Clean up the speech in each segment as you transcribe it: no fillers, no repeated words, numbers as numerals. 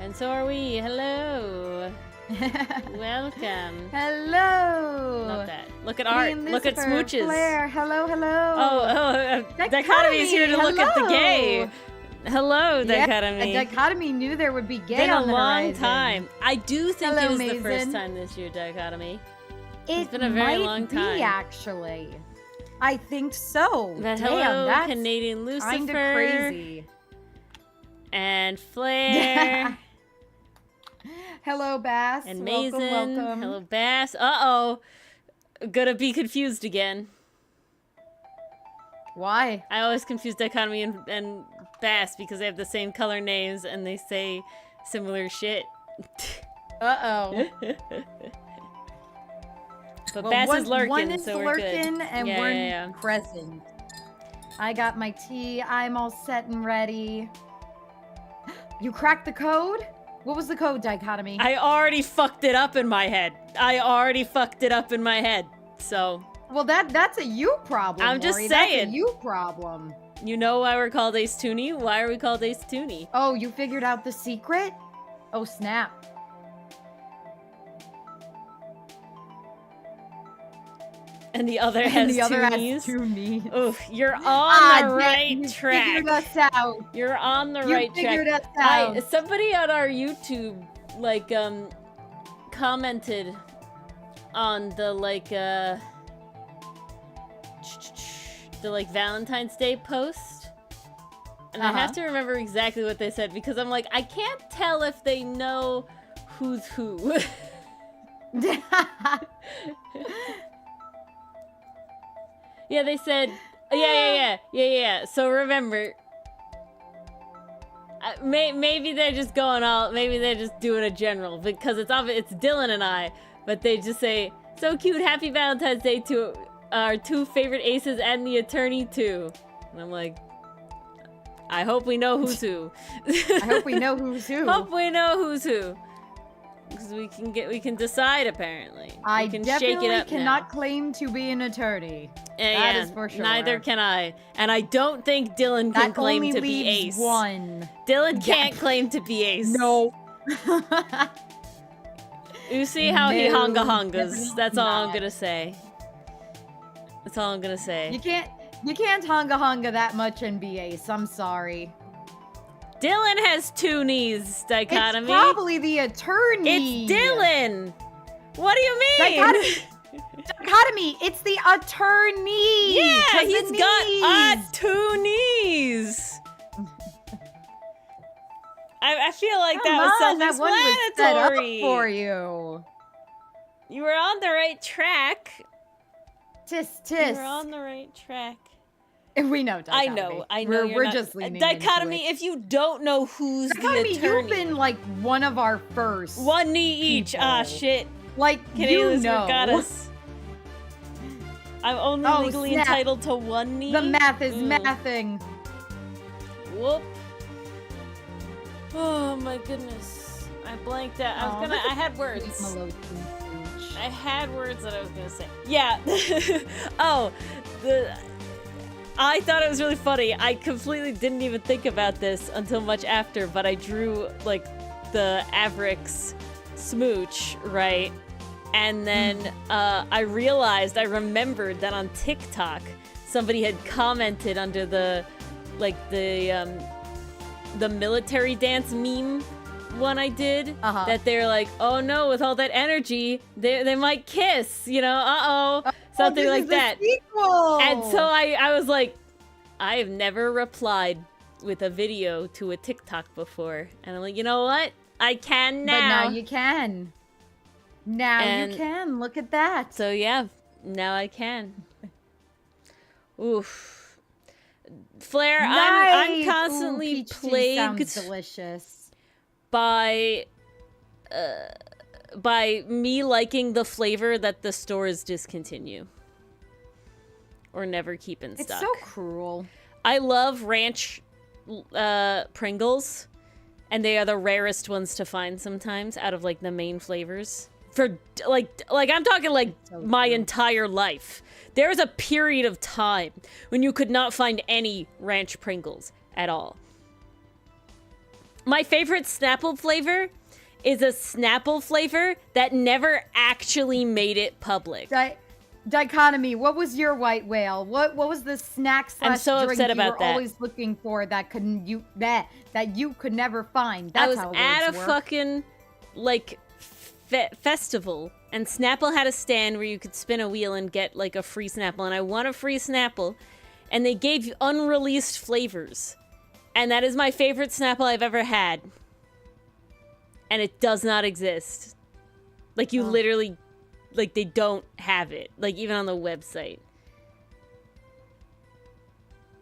And so are we. Hello. Welcome. Hello. Not that. Look at Art. Look at Smooches. Claire. Hello, hello. Oh, Dichotomy's here to look at the gay. Hello, Dichotomy. Dichotomy knew there would be gay Been on the long horizon. time. I do think Hello, it was Mason. the first time this year, Dichotomy. It's been a very long time. Actually. I think so. But Damn, hello, that's Canadian Lucifer. kinda crazy. And Flair. Hello, Bass. And welcome, Mason. welcome. Hello, Bass. Uh-oh. Gonna be confused again. Why? I always confuse Dichotomy and Bass because they have the same color names and they say similar shit. Uh-oh. But Well, Bass one, is lurking, one is so we're good. lurking and Yeah, we're yeah, yeah. present. I got my tea. I'm all set and ready. You cracked the code? What was the code, Dichotomy? I already fucked it up in my head. So, Well, that's a you problem. I'm just Lori. saying. That's a you problem. you know why we're called Ace Tooney? Why are we called Ace Tooney? Oh, you figured out the secret? Oh, snap. And the other And has the other has Toonies. two knees. Oof, you're on the right you track. figured us out. You're on the You right track. figured us out. Somebody on our YouTube, like, commented on the, like, Valentine's Day post. And I have to remember exactly what they said because I'm like, I can't tell if they know who's who. Yeah, they said, yeah. So remember, maybe they're just going all, maybe they're just doing a general because it's Dylan and I, but they just say, so cute, happy Valentine's Day to our two favorite aces and the attorney too. And I'm like, I hope we know who's who. I hope we know who's who. Hope we know who's who. Because we can decide apparently. I we can definitely shake it up cannot now. claim to be an attorney. Yeah, That is for sure. Neither can I. And I don't think Dylan can That claim only to be leaves ace. one. Dylan can't claim to be ace. No. You see how he No, honga hongas. definitely That's all I'm not. gonna say. That's all I'm gonna say. You can't honga honga that much and be ace. I'm sorry. Dylan has two knees, Dichotomy. It's probably the attorney. It's Dylan! What do you mean? Dichotomy, it's the attorney. Yeah, 'cause he's the got knees. two knees. I feel like Come that was on, that one was set up self-explanatory. for you. You were on the right track. Tis. You were on the right track. We know, Dichotomy. I know. We're just leaning Dichotomy, into it. if you don't know who's Dichotomy, the attorney. you've been like one of our first. One knee each. people. Ah, shit. Like, Canadian you know. got us. I'm only Oh, legally snap. entitled to one knee. The math is Ooh. mathing. Whoop. Oh my goodness. I blanked out. Aw, I had words. I had words that I was gonna say. Yeah. I thought it was really funny. I completely didn't even think about this until much after, but I drew like the Avrix smooch, right? And then I remembered that on TikTok somebody had commented under the military dance meme one I did, that they're like, oh no, with all that energy, they might kiss, something like that. Sequel. And so I was like, I have never replied with a video to a TikTok before, and I'm like, you know what? I can now. But now you can. You can. Look at that. So yeah, now I can. Oof. Flair, I'm constantly peach tea plagued sounds delicious. by me liking the flavor that the stores discontinue or never keep in stock. It's so cruel. I love ranch Pringles, and they are the rarest ones to find sometimes out of like the main flavors. For like I'm talking like my entire life. There was a period of time when you could not find any ranch Pringles at all. My favorite Snapple flavor is a Snapple flavor that never actually made it public. Dichotomy, what was your white whale? What was the snack I'm slash so drink upset you about were that. always looking for that you could never find? I That's was how at a words work. fucking, like, festival, and Snapple had a stand where you could spin a wheel and get, like, a free Snapple, and I won a free Snapple, and they gave unreleased flavors. And that is my favorite Snapple I've ever had. And it does not exist. Like, you literally... Like, they don't have it. Like, even on the website.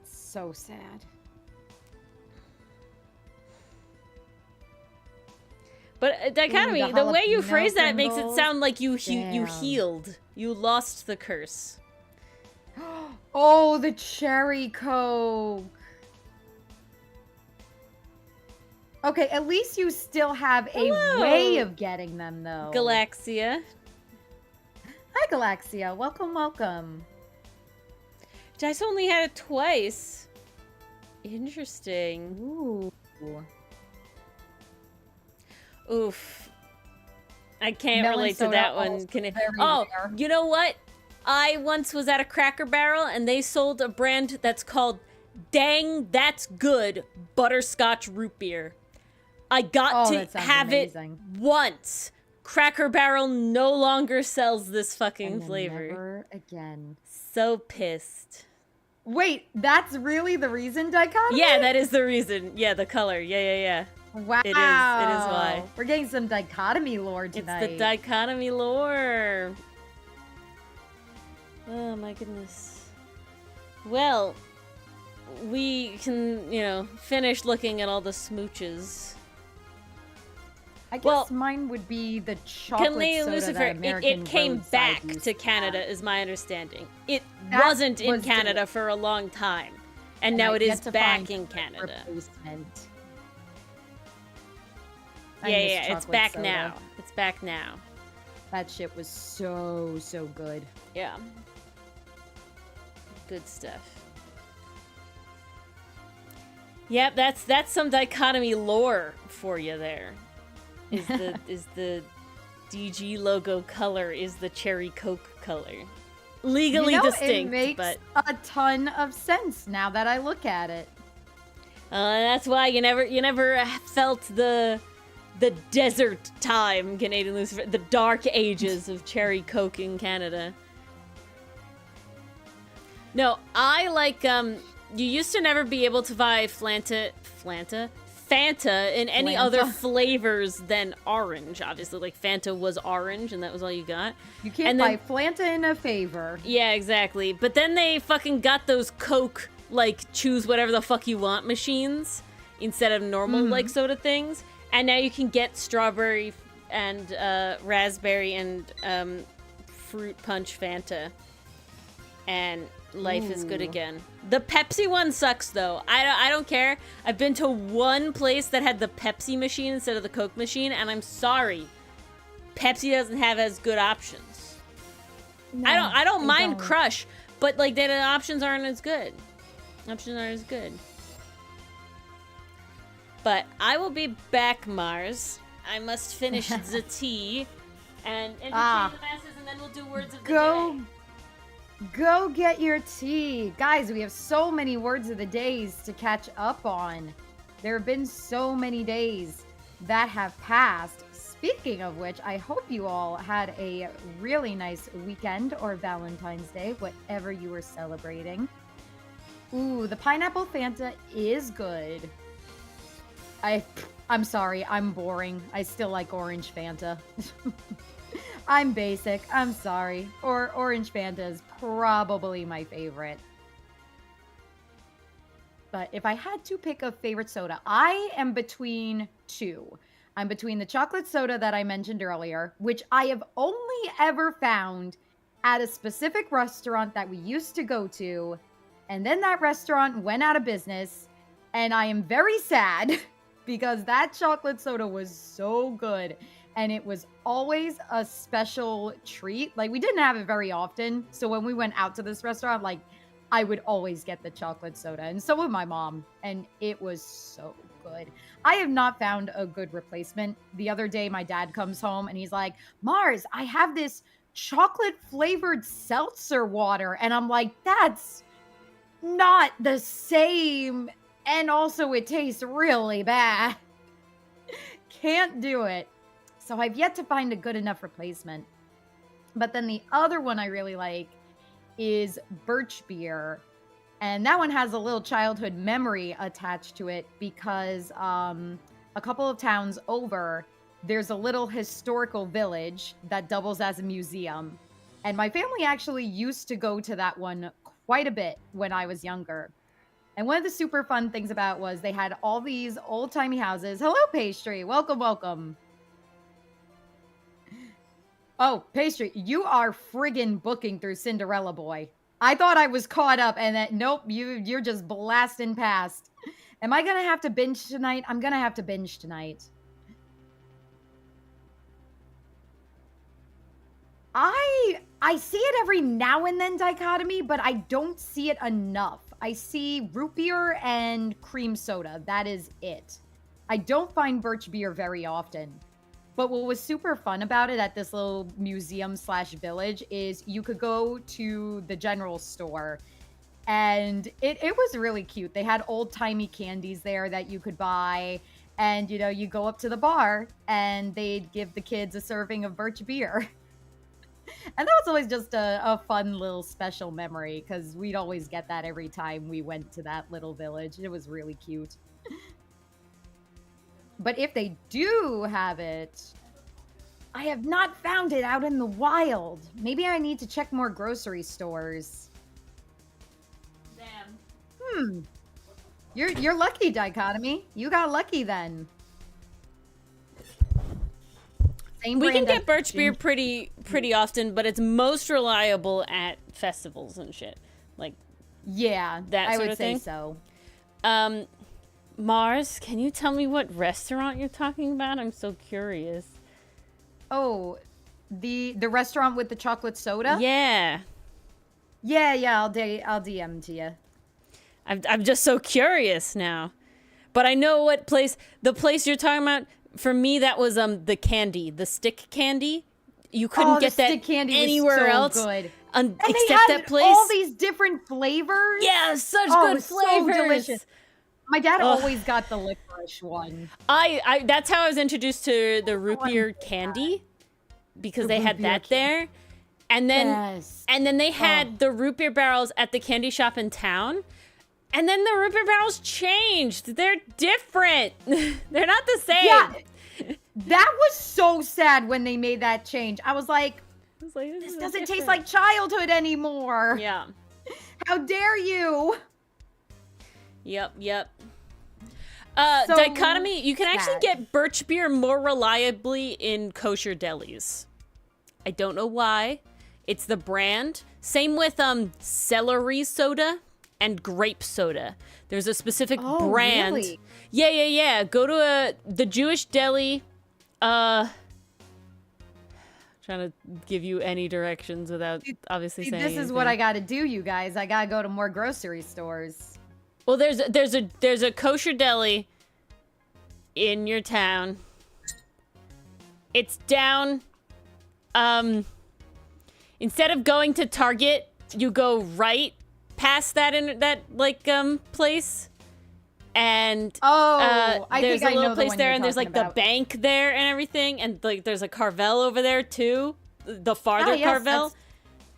So sad. But Dichotomy, Ooh, the way you jalapeno phrase that makes it Pringles. sound like you Damn. healed. You lost the curse. Oh, the cherry Coke. Okay, at least you still have a Hello. way of getting them, though. Galaxia. Hi, Galaxia. Welcome, welcome. Dice only had it twice. Interesting. Ooh. Oof. I can't Melon relate to soda that one. also Can it... very Oh, rare. you know what? I once was at a Cracker Barrel and they sold a brand that's called Dang That's Good Butterscotch Root Beer. I got to that sounds have amazing. it once. Cracker Barrel no longer sells this fucking And then flavor. never again. So pissed. Wait, that's really the reason, Dichotomy? Yeah, that is the reason. Yeah, the color. Yeah. Wow. It is why. We're getting some Dichotomy lore It's tonight. the Dichotomy lore. Oh my goodness. Well, we can, finish looking at all the smooches. I guess well, mine would be the chocolate Canley soda Lucifer, that American it came Roadside back used to have. Canada, is my understanding. It That wasn't in was Canada the- for a long time, and And now I've it yet is to back find in a Canada. replacement. I Yeah, miss it's chocolate back soda. now. It's back now. That shit was so good. Yeah. Good stuff. Yep, that's some Dichotomy lore for you there. Is the DG logo color is the cherry Coke color. Legally distinct, it makes but a ton of sense now that I look at it. that's why you never felt the desert time, Canadian Lucifer, the dark ages of cherry Coke in Canada. No, I like you used to never be able to buy Fanta in any other flavors than orange. Obviously, like Fanta was orange and that was all you got. You can't And buy then- Flanta in a favor. Yeah, exactly. But then they fucking got those Coke, like, choose whatever the fuck you want machines instead of normal, like, soda things. And now you can get strawberry and raspberry and fruit punch Fanta. And life is good Ooh. again. The Pepsi one sucks, though. I don't care. I've been to one place that had the Pepsi machine instead of the Coke machine, and I'm sorry. Pepsi doesn't have as good options. No, I don't they mind don't. Crush, but like the options aren't as good. Options aren't as good. But I will be back, Mars. I must finish the tea and entertain the masses, and then we'll do words of the day. Go get your tea. Guys, we have so many words of the days to catch up on. There have been so many days that have passed. Speaking of which, I hope you all had a really nice weekend or Valentine's Day, whatever you were celebrating. Ooh, the pineapple Fanta is good. I'm sorry, I'm boring. I still like orange Fanta. I'm basic. I'm sorry. Orange Fanta is probably my favorite. But if I had to pick a favorite soda, I am between two. I'm between the chocolate soda that I mentioned earlier, which I have only ever found at a specific restaurant that we used to go to, and then that restaurant went out of business, and I am very sad because that chocolate soda was so good. And it was always a special treat. Like, we didn't have it very often. So when we went out to this restaurant, like, I would always get the chocolate soda. And so would my mom. And it was so good. I have not found a good replacement. The other day, my dad comes home and he's like, Mars, I have this chocolate flavored seltzer water. And I'm like, that's not the same. And also, it tastes really bad. Can't do it. So I've yet to find a good enough replacement. But then the other one I really like is birch beer. And that one has a little childhood memory attached to it because a couple of towns over, there's a little historical village that doubles as a museum. And my family actually used to go to that one quite a bit when I was younger. And one of the super fun things about was they had all these old-timey houses. Hello, Pastry. Welcome, welcome. Oh, Pastry, you are friggin' booking through Cinderella Boy. I thought I was caught up, and that nope, you're just blasting past. Am I gonna have to binge tonight? I'm gonna have to binge tonight. I see it every now and then, Dichotomy, but I don't see it enough. I see root beer and cream soda. That is it. I don't find birch beer very often. But what was super fun about it at this little museum / village is you could go to the general store and it was really cute. They had old-timey candies there that you could buy. And, you know, you go up to the bar and they'd give the kids a serving of birch beer. And that was always just a fun little special memory because we'd always get that every time we went to that little village. It was really cute. But if they do have it, I have not found it out in the wild. Maybe I need to check more grocery stores. Damn. You're lucky, Dichotomy. You got lucky then. Same We can brand get as birch beer pretty often, but it's most reliable at festivals and shit. Like, yeah, that I sort would of say thing. so. Mars, can you tell me what restaurant you're talking about? I'm so curious. Oh, the restaurant with the chocolate soda? Yeah. Yeah, I'll DM to you. I'm just so curious now. But I know what place, the place you're talking about, for me that was the candy, the stick candy. You couldn't get that anywhere else. Good. Except they had that place. All these different flavors. Yeah, such good flavors. So delicious. My dad always got the licorice one. I that's how I was introduced to the root beer candy because they had that there. And then they had the root beer barrels at the candy shop in town. And then the root beer barrels changed. They're different. They're not the same. Yeah. That was so sad when they made that change. I was like, this doesn't taste like childhood anymore. Yeah. How dare you? Yep. So Dichotomy, you can actually sad. get birch beer more reliably in kosher delis. I don't know why. It's the brand. Same with celery soda and grape soda. There's a specific brand. Really? Yeah. Go to the Jewish deli. Trying to give you any directions without obviously saying This is anything. what I got to do, you guys. I got to go to more grocery stores. Well, there's a kosher deli in your town. It's down. Instead of going to Target, you go right past that place, and I there's think a I little know the place one there, you're and there's talking like about. the bank there and everything, and like there's a Carvel over there too. The farther Carvel.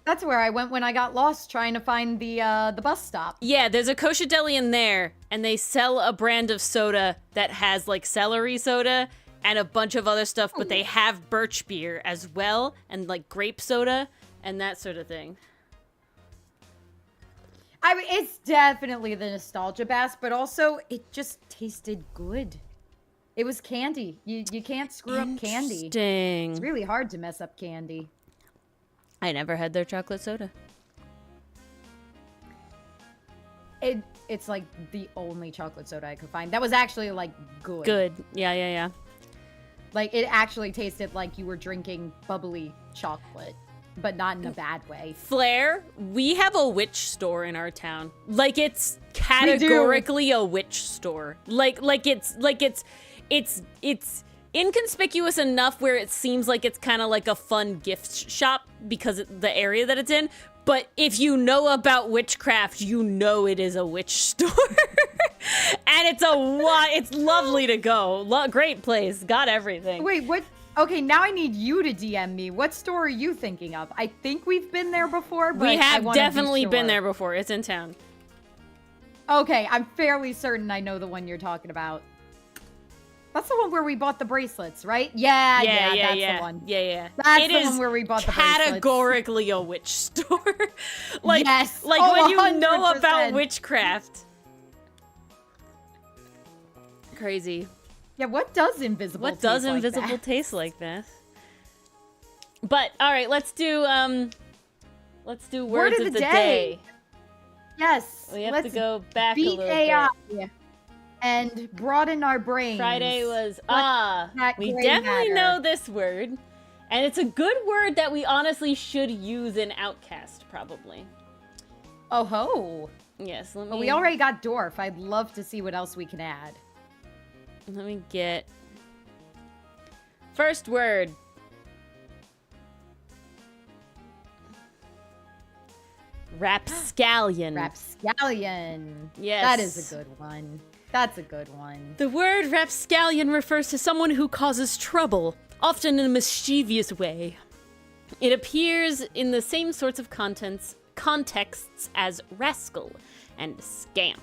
That's where I went when I got lost trying to find the bus stop. Yeah, there's a kosher deli in there, and they sell a brand of soda that has like celery soda and a bunch of other stuff, but they have birch beer as well, and like grape soda and that sort of thing. I mean, it's definitely the nostalgia bass, but also it just tasted good. It was candy. You can't screw up candy. Interesting. It's really hard to mess up candy. I never had their chocolate soda. It's like the only chocolate soda I could find. That was actually like good. Good. Yeah. Like it actually tasted like you were drinking bubbly chocolate. but not in a bad way. Flair, we have a witch store in our town. Like, it's categorically a witch store. Like it's inconspicuous enough where it seems like it's kind of like a fun gift shop because of the area that it's in. But if you know about witchcraft, you know it is a witch store. And it's lovely to go. Great place. Got everything. Wait, what? Okay, now I need you to DM me. What store are you thinking of? I think we've been there before, but we I have wanna be definitely been sure. there before. It's in town. Okay, I'm fairly certain I know the one you're talking about. That's the one where we bought the bracelets, right? Yeah, that's the one. Yeah. That's It the is one where we bought the bracelets. categorically a witch store. Like, Yes. like Oh, when you know 100%. about witchcraft. Crazy. Yeah, what does invisible What does taste like invisible that? taste like that? But all right, let's do words of the day. Yes. We have let's to go back a beat little AI bit. and broaden our brains. Friday was that we gray definitely matter? know this word. And it's a good word that we honestly should use in Outcast, probably. Oh ho. Yes, let me But we already got dwarf. I'd love to see what else we can add. Let me get first word. Rapscallion. Rapscallion. Yes. That is a good one. That's a good one. The word rapscallion refers to someone who causes trouble, often in a mischievous way. It appears in the same sorts of contexts as rascal and scamp.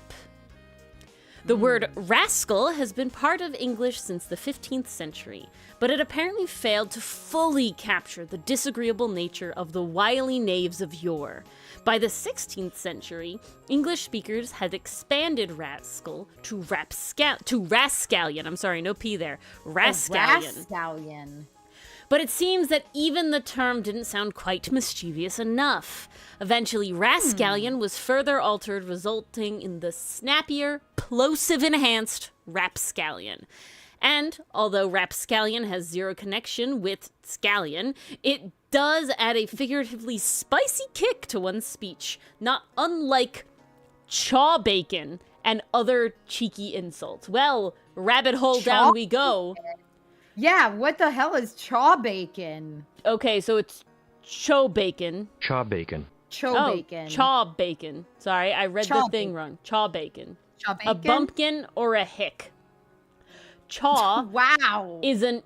The word rascal has been part of English since the 15th century, but it apparently failed to fully capture the disagreeable nature of the wily knaves of yore. By the 16th century, English speakers had expanded rascal to rascallion. I'm sorry, no P there. Rascallion. Rascallion. But it seems that even the term didn't sound quite mischievous enough. Eventually, rascallion was further altered, resulting in the snappier, plosive-enhanced rapscallion. And, although rapscallion has zero connection with scallion, it does add a figuratively spicy kick to one's speech, not unlike chaw bacon and other cheeky insults. Well, rabbit hole down we go. Yeah, what the hell is chaw bacon? Okay, so it's cho bacon. Chaw bacon. Cho bacon. Chaw bacon. Sorry, I read Chaw the thing wrong. Chaw bacon. Chaw bacon? A bumpkin or a hick. Chaw Wow. is an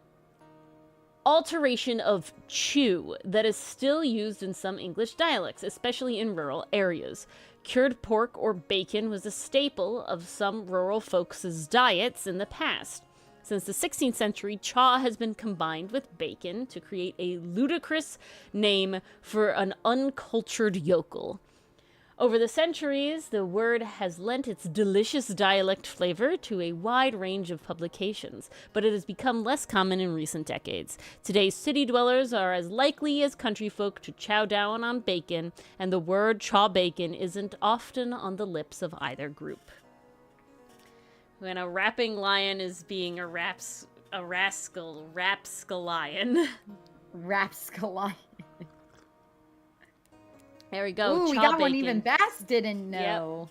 alteration of chew that is still used in some English dialects, especially in rural areas. Cured pork or bacon was a staple of some rural folks' diets in the past. Since the 16th century, chaw has been combined with bacon to create a ludicrous name for an uncultured yokel. Over the centuries, the word has lent its delicious dialect flavor to a wide range of publications, but it has become less common in recent decades. Today's city dwellers are as likely as country folk to chow down on bacon, and the word chaw bacon isn't often on the lips of either group. When a rapping lion is being a rascal lion. Rapscallion. There we go. Ooh, we chaw got one bacon. even Bass didn't know.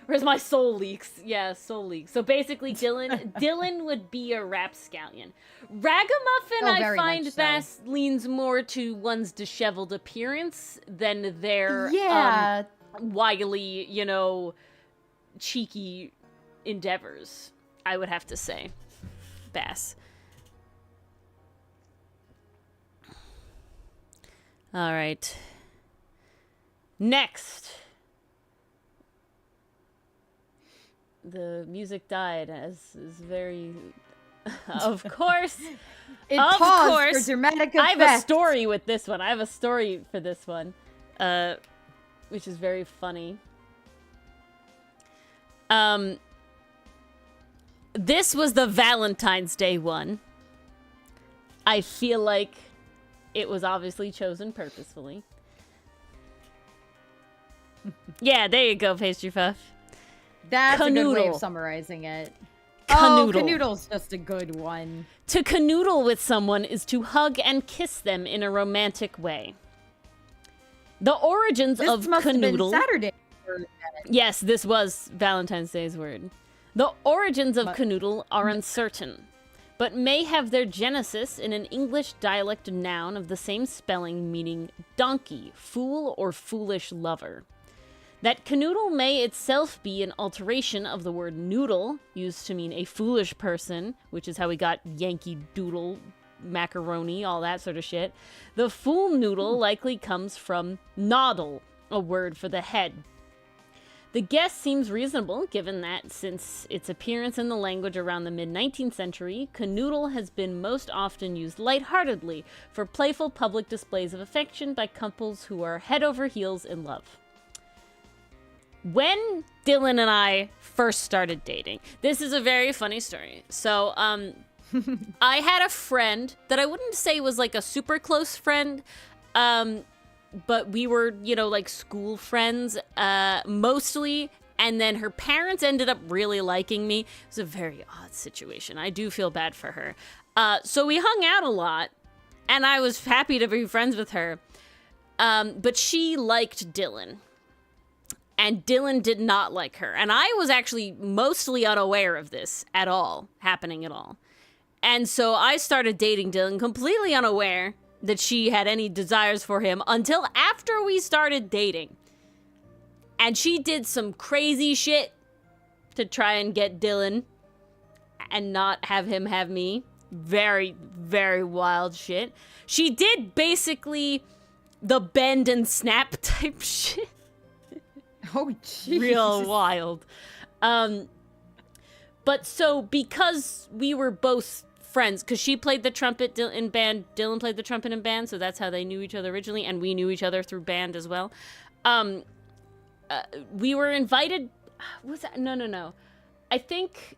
Where's my soul leaks? Yeah, soul leaks. So basically, Dylan would be a rapscallion. Ragamuffin, Oh, I very find much so. Bass leans more to one's disheveled appearance than their Yeah. wily, cheeky endeavors, I would have to say. Bass. All right. Next. The music died, as is very... Of course. It Of paused course. for dramatic effect. I have a story with this one. I have a story for this one, which is very funny. This was the Valentine's Day one. I feel like it was obviously chosen purposefully. Yeah, there you go, Pastry Puff. That's a good way Canoodle. of summarizing it. Canoodle. Oh, canoodle's just a good one. To canoodle with someone is to hug and kiss them in a romantic way. The origins This of must have been canoodle. Saturday. Yes, this was Valentine's Day's word. The origins of canoodle are uncertain, but may have their genesis in an English dialect noun of the same spelling meaning donkey, fool, or foolish lover. That canoodle may itself be an alteration of the word noodle, used to mean a foolish person, which is how we got Yankee Doodle, macaroni, all that sort of shit. The fool noodle likely comes from noddle, a word for the head. The guess seems reasonable, given that, since its appearance in the language around the mid-19th century, canoodle has been most often used lightheartedly for playful public displays of affection by couples who are head over heels in love. When Dylan and I first started dating, this is a very funny story. So, I had a friend that I wouldn't say was like a super close friend, but we were, like school friends, mostly. And then her parents ended up really liking me. It was a very odd situation. I do feel bad for her. So we hung out a lot, and I was happy to be friends with her. But she liked Dylan. And Dylan did not like her. And I was actually mostly unaware of this happening at all. And so I started dating Dylan completely unaware that she had any desires for him until after we started dating. And she did some crazy shit to try and get Dylan and not have him have me. Very, very wild shit. She did basically the bend and snap type shit. Oh, jeez. Real wild. But so because we were both friends, because she played the trumpet in band, Dylan played the trumpet in band, so that's how they knew each other originally, and we knew each other through band as well. We were invited. Was that? No. I think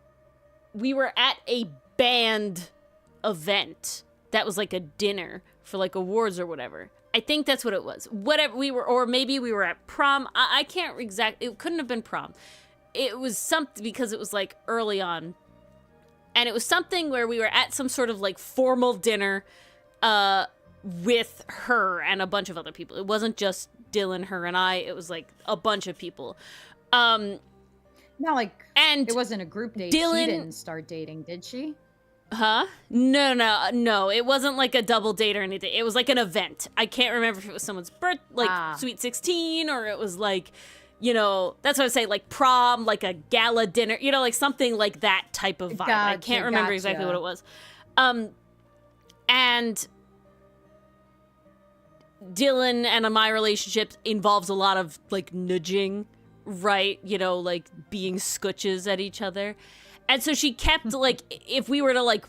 we were at a band event that was like a dinner for like awards or whatever. I think that's what it was. Whatever we were, or maybe we were at prom. I can't exactly. It couldn't have been prom. It was something because it was like early on, and it was something where we were at some sort of like formal dinner, with her and a bunch of other people. It wasn't just Dylan, her, and I. It was like a bunch of people. Not like, and it wasn't a group date. Dylan, she didn't start dating, did she? Huh? No. It wasn't like a double date or anything. It was like an event. I can't remember if it was someone's birth, like Sweet 16, or it was like, that's what I say, like prom, like a gala dinner, like something like that type of vibe. I can't remember exactly what it was. And Dylan and my relationship involves a lot of like nudging, right? Like being scooches at each other. And so she kept, like, if we were to, like,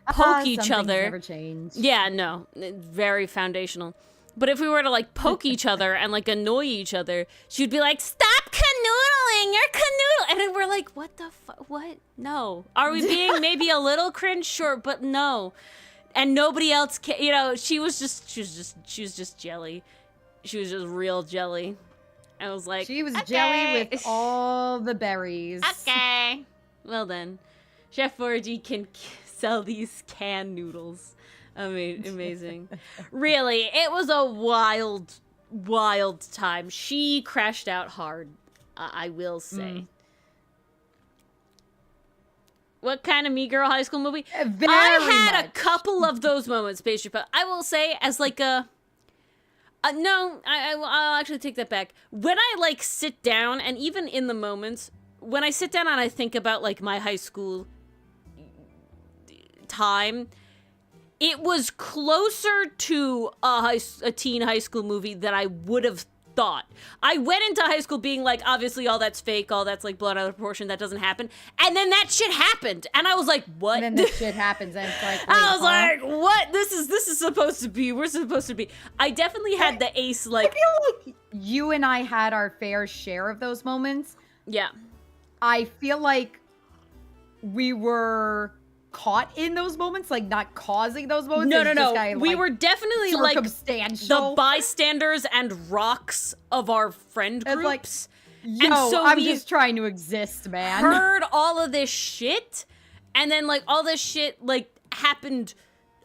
poke each other. Never changed. Yeah, no. Very foundational. But if we were to, like, poke each other and, like, annoy each other, she'd be like, stop canoodling! You're canoodling! And then we're like, what the fuck? What? No. Are we being maybe a little cringe? Sure, but no. And nobody else she was just jelly. She was just real jelly. I was like, she was okay. Jelly with all the berries. Okay. Well then, Chef 4G can sell these canned noodles. I mean, amazing. Really, it was a wild, wild time. She crashed out hard, I will say. What kind of Me Girl high school movie? I had a couple of those moments, Spaceship. I will say, as like a... no, I'll actually take that back. When I, like, sit down, and even in the moments... When I sit down and I think about, like, my high school time, it was closer to a teen high school movie than I would have thought. I went into high school being like, obviously all that's fake, all that's, like, blown out of proportion, that doesn't happen. And then that shit happened. And I was like, what? And then that shit happens, and it's like, wait, I was like, what? This is supposed to be, we're supposed to be. I definitely had the ace, like... I feel like you and I had our fair share of those moments. Yeah. I feel like we were caught in those moments, like not causing those moments. No. We were definitely like the bystanders and rocks of our friend groups. Like, and so I'm just trying to exist, man. Heard all of this shit, and then like all this shit like happened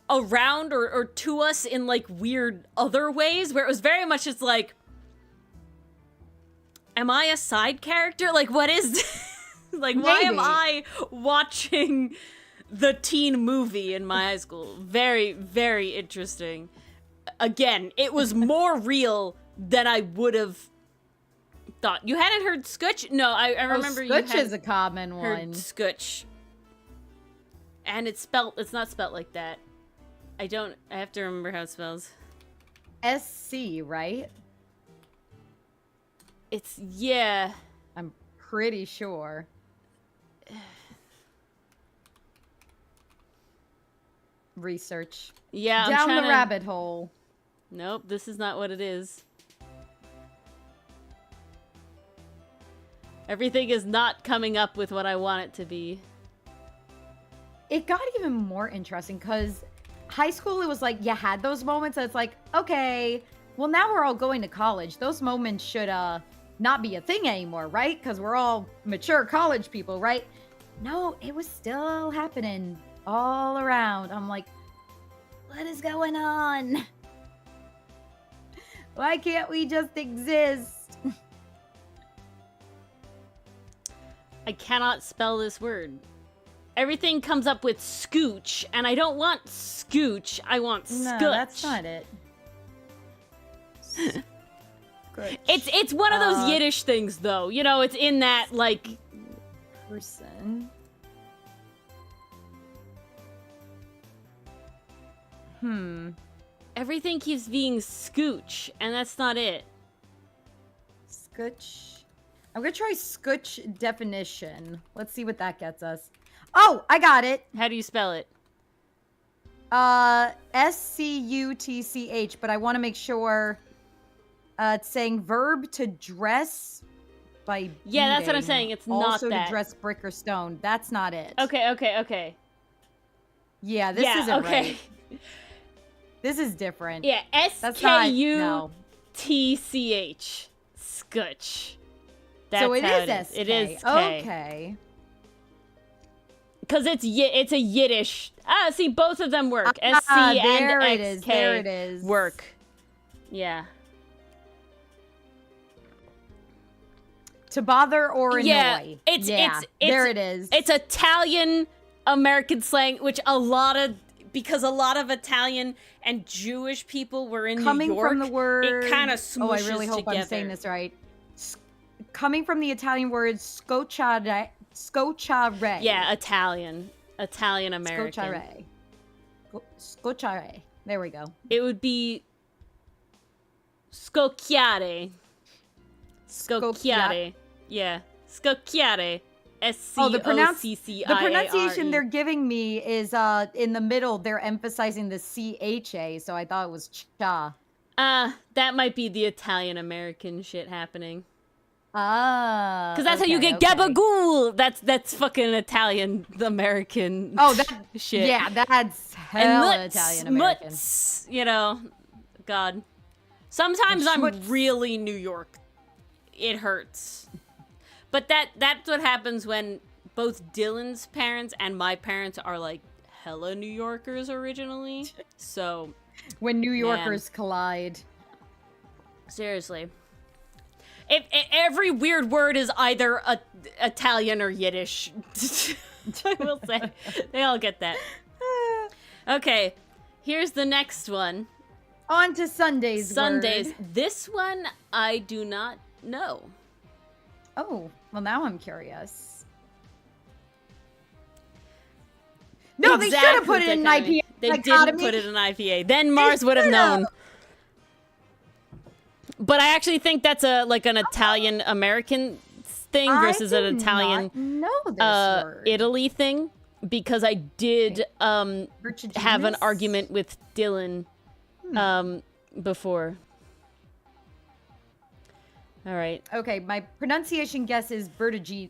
around or to us in like weird other ways, where it was very much just like, am I a side character? Like, what is like, why am Maybe. I watching the teen movie in my high school? Very, very interesting. Again, it was more real than I would have thought. You hadn't heard Scooch? No, I remember you Scooch had is a common heard one. Scooch. And it's not spelled like that. I have to remember how it spells. SC, right? It's, yeah. I'm pretty sure. Research. Yeah, I'm Down trying the to... rabbit hole. Nope, this is not what it is. Everything is not coming up with what I want it to be. It got even more interesting because high school, it was like you had those moments that it's like, okay, well, now we're all going to college. Those moments should not be a thing anymore, right? Because we're all mature college people, right? No, it was still happening all around. I'm like, what is going on? Why can't we just exist? I cannot spell this word. Everything comes up with scooch, and I don't want scooch. I want scooch. No, that's not it. It's one of those Yiddish things, though. You know, it's in that, like... Person. Everything keeps being scooch, and that's not it. Scooch. I'm gonna try scooch definition. Let's see what that gets us. Oh, I got it. How do you spell it? SCUTCH, but I want to make sure it's saying verb to dress by Yeah, that's what I'm beating. saying. It's not also that. to dress brick or stone. That's not it. Okay. Yeah, this isn't okay. right. This is different. Yeah, That's not- SKUTCH. Scooch. That's so it how is SK. It is K. Okay. Because it's a Yiddish. See, both of them work. SC there and it is. XK There it is. work. Yeah. To bother or annoy. Yeah, it's there it is. It's Italian American slang, which because a lot of Italian and Jewish people were in coming New York. from the word. It kind of smooshes Oh, I really hope together. I'm saying this right. Coming from the Italian word scocciare. Yeah, Italian American. Scocciare. Scocciare. There we go. It would be scocchiare. Scocchiare. Yeah. Scocchiare. The pronunciation they're SCOCCIARE. giving me is in the middle. They're emphasizing the CHA, so I thought it was cha. That might be the Italian American shit happening. Because Because that's how you get gabagool. That's fucking Italian American. Oh, that shit. Yeah, that's And hella mutz, Italian American. mutz, you know, God. Sometimes And I'm schmutz. really New York. It hurts. But that's what happens when both Dylan's parents and my parents are like hella New Yorkers originally. So, When New Yorkers collide. seriously. If every weird word is either Italian or Yiddish. I will say. They all get that. Okay, here's the next one. On to Sunday's Sundays. word. This one I do not know. Oh, well now I'm curious. No, they should have put it in Dichotomy. IPA. They dichotomy. didn't put it in IPA. Then Mars would have known. But I actually think that's an Italian American thing versus an Italian know this word. Italy thing, because I did have an Vertiginous? argument with Dylan before. All right. Okay, my pronunciation guess is vertiginous.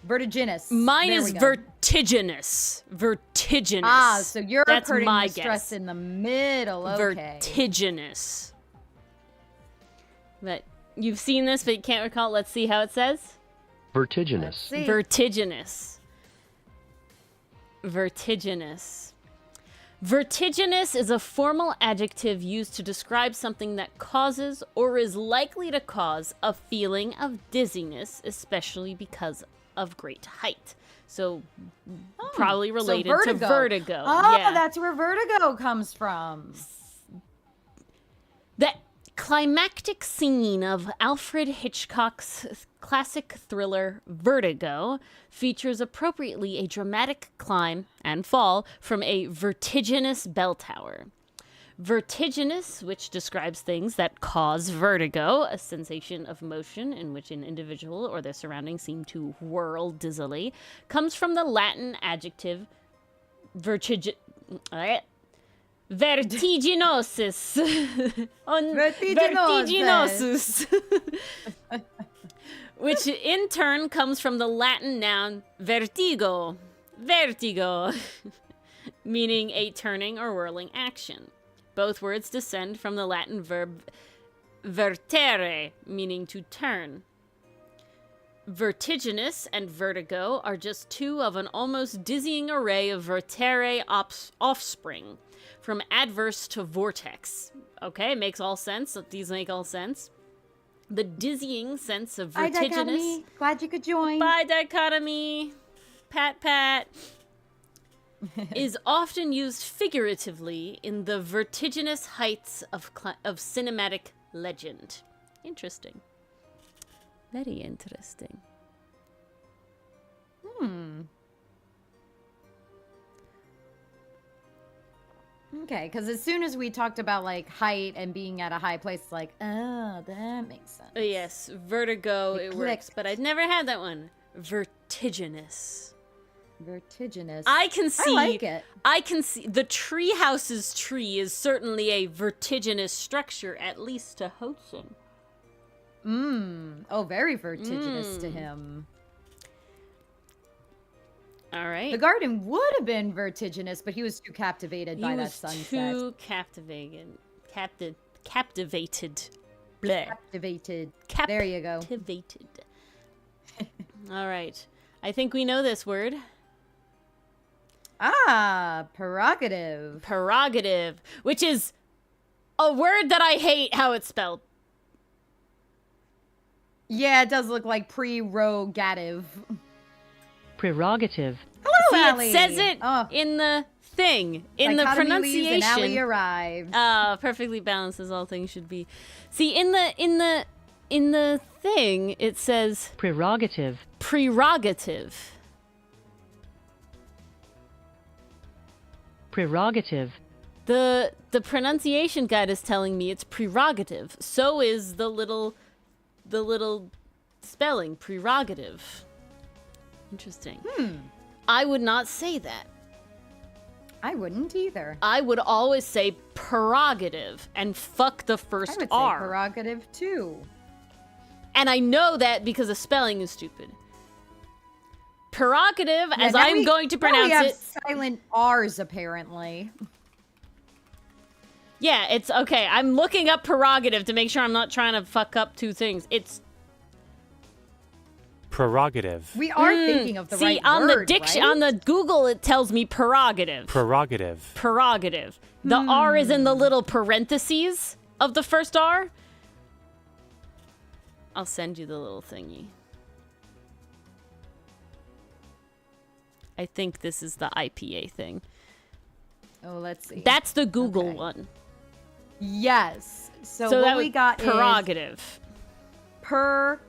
Vertiginous. Mine There is we go. vertiginous. Vertiginous. Ah, so you're That's putting my the stress guess. in the middle. Okay. Vertiginous. But you've seen this, but you can't recall. Let's see how it says. Vertiginous. Let's see. Vertiginous. Vertiginous. Vertiginous is a formal adjective used to describe something that causes or is likely to cause a feeling of dizziness, especially because of great height. So probably related to vertigo. Oh, yeah. That's where vertigo comes from. The climactic scene of Alfred Hitchcock's classic thriller Vertigo features appropriately a dramatic climb and fall from a vertiginous bell tower. Vertiginous, which describes things that cause vertigo, a sensation of motion in which an individual or their surroundings seem to whirl dizzily, comes from the Latin adjective vertiginosus. Vertiginosus. Which in turn comes from the Latin noun vertigo, meaning a turning or whirling action. Both words descend from the Latin verb vertere, meaning to turn. Vertiginous and vertigo are just two of an almost dizzying array of vertere offspring, from adverse to vortex. Okay, makes all sense. These make all sense. The dizzying sense of vertiginous... Bye, Dichotomy. Glad you could join. Bye, Dichotomy. Pat. is often used figuratively in the vertiginous heights of cinematic legend. Interesting. Very interesting. Okay, because as soon as we talked about like height and being at a high place, like, oh, that makes sense. Yes, vertigo, it works, clicked. but I'd never had that one. Vertiginous. Vertiginous. I can see. I like it. I can see the treehouse's tree is certainly a vertiginous structure, at least to Hudson. Oh, very vertiginous to him. All right. The garden would have been vertiginous, but he was too captivated by that sunset. Too captivated. Captivated. Bleh. Captivated. There you go. Captivated. All right. I think we know this word. Prerogative. Prerogative, which is a word that I hate how it's spelled. Yeah, it does look like prerogative. Prerogative. Hello, See, Allie. it says it in the thing, in the pronunciation. And Allie arrives. Perfectly balanced as all things should be. See, in the thing, it says Prerogative. prerogative. Prerogative. The pronunciation guide is telling me it's prerogative. So is the little spelling, prerogative. Interesting. I would not say that. I wouldn't either. I would always say prerogative and fuck the first I would R. say prerogative too. And I know that because the spelling is stupid. Prerogative, Yeah, as now I'm going to pronounce we have it. silent R's apparently. Yeah, it's okay. I'm looking up prerogative to make sure I'm not trying to fuck up two things. It's prerogative. We are thinking of the right on word, the right? on the Google it tells me prerogative. Prerogative. Prerogative. The R is in the little parentheses of the first R. I'll send you the little thingy. I think this is the IPA thing. Oh, let's see. That's the Google Okay. one. Yes. So that what was we got prerogative. is prerogative.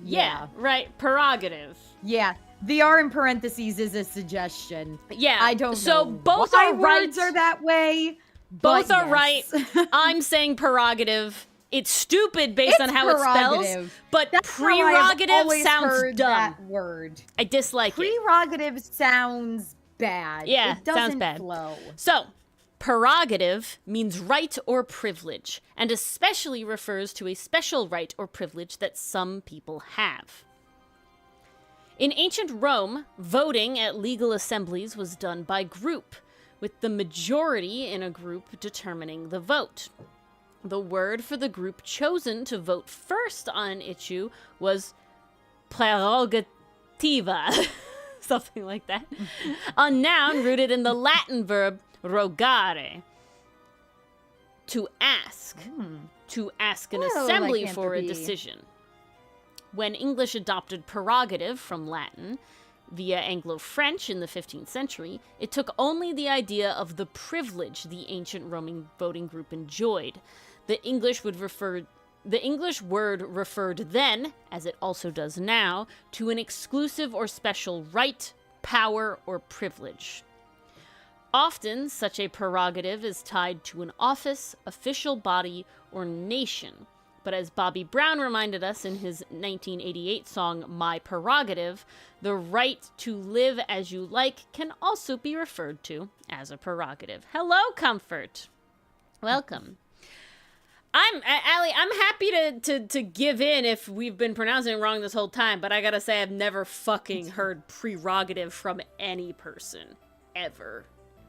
Yeah, right. Prerogative. Yeah. The R in parentheses is a suggestion. Yeah. I don't so know both why are right. words are that way. Both but are right. yes. I'm saying prerogative. It's stupid based on how it spells, prerogative. but That's how I have prerogative always sounds heard dumb. that word. I dislike it. Prerogative sounds bad. Yeah, it doesn't sounds bad. flow. So, prerogative means right or privilege, and especially refers to a special right or privilege that some people have. In ancient Rome, voting at legal assemblies was done by group, with the majority in a group determining the vote. The word for the group chosen to vote first on an issue was prerogativa. Something like that. A noun rooted in the Latin verb rogare, to ask. To ask an assembly for a decision. When English adopted prerogative from Latin via Anglo-French in the 15th century, it took only the idea of the privilege the ancient Roman voting group enjoyed. The English word referred then, as it also does now, to an exclusive or special right, power, or privilege. Often, such a prerogative is tied to an office, official body, or nation. But as Bobby Brown reminded us in his 1988 song, My Prerogative, the right to live as you like can also be referred to as a prerogative. Hello, Comfort. Welcome. Allie, I'm happy to give in if we've been pronouncing it wrong this whole time, but I gotta say I've never fucking heard prerogative from any person. Ever.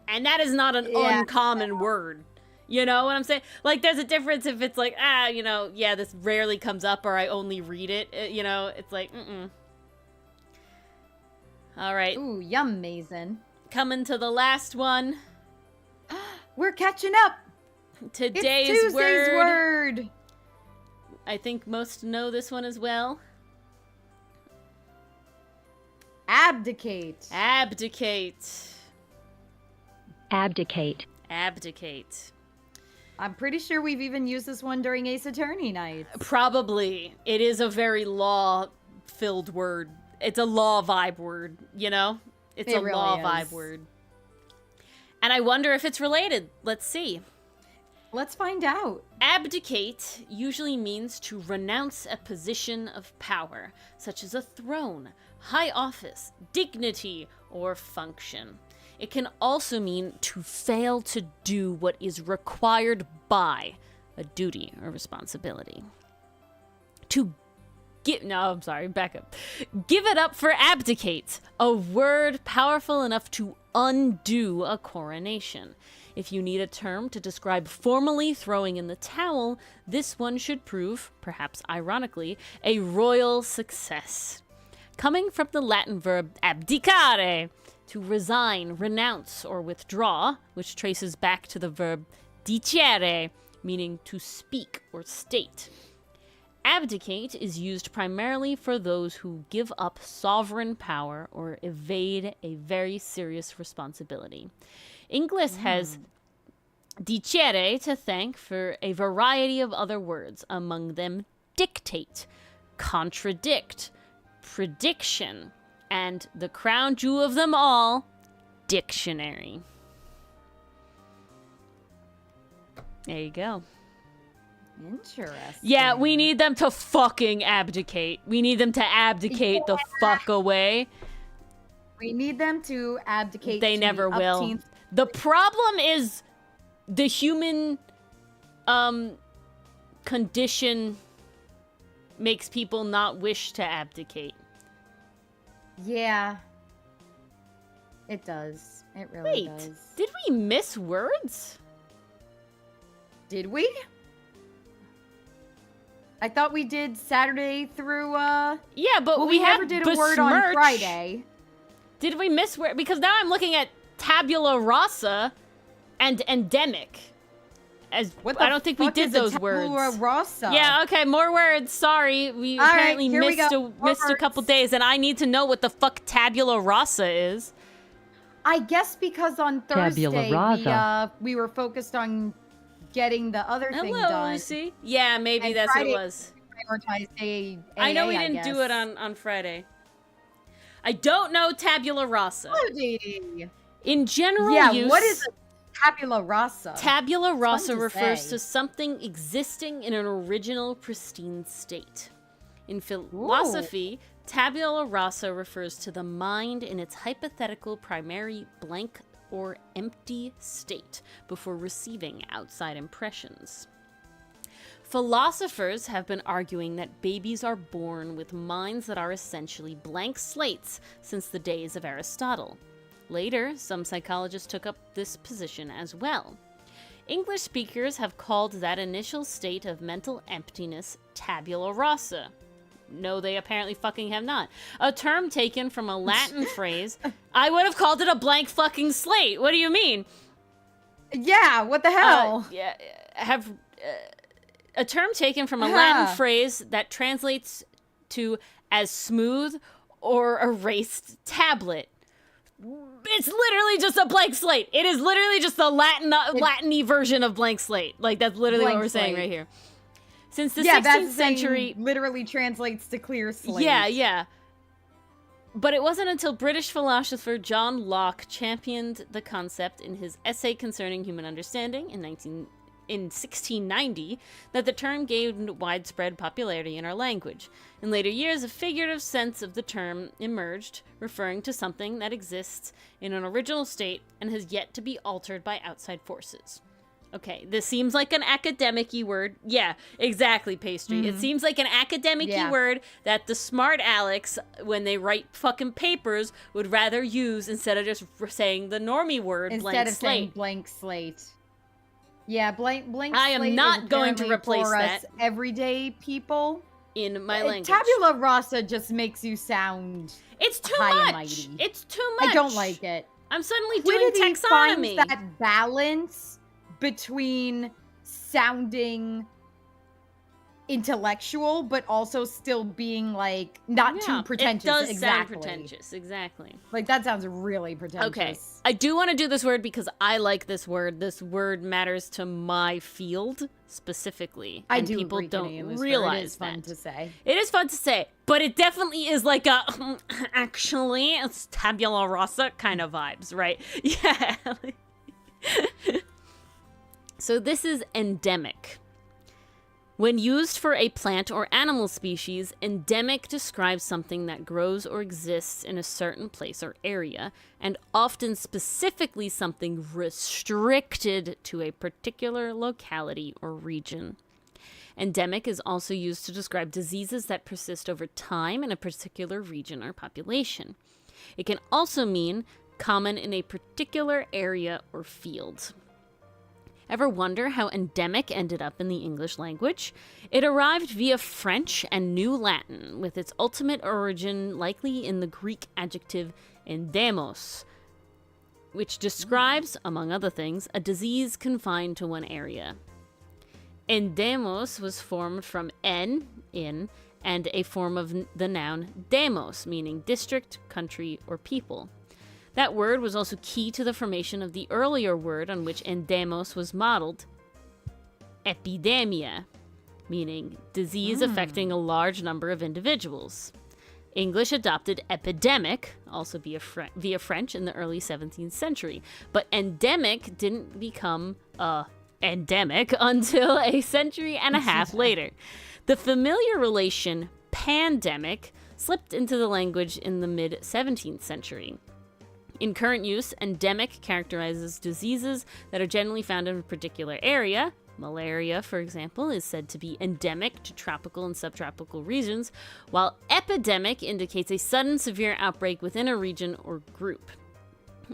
And that is not an uncommon word. You know what I'm saying? Like, there's a difference if it's like, this rarely comes up or I only read it. It's like, All right. Ooh, yum, Mason. Coming to the last one. We're catching up. Today's it's Tuesday's word. I think most know this one as well. Abdicate. Abdicate. Abdicate. Abdicate. I'm pretty sure we've even used this one during Ace Attorney nights. Probably. It is a very law-filled word. It's a law vibe word, you know? It's a really law vibe word. And I wonder if it's related. Let's see. Let's find out. Abdicate usually means to renounce a position of power, such as a throne, high office, dignity, or function. It can also mean to fail to do what is required by a duty or responsibility. Back up. Give it up for abdicate, a word powerful enough to undo a coronation. If you need a term to describe formally throwing in the towel, this one should prove, perhaps ironically, a royal success. Coming from the Latin verb abdicare, to resign, renounce, or withdraw, which traces back to the verb dicere, meaning to speak or state. Abdicate is used primarily for those who give up sovereign power or evade a very serious responsibility. English has dicere to thank for a variety of other words, among them dictate, contradict, prediction, and the crown jewel of them all, dictionary. There you go. Interesting. Yeah, we need them to fucking abdicate. We need them to abdicate the fuck away. We need them to abdicate. They never will. The problem is the human condition makes people not wish to abdicate. Yeah. It does. It really does. Did we miss words? Did we? I thought we did Saturday through, Yeah, but we never did a word on Friday. Did we miss word? Because now I'm looking at tabula rasa and endemic. I don't think we did those words. Tabula rasa? Yeah, okay, more words. Sorry. We apparently missed a couple days, and I need to know what the fuck tabula rasa is. I guess because on Thursday we were focused on getting the other thing done. Hello, Lucy. Yeah, maybe that's Friday, what it was. Prioritized AA, I know we didn't do it on Friday. I don't know tabula rasa. In general use... what is a tabula rasa? Tabula rasa refers to something existing in an original pristine state. In philosophy, tabula rasa refers to the mind in its hypothetical primary blank or empty state before receiving outside impressions. Philosophers have been arguing that babies are born with minds that are essentially blank slates since the days of Aristotle. Later, some psychologists took up this position as well. English speakers have called that initial state of mental emptiness tabula rasa. No, they apparently fucking have not. A term taken from a Latin phrase. I would have called it a blank fucking slate. What do you mean? Yeah, what the hell? A term taken from a Latin phrase that translates to as smooth or erased tablet. It's literally just a blank slate. It is literally just the Latin-y version of blank slate. Like, that's literally what we're saying right here. Since the 16th century... literally translates to clear slate. Yeah. But it wasn't until British philosopher John Locke championed the concept in his essay concerning human understanding in 1690 that the term gained widespread popularity in our language. In later years, a figurative sense of the term emerged, referring to something that exists in an original state and has yet to be altered by outside forces. Okay, this seems like an academic-y word. Yeah, exactly, Pastry. Mm-hmm. It seems like an academic-y word that the smart Alex, when they write fucking papers, would rather use instead of just saying the normie word, blank slate. Instead of saying blank slate. Yeah, blank I slate am not going to replace that. Us everyday people. In my language. Tabula rasa just makes you sound It's too high much. And mighty. It's too much. I don't like it. I'm suddenly doing taxonomy. Finds that balance between sounding intellectual but also still being like not too pretentious. It does sound pretentious, exactly. Like that sounds really pretentious. Okay, I do want to do this word because I like this word. This word matters to my field specifically. I and do. People don't realize it is fun to say. It is fun to say, but it definitely is like a actually it's tabula rasa kind of vibes, right? Yeah. So this is endemic. When used for a plant or animal species, endemic describes something that grows or exists in a certain place or area, and often specifically something restricted to a particular locality or region. Endemic is also used to describe diseases that persist over time in a particular region or population. It can also mean common in a particular area or field. Ever wonder how endemic ended up in the English language? It arrived via French and New Latin, with its ultimate origin likely in the Greek adjective endemos, which describes, among other things, a disease confined to one area. Endemos was formed from in, and a form of the noun demos, meaning district, country, or people. That word was also key to the formation of the earlier word on which endemos was modeled, epidemia, meaning disease affecting a large number of individuals. English adopted epidemic, also via French, in the early 17th century, but endemic didn't become endemic until a century and a half later. The familiar relation pandemic slipped into the language in the mid-17th century. In current use, endemic characterizes diseases that are generally found in a particular area. Malaria, for example, is said to be endemic to tropical and subtropical regions, while epidemic indicates a sudden severe outbreak within a region or group.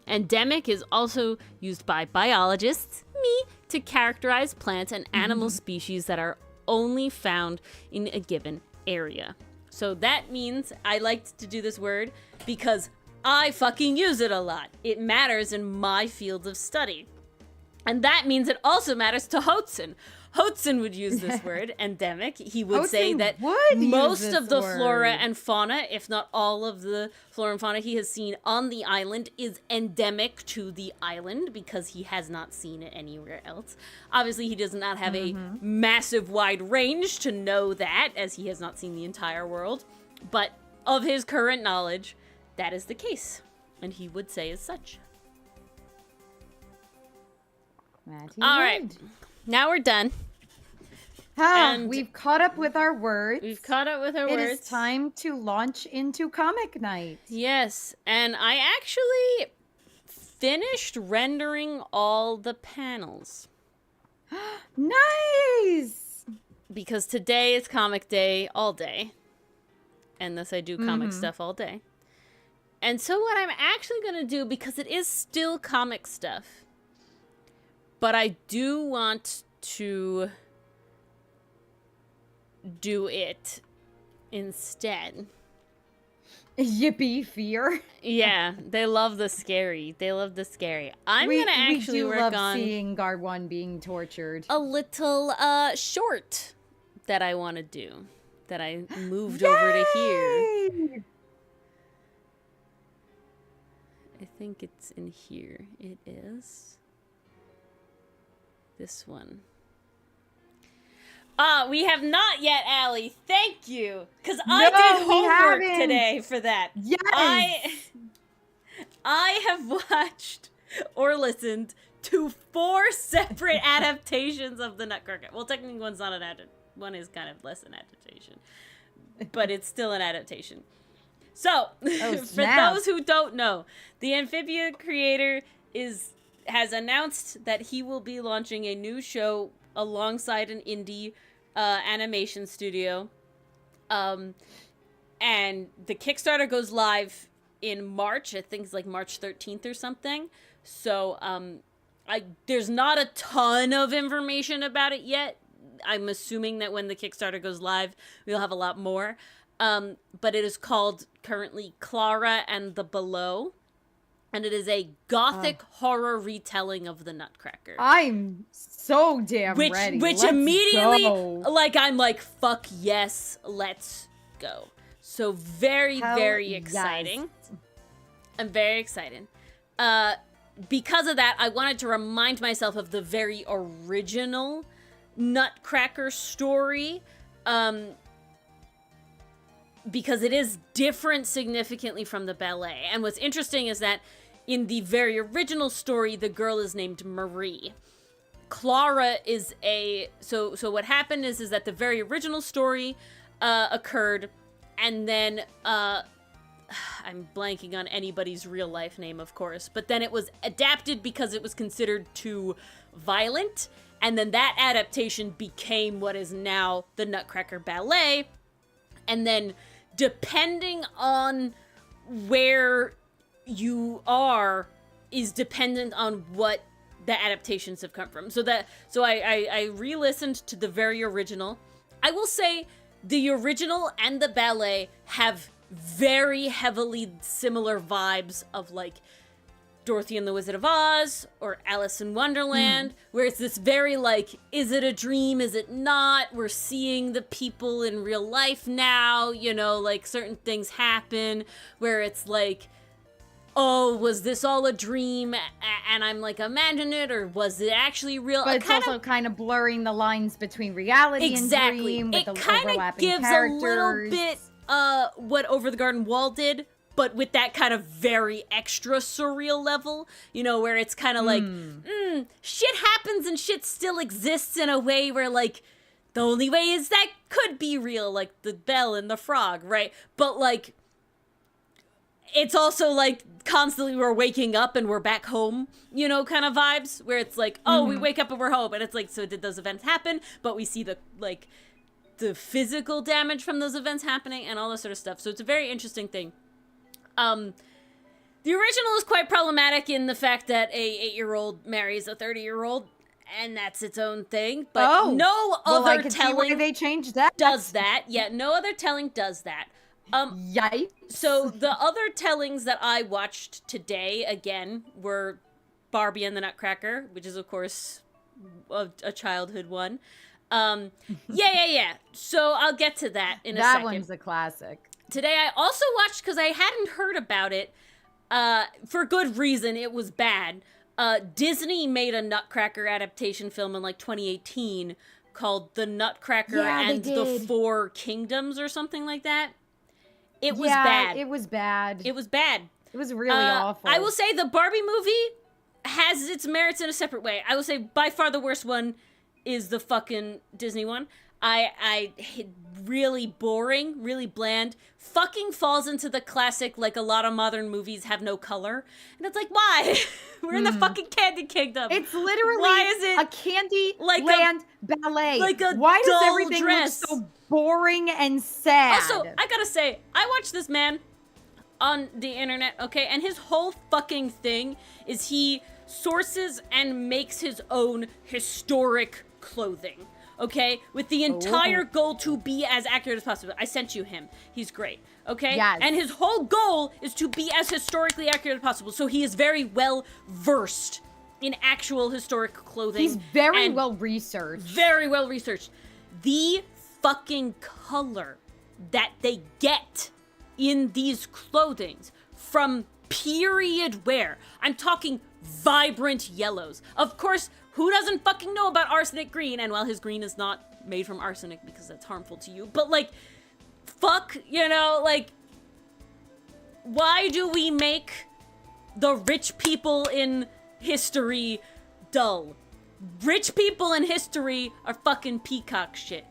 Endemic is also used by biologists, me, to characterize plant and animal species that are only found in a given area. So that means I liked to do this word because I fucking use it a lot. It matters in my field of study. And that means it also matters to Hotzen. Hotzen would use this word, endemic. He would say that most of the flora and fauna, if not all of the flora and fauna he has seen on the island, is endemic to the island because he has not seen it anywhere else. Obviously, he does not have a massive wide range to know that, as he has not seen the entire world. But of his current knowledge, that is the case, and he would say as such. All right, now we're done. And we've caught up with our words. It is time to launch into comic night. Yes, and I actually finished rendering all the panels. Nice! Because today is comic day all day, and thus I do comic stuff all day. And so what I'm actually going to do, because it is still comic stuff, but I do want to do it instead. Yippee, fear. Yeah, they love the scary. I'm gonna actually work on seeing Guard 1 being tortured. a little short that I want to do, that I moved over to here. I think it's in here. It is this one. We have not yet, Allie. Thank you. Because I did homework today for that. Yes. I have watched or listened to 4 separate adaptations of the Nutcracker. Well, technically one's not an adaptation. One is kind of less an adaptation. But it's still an adaptation. So, for those who don't know, the Amphibia creator has announced that he will be launching a new show alongside an indie animation studio. And the Kickstarter goes live in March. I think it's like March 13th or something. So there's not a ton of information about it yet. I'm assuming that when the Kickstarter goes live, we'll have a lot more. But it is called currently Clara and the Below. And it is a gothic horror retelling of the Nutcracker. I'm so damn ready. Which let's immediately, go. I'm like, fuck yes, let's go. So very, very exciting. Yes. I'm very excited. Because of that, I wanted to remind myself of the very original Nutcracker story. Because it is different significantly from the ballet. And what's interesting is that in the very original story, the girl is named Marie. Clara is so what happened is that the very original story occurred, and then I'm blanking on anybody's real life name, of course, but then it was adapted because it was considered too violent, and then that adaptation became what is now the Nutcracker Ballet. And then depending on where you are is dependent on what the adaptations have come from. So I re-listened to the very original. I will say the original and the ballet have very heavily similar vibes of like Dorothy and the Wizard of Oz or Alice in Wonderland, where it's this very like, is it a dream? Is it not? We're seeing the people in real life now, like certain things happen where it's like, oh, was this all a dream and I'm like imagining it, or was it actually real? But it's also kind of blurring the lines between reality and dream with the overlapping characters. It kind of gives a little bit what Over the Garden Wall did, but with that kind of very extra surreal level, where it's kind of like, shit happens and shit still exists in a way where, like, the only way is that could be real, like the bell and the frog, right? But, like, it's also, like, constantly we're waking up and we're back home, kind of vibes, where it's like, oh, we wake up and we're home, and it's like, so did those events happen? But we see the physical damage from those events happening and all this sort of stuff. So it's a very interesting thing. The original is quite problematic in the fact that a 8-year-old marries a 30-year-old, and that's its own thing. But no other telling they changed that. does that. Yeah, no other telling does that. Yikes. So the other tellings that I watched today, again, were Barbie and the Nutcracker, which is, of course, a childhood one. Yeah. So I'll get to that in a second. That one's a classic. Today I also watched, because I hadn't heard about it, for good reason, it was bad. Disney made a Nutcracker adaptation film in like 2018 called The Nutcracker and the Four Kingdoms or something like that. It was bad. It was bad. It was bad. It was really awful. I will say the Barbie movie has its merits in a separate way. I will say by far the worst one is the fucking Disney one. I really boring, really bland, fucking falls into the classic, like a lot of modern movies have no color. And it's like, why? We're in the fucking Candy Kingdom. It's literally why is it a Candy like Land ballet. Like a why does dull everything dress. look so boring and sad? Also, I gotta say, I watched this man on the internet, okay, and his whole fucking thing is he sources and makes his own historic clothing. okay? With the entire goal to be as accurate as possible. I sent you him. He's great, okay? Yes. And his whole goal is to be as historically accurate as possible, so he is very well versed in actual historic clothing. He's very well researched. Very well researched. The fucking color that they get in these clothings from period wear. I'm talking vibrant yellows. Of course, who doesn't fucking know about arsenic green? And while his green is not made from arsenic because that's harmful to you, but like, fuck, you know, like, why do we make the rich people in history dull? Rich people in history are fucking peacock shit.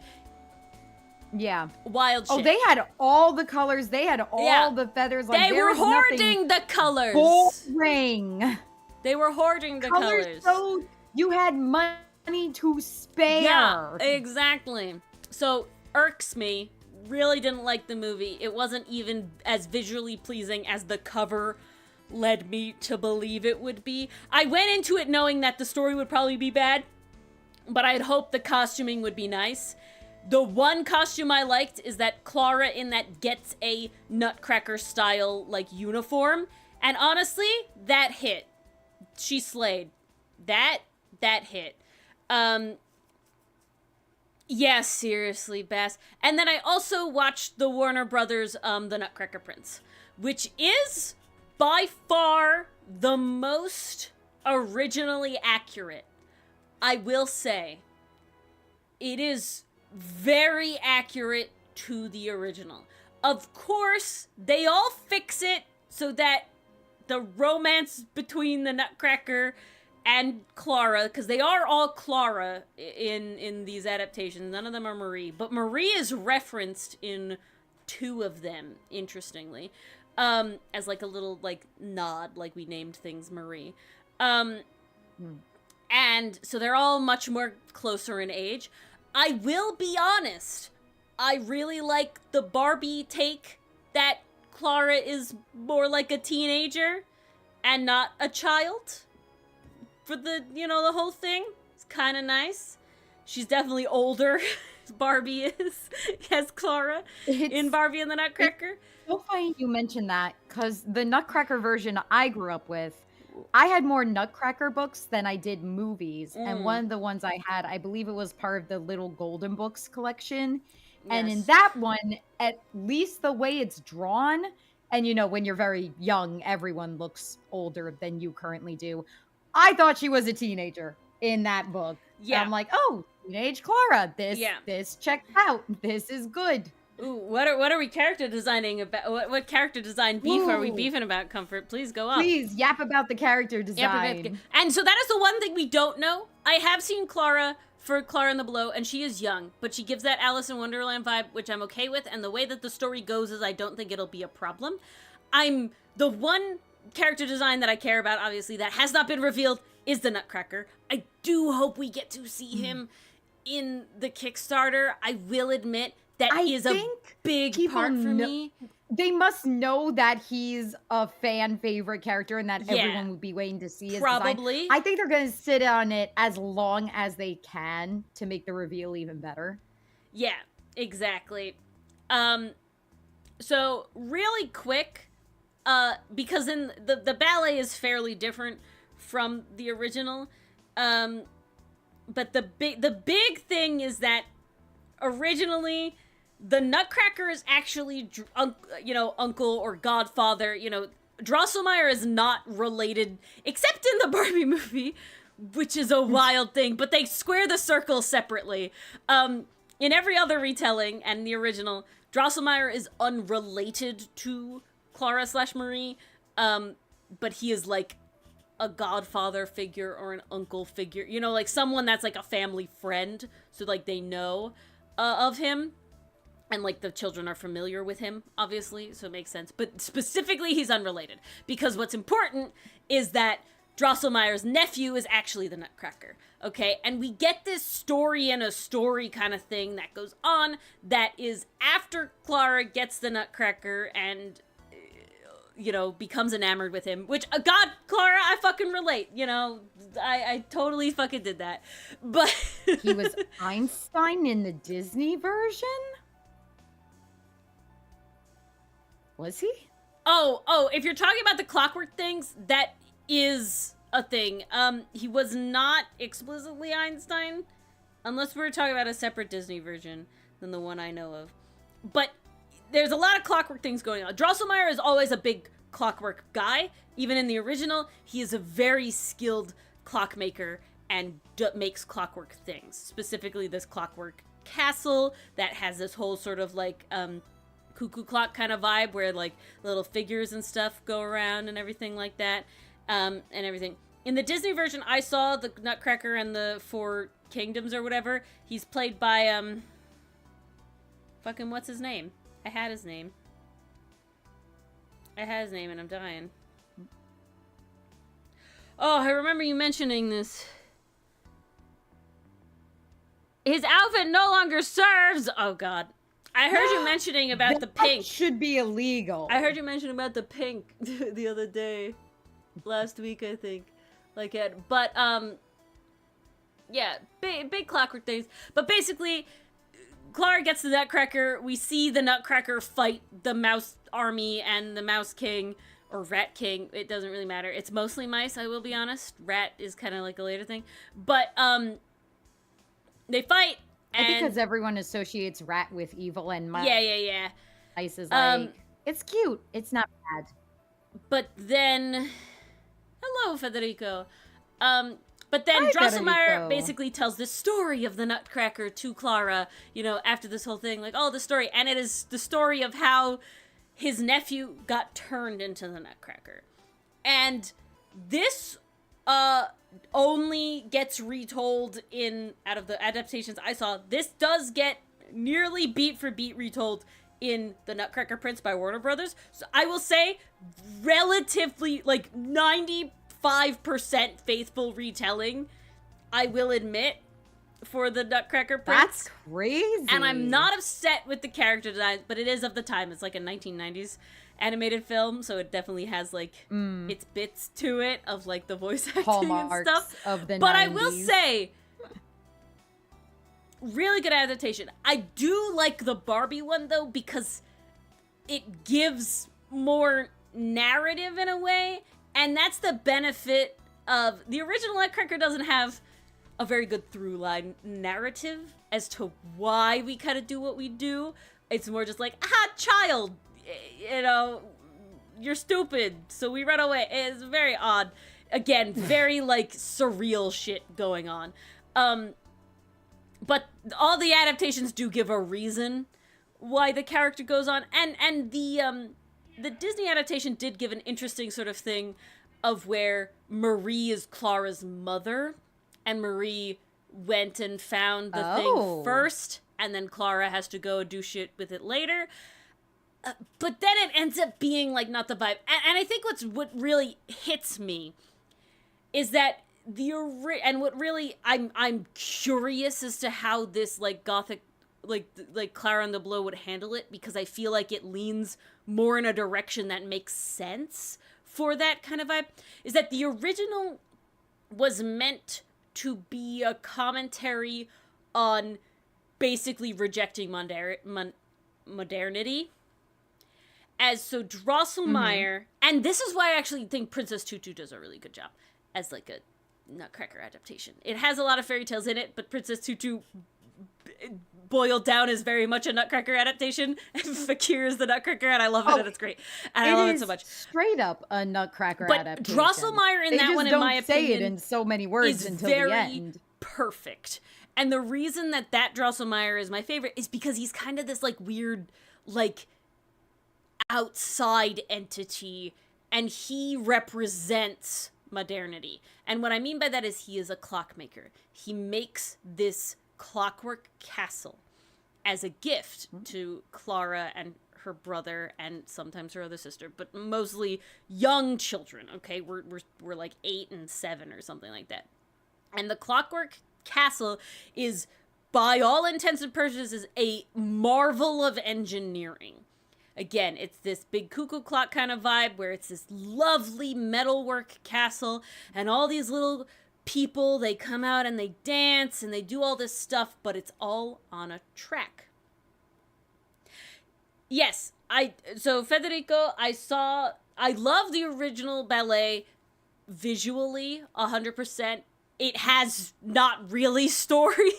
Yeah. Wild shit. Oh, they had all the colors. They had all the feathers. Like, they were hoarding the colors. Boring. They were hoarding the colors. So you had money to spare. Yeah, exactly. So, irks me. Really didn't like the movie. It wasn't even as visually pleasing as the cover led me to believe it would be. I went into it knowing that the story would probably be bad, but I had hoped the costuming would be nice. The one costume I liked is that Clara in that gets a Nutcracker style like uniform, and honestly, that hit. She slayed. That hit. Yeah, seriously, Bass. And then I also watched the Warner Brothers The Nutcracker Prince, which is by far the most originally accurate. I will say, it is very accurate to the original. Of course, they all fix it so that the romance between the Nutcracker and Clara, because they are all Clara in these adaptations, none of them are Marie, but Marie is referenced in 2 of them, interestingly, as like a little like nod, like we named things Marie. And so they're all much more closer in age. I will be honest, I really like the Barbie take that Clara is more like a teenager and not a child for the, you know, the whole thing. It's kind of nice. She's definitely older, Barbie is, as Clara in Barbie and the Nutcracker. It's so funny you mentioned that, because the Nutcracker version I grew up with, I had more Nutcracker books than I did movies. And one of the ones I had, I believe it was part of the Little Golden Books collection. And in that one, at least the way it's drawn, and you know, when you're very young, everyone looks older than you currently do. I thought she was a teenager in that book. Yeah. I'm like, oh, teenage Clara. This checked out. This is good. Ooh, what are we character designing about? What character design beef are we beefing about, Comfort? Please go on. Please, yap about the character design. And so that is the one thing we don't know. I have seen Clara for Clara and the Below, and she is young, but she gives that Alice in Wonderland vibe, which I'm okay with, and the way that the story goes is I don't think it'll be a problem. The one character design that I care about, obviously, that has not been revealed is the Nutcracker. I do hope we get to see him in the Kickstarter. I will admit that is a big part for me. They must know that he's a fan favorite character and that everyone would be waiting to see his probably design. I think they're going to sit on it as long as they can to make the reveal even better. Yeah, exactly. So really quick, because in the ballet is fairly different from the original, but the big thing is that originally the Nutcracker is actually, uncle or godfather. You know, Drosselmeyer is not related, except in the Barbie movie, which is a wild thing, but they square the circle separately. In every other retelling and the original, Drosselmeyer is unrelated to Clara/Marie, but he is like a godfather figure or an uncle figure, you know, like someone that's like a family friend, so like they know of him. And, like, the children are familiar with him, obviously, so it makes sense. But specifically, he's unrelated. Because what's important is that Drosselmeyer's nephew is actually the Nutcracker, okay? And we get this story in a story kind of thing that goes on that is after Clara gets the Nutcracker and, becomes enamored with him, which, God, Clara, I fucking relate, I totally fucking did that. But he was Einstein in the Disney version? Was he? Oh, if you're talking about the clockwork things, that is a thing. He was not explicitly Einstein, unless we're talking about a separate Disney version than the one I know of. But there's a lot of clockwork things going on. Drosselmeyer is always a big clockwork guy. Even in the original, he is a very skilled clockmaker and makes clockwork things. Specifically, this clockwork castle that has this whole sort of like cuckoo clock kind of vibe where like little figures and stuff go around and everything like that, and everything. In the Disney version, I saw the Nutcracker and the Four Kingdoms or whatever. He's played by fucking what's his name? I had his name and I'm dying. Oh, I remember you mentioning this. His outfit no longer serves. Oh God. I heard you mentioning about the pink. That should be illegal. I heard you mention about the pink the other day. Last week, I think. But, yeah, big clockwork things. But basically, Clara gets the Nutcracker. We see the Nutcracker fight the Mouse Army and the Mouse King, or Rat King. It doesn't really matter. It's mostly mice, I will be honest. Rat is kind of like a later thing. But, they fight. And because everyone associates rat with evil and mice. Yeah. Mice is like, it's cute. It's not bad. But then, hello, Federico. But then Hi, Drosselmeyer Federico. basically tells the story of the Nutcracker to Clara, after this whole thing, like, the story. And it is the story of how his nephew got turned into the Nutcracker. And this, only gets retold out of the adaptations I saw. This does get nearly beat for beat retold in The Nutcracker Prince by Warner Brothers. So I will say relatively like 95% faithful retelling, I will admit, for The Nutcracker Prince. That's crazy. And I'm not upset with the character design, but it is of the time. It's like a 1990s animated film, so it definitely has like its bits to it of like the voice acting Hallmarks and stuff. Of the but 90s. I will say, really good adaptation. I do like the Barbie one though, because it gives more narrative in a way, and that's the benefit of the original Nutcracker. Doesn't have a very good through line narrative as to why we kind of do what we do. It's more just like, child, you're stupid, so we run away. It's very odd. Again, very like surreal shit going on. But all the adaptations do give a reason why the character goes on, and the Disney adaptation did give an interesting sort of thing of where Marie is Clara's mother, and Marie went and found the thing first, and then Clara has to go do shit with it later. But then it ends up being like not the vibe, and I think what really hits me is that what really I'm curious as to how this like gothic like Clara and the Blow would handle it, because I feel like it leans more in a direction that makes sense for that kind of vibe, is that the original was meant to be a commentary on basically rejecting modernity. As so Drosselmeyer, and this is why I actually think Princess Tutu does a really good job as like a Nutcracker adaptation. It has a lot of fairy tales in it, but Princess Tutu boiled down is very much a Nutcracker adaptation. Fakir is the Nutcracker, and I love it, and it's great. And I love it so much. Straight up a Nutcracker but adaptation. Drosselmeyer in that one, in my opinion, say it in so many words until the end. Perfect. And the reason that Drosselmeyer is my favorite is because he's kind of this like weird, like outside entity, and he represents modernity. And what I mean by that is he is a clockmaker. He makes this clockwork castle as a gift to Clara and her brother, and sometimes her other sister, but mostly young children. Okay, we're like 8 and 7 or something like that. And the clockwork castle is, by all intents and purposes, a marvel of engineering. again, it's this big cuckoo clock kind of vibe where it's this lovely metalwork castle and all these little people, they come out and they dance and they do all this stuff, but it's all on a track. Yes, so Federico, I love the original ballet visually 100%. It has not really story.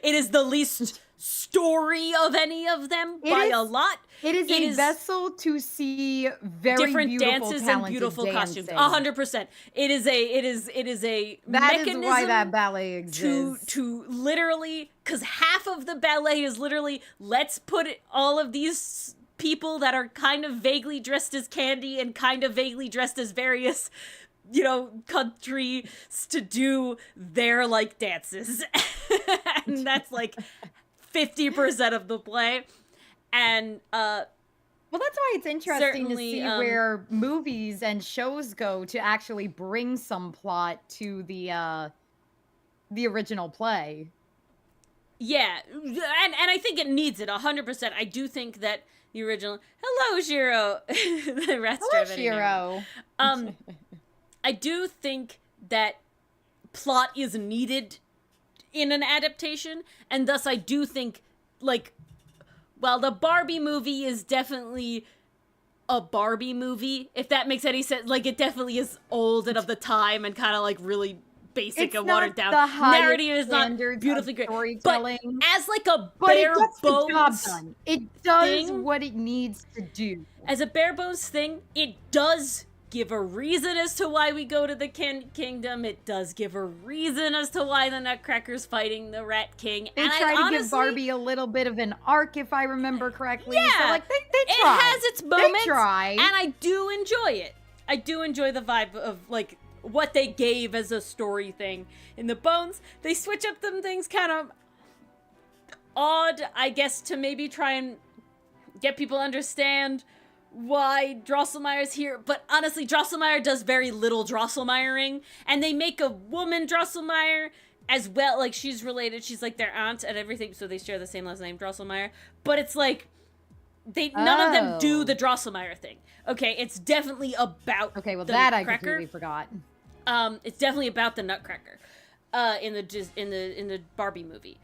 It is the least story of any of them by a lot. It is a vessel to see very different beautiful, dances and beautiful costumes. 100%. It is a that mechanism is why that ballet exists. To literally, because half of the ballet is literally, let's put all of these people that are kind of vaguely dressed as Candy and kind of vaguely dressed as various, countries to do their, like, dances. And that's, like, 50% of the play. And, well, that's why it's interesting to see where movies and shows go to actually bring some plot to the original play. Yeah, and I think it needs it 100%. I do think that the original, hello, Shiro. The rest hello, of it. Shiro. I do think that plot is needed in an adaptation, and thus I do think, like, well, the Barbie movie is definitely a Barbie movie, if that makes any sense. Like, it definitely is old and of the time and kind of, like, really basic and watered down. Narrative is not beautifully great. But as, like, a bare bones done. It does what it needs to do. As a bare bones thing, it does give a reason as to why we go to the Kingdom. It does give a reason as to why the Nutcracker's fighting the Rat King. They try to give Barbie a little bit of an arc, if I remember correctly. Yeah, so, like, they try. It has its moments. They try. And I do enjoy it. I do enjoy the vibe of, like, what they gave as a story thing. In the Bones, they switch up them things kind of odd, I guess, to maybe try and get people to understand why Drosselmeyer's here, but honestly, Drosselmeyer does very little Drosselmeyering, and they make a woman Drosselmeyer as well, like, she's related, she's like their aunt and everything, so they share the same last name, Drosselmeyer, but it's like, none of them do the Drosselmeyer thing. Okay, it's definitely about the that Nutcracker. I completely forgot. It's definitely about the Nutcracker, in the Barbie movie,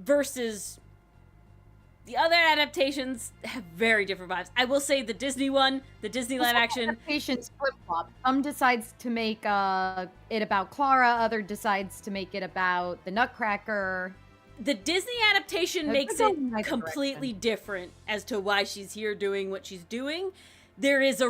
versus the other adaptations have very different vibes. I will say the Disney one, the Disney live action. Adaptations flip-flop. Some decides to make it about Clara, other decides to make it about the Nutcracker. The Disney adaptation makes it completely different as to why she's here doing what she's doing. There is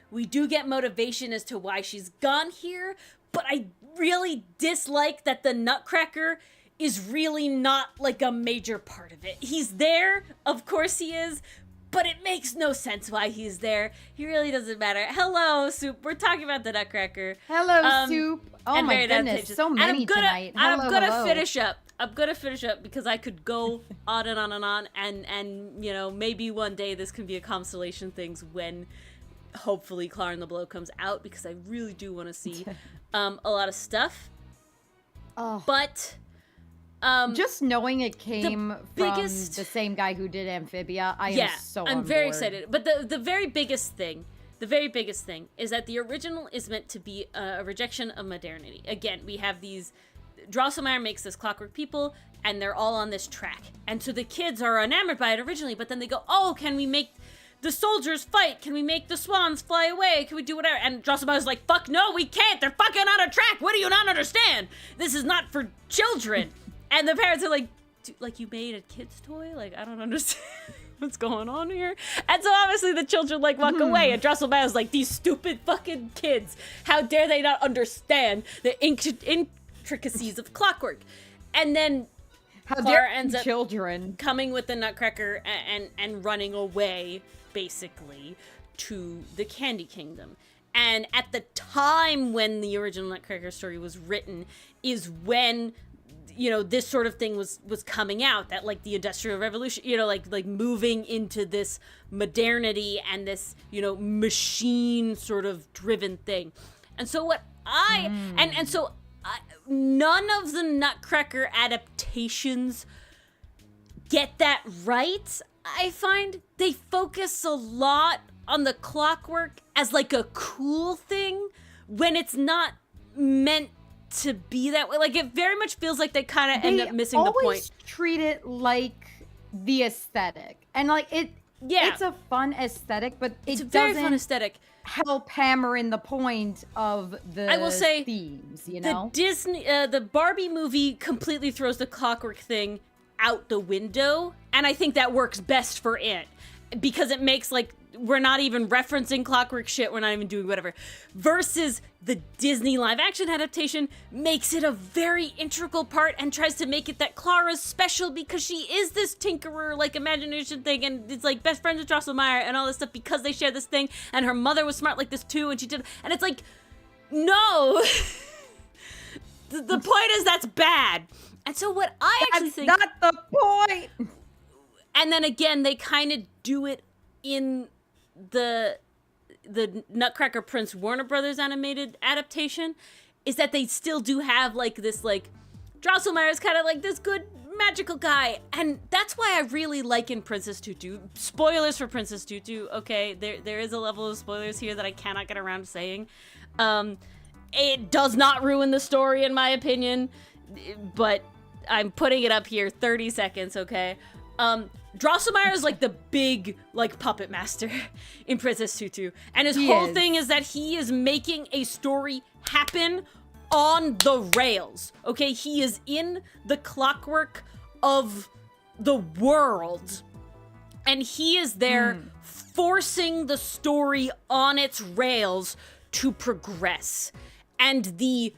we do get motivation as to why she's gone here, but I really dislike that the Nutcracker is really not, like, a major part of it. He's there, of course he is, but it makes no sense why he's there. He really doesn't matter. Hello, Soup. We're talking about the Nutcracker. Hello, Soup. Oh my goodness, so many tonight. I'm gonna finish up. I'm gonna finish up because I could go on and on and on, and maybe one day this can be a constellation things when hopefully Clara and the Blow comes out, because I really do want to see a lot of stuff. Oh. But just knowing it came from the same guy who did Amphibia, I'm very excited. But the very biggest thing is that the original is meant to be a rejection of modernity. Again, we have these, Drosselmeyer makes this clockwork people, and they're all on this track. And so the kids are enamored by it originally, but then they go, oh, can we make the soldiers fight? Can we make the swans fly away? Can we do whatever? And Drosselmeyer's like, fuck no, we can't. They're fucking on a track. What do you not understand? This is not for children. And the parents are like, you made a kid's toy? Like, I don't understand what's going on here. And so obviously the children, like, walk away. And Drosselmeyer's like, these stupid fucking kids. How dare they not understand the intricacies of clockwork? And then Clara ends up coming with the Nutcracker and running away, basically, to the Candy Kingdom. And at the time when the original Nutcracker story was written is when this sort of thing was coming out, that, like, the Industrial Revolution, like moving into this modernity and this, machine sort of driven thing. And so what none of the Nutcracker adaptations get that right. I find they focus a lot on the clockwork as like a cool thing when it's not meant to be that way. Like, it very much feels like they kind of end up missing the point. They always treat it like the aesthetic. And like it's a fun aesthetic, but it's it a very doesn't fun aesthetic. help hammer in the point of the I will say, themes, you know? The Barbie movie completely throws the clockwork thing out the window, and I think that works best for it. Because it makes, like, we're not even referencing clockwork shit, we're not even doing whatever. Versus the Disney live-action adaptation makes it a very integral part and tries to make it that Clara's special because she is this tinkerer, like, imagination thing, and it's, like, best friends with Drosselmeyer and all this stuff because they share this thing, and her mother was smart like this too, and she did, and it's like, no! The point is that's bad. And so what I actually think... That's not the point! And then again, they kind of do it in the Nutcracker Prince Warner Brothers animated adaptation, is that they still do have like this, like, Drosselmeyer is kind of like this good magical guy, and that's why I really like in Princess Tutu. Spoilers for Princess Tutu, okay, there is a level of spoilers here that I cannot get around to saying. It does not ruin the story in my opinion, but I'm putting it up here, 30 seconds, okay? Drosselmeyer is like the big, like, puppet master in Princess Tutu. And his whole thing is that he is making a story happen on the rails. Okay, he is in the clockwork of the world. And he is there forcing the story on its rails to progress. And the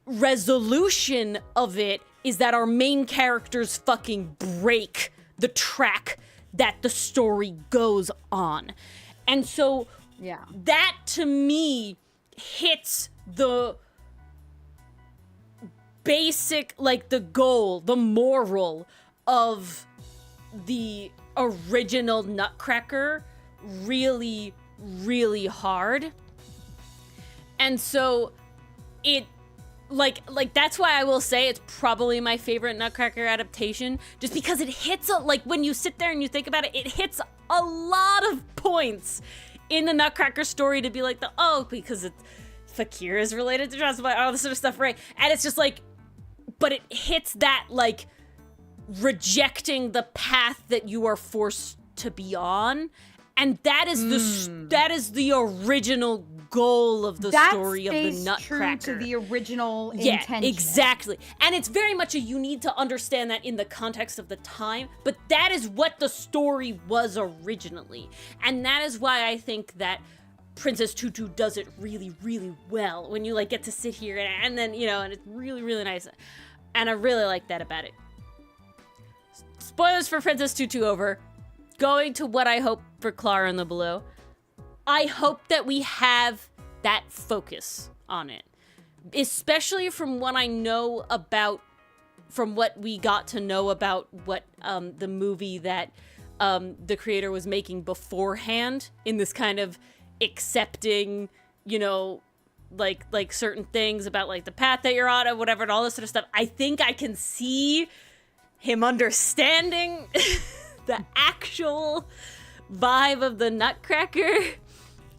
resolution of it is that our main characters fucking break the track that the story goes on. And so that to me hits the basic, like, the goal, the moral of the original Nutcracker really, really hard. And so it, like that's why I will say it's probably my favorite Nutcracker adaptation, just because it hits like, when you sit there and you think about it, it hits a lot of points in the Nutcracker story to be like, because Fakir is related to Drosselmeyer, all this sort of stuff, right? And it's just like, but it hits that, like, rejecting the path that you are forced to be on, and that is that is the original goal of the story of the Nutcracker. True to the original intention. Yeah, exactly. And it's very much you need to understand that in the context of the time, but that is what the story was originally. And that is why I think that Princess Tutu does it really, really well when you, like, get to sit here and then, you know, and it's really, really nice. And I really like that about it. Spoilers for Princess Tutu over. Going to what I hope for Clara and the Below. I hope that we have that focus on it. Especially from what I know about, from what we got to know about what the movie that the creator was making beforehand, in this kind of accepting, you know, like certain things about, like, the path that you're on or whatever, and all this sort of stuff. I think I can see him understanding the actual vibe of the Nutcracker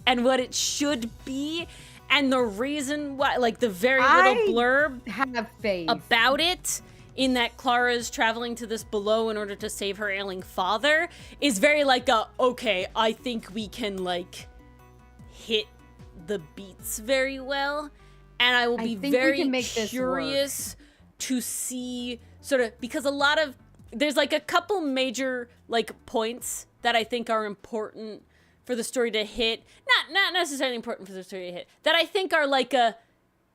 and what it should be, and the reason why, like, the very little blurb have faith about it, in that Clara is traveling to this Below in order to save her ailing father, is very like okay, I think we can, like, hit the beats very well, and I will be very curious to see, sort of, because a lot of, there's, like, a couple major, like, points that I think are important for the story to hit. Not necessarily important for the story to hit. That I think are, like,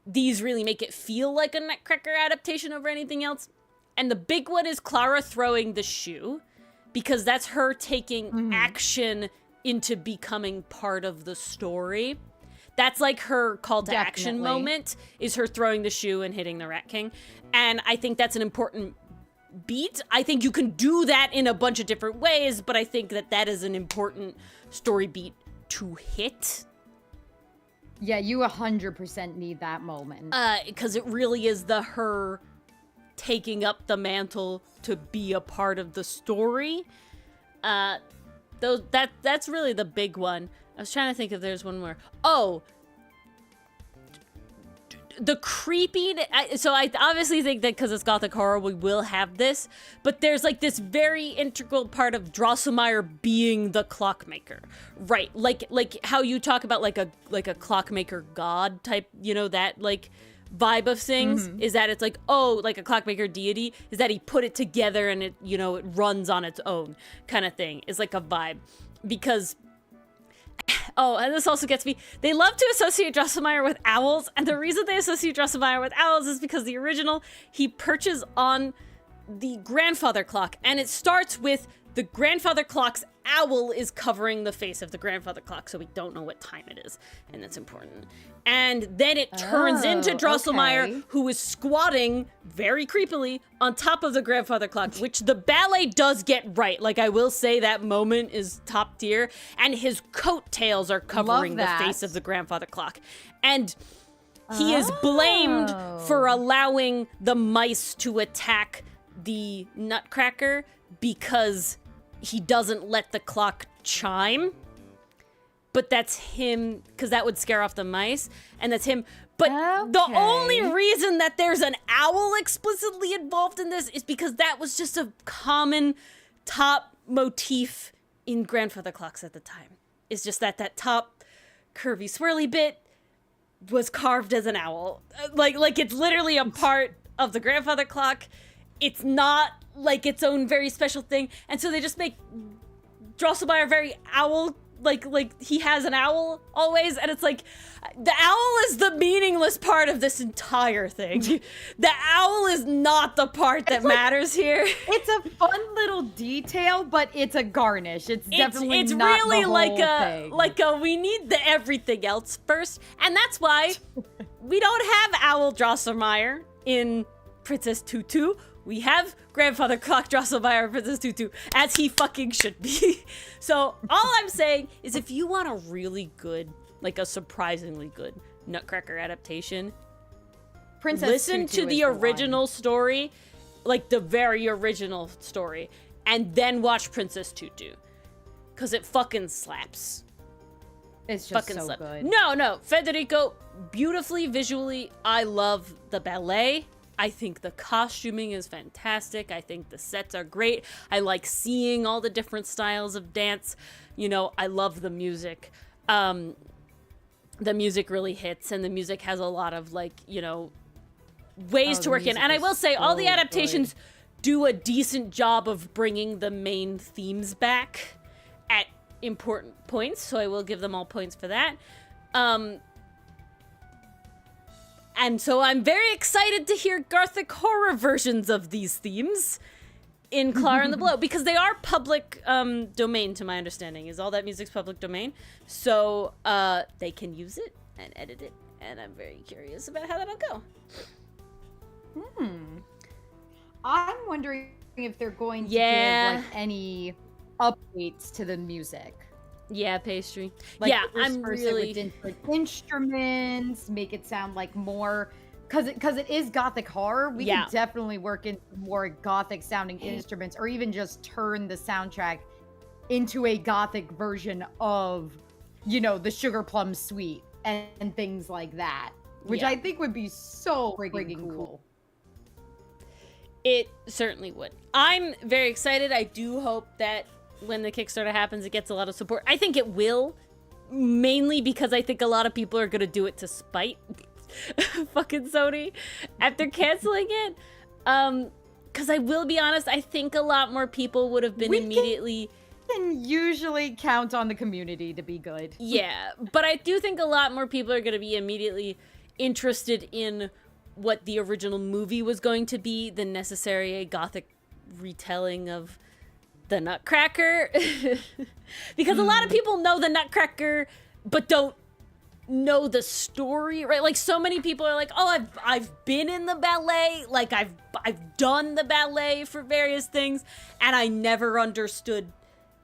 these really make it feel like a Nutcracker adaptation over anything else. And the big one is Clara throwing the shoe, because that's her taking action into becoming part of the story. That's, like, her call to action moment, is her throwing the shoe and hitting the Rat King. And I think that's an important beat. I think you can do that in a bunch of different ways, but I think that is an important story beat to hit. Yeah, you 100% need that moment. Because it really is her taking up the mantle to be a part of the story. That's really the big one. I was trying to think if there's one more. Oh, the creepy. So I obviously think that because it's gothic horror, we will have this. But there's like this very integral part of Drosselmeyer being the clockmaker, right? Like how you talk about like a clockmaker god type, that like vibe of things, is that it's like, oh, like a clockmaker deity, is that he put it together and it, it runs on its own kind of thing. It's like a vibe. Because, oh, and this also gets me, they love to associate Drosselmeyer with owls, and the reason they associate Drosselmeyer with owls is because the original, he perches on the grandfather clock, and it starts with the grandfather clock's owl is covering the face of the grandfather clock, so we don't know what time it is, and that's important. And then it turns into Drosselmeyer, who is squatting very creepily on top of the grandfather clock, which the ballet does get right. Like, I will say that moment is top tier, and his coattails are covering the face of the grandfather clock. And he is blamed for allowing the mice to attack the Nutcracker because he doesn't let the clock chime. But that's him, because that would scare off the mice, and that's him. But the only reason that there's an owl explicitly involved in this is because that was just a common top motif in grandfather clocks at the time. It's just that top curvy swirly bit was carved as an owl. Like it's literally a part of the grandfather clock. It's not like its own very special thing, and so they just make Drosselmeyer very owl. Like he has an owl always, and it's like the owl is the meaningless part of this entire thing. The owl is not the part that matters here. It's a fun little detail, but it's a garnish. It's definitely it's not really the whole like thing. we need the everything else first, and that's why we don't have Owl Drosselmeyer in Princess Tutu. We have Grandfather Clock Drosselmeyer in Princess Tutu, as he fucking should be. So all I'm saying is if you want a really good, like a surprisingly good Nutcracker adaptation, listen to the original story, like the very original story, and then watch Princess Tutu. Because it fucking slaps. It's just fucking so good. No, Federico, beautifully, visually, I love the ballet. I think the costuming is fantastic. I think the sets are great. I like seeing all the different styles of dance. I love the music. The music really hits, and the music has a lot of ways to work in. And I will say, all the adaptations do a decent job of bringing the main themes back at important points. So I will give them all points for that. And so I'm very excited to hear Gothic horror versions of these themes in Clara and the Blow, because they are public domain, to my understanding. Is all that music's public domain. So they can use it and edit it, and I'm very curious about how that'll go. I'm wondering if they're going to give any updates to the music. Yeah, pastry. I'm really with different instruments, make it sound like more, because it is Gothic horror. We can definitely work in more Gothic sounding instruments, or even just turn the soundtrack into a Gothic version of, the Sugar Plum Suite and things like that, which I think would be so friggin' cool. It certainly would. I'm very excited. I do hope that when the Kickstarter happens, it gets a lot of support. I think it will, mainly because I think a lot of people are going to do it to spite fucking Sony after canceling it. Because I will be honest, I think a lot more people would have been immediately... can usually count on the community to be good. Yeah, but I do think a lot more people are going to be immediately interested in what the original movie was going to be than necessarily a Gothic retelling of the Nutcracker. Because a lot of people know the Nutcracker but don't know the story, right? Like, so many people are like, oh, I've been in the ballet, like I've done the ballet for various things, and I never understood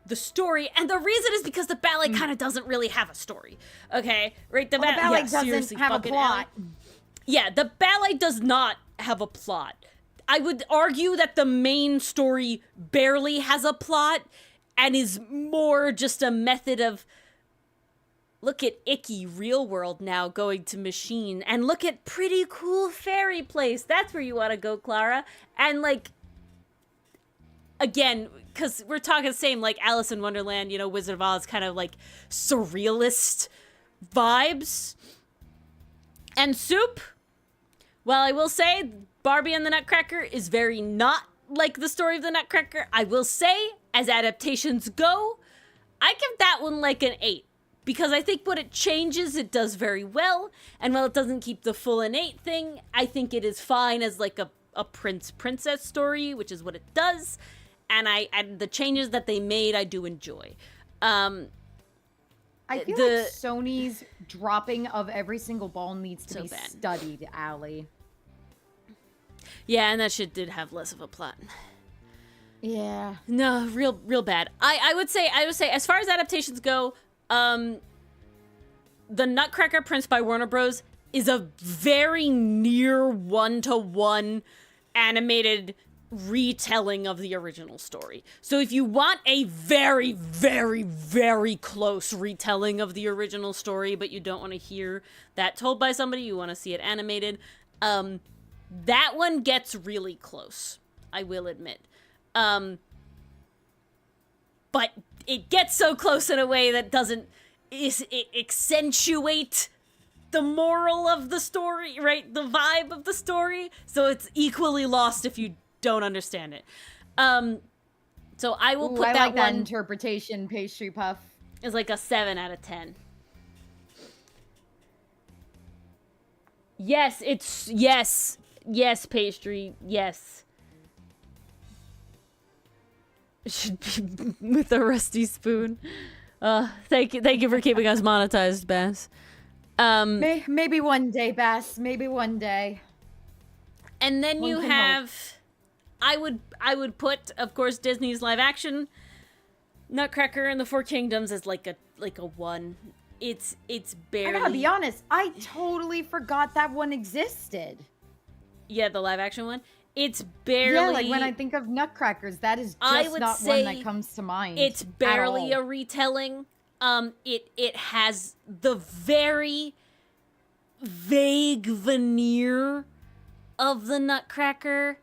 the story. And the reason is because the ballet kind of doesn't really have a story. Okay, right? The ballet doesn't have a plot. Yeah, the ballet does not have a plot. I would argue that the main story barely has a plot, and is more just a method of, look at icky real world now going to machine, and look at pretty cool fairy place. That's where you want to go, Clara. And like, again, because we're talking the same, like Alice in Wonderland, you know, Wizard of Oz, kind of like surrealist vibes. And Soup, well, I will say Barbie and the Nutcracker is very not like the story of the Nutcracker. I will say, as adaptations go, I give that one like an 8. Because I think what it changes, it does very well. And while it doesn't keep the full innate thing, I think it is fine as like a prince-princess story, which is what it does. And the changes that they made, I do enjoy. I feel like Sony's dropping of every single ball needs to be studied, Allie. Yeah, and that shit did have less of a plot. Yeah. No, real bad. I would say, as far as adaptations go, The Nutcracker Prince by Warner Bros. Is a very near one-to-one animated retelling of the original story. So if you want a very, very, very close retelling of the original story, but you don't want to hear that told by somebody, you want to see it animated, that one gets really close, I will admit. But it gets so close in a way that doesn't accentuate the moral of the story, right? The vibe of the story. So it's equally lost if you don't understand it. So I will put that that one interpretation, Pastry Puff. Is like a 7 out of 10. Yes, yes, Pastry, yes. Should be with a rusty spoon. Thank you for keeping us monetized, Bass. Maybe one day, Bass. Maybe one day. And then you have, I would put, of course, Disney's live action Nutcracker and the Four Kingdoms as like a 1. It's barely. I gotta be honest, I totally forgot that one existed. Yeah, the live action one. It's barely. Yeah, like when I think of Nutcrackers, that is just not one that comes to mind. It's barely a retelling. It has the very vague veneer of the Nutcracker.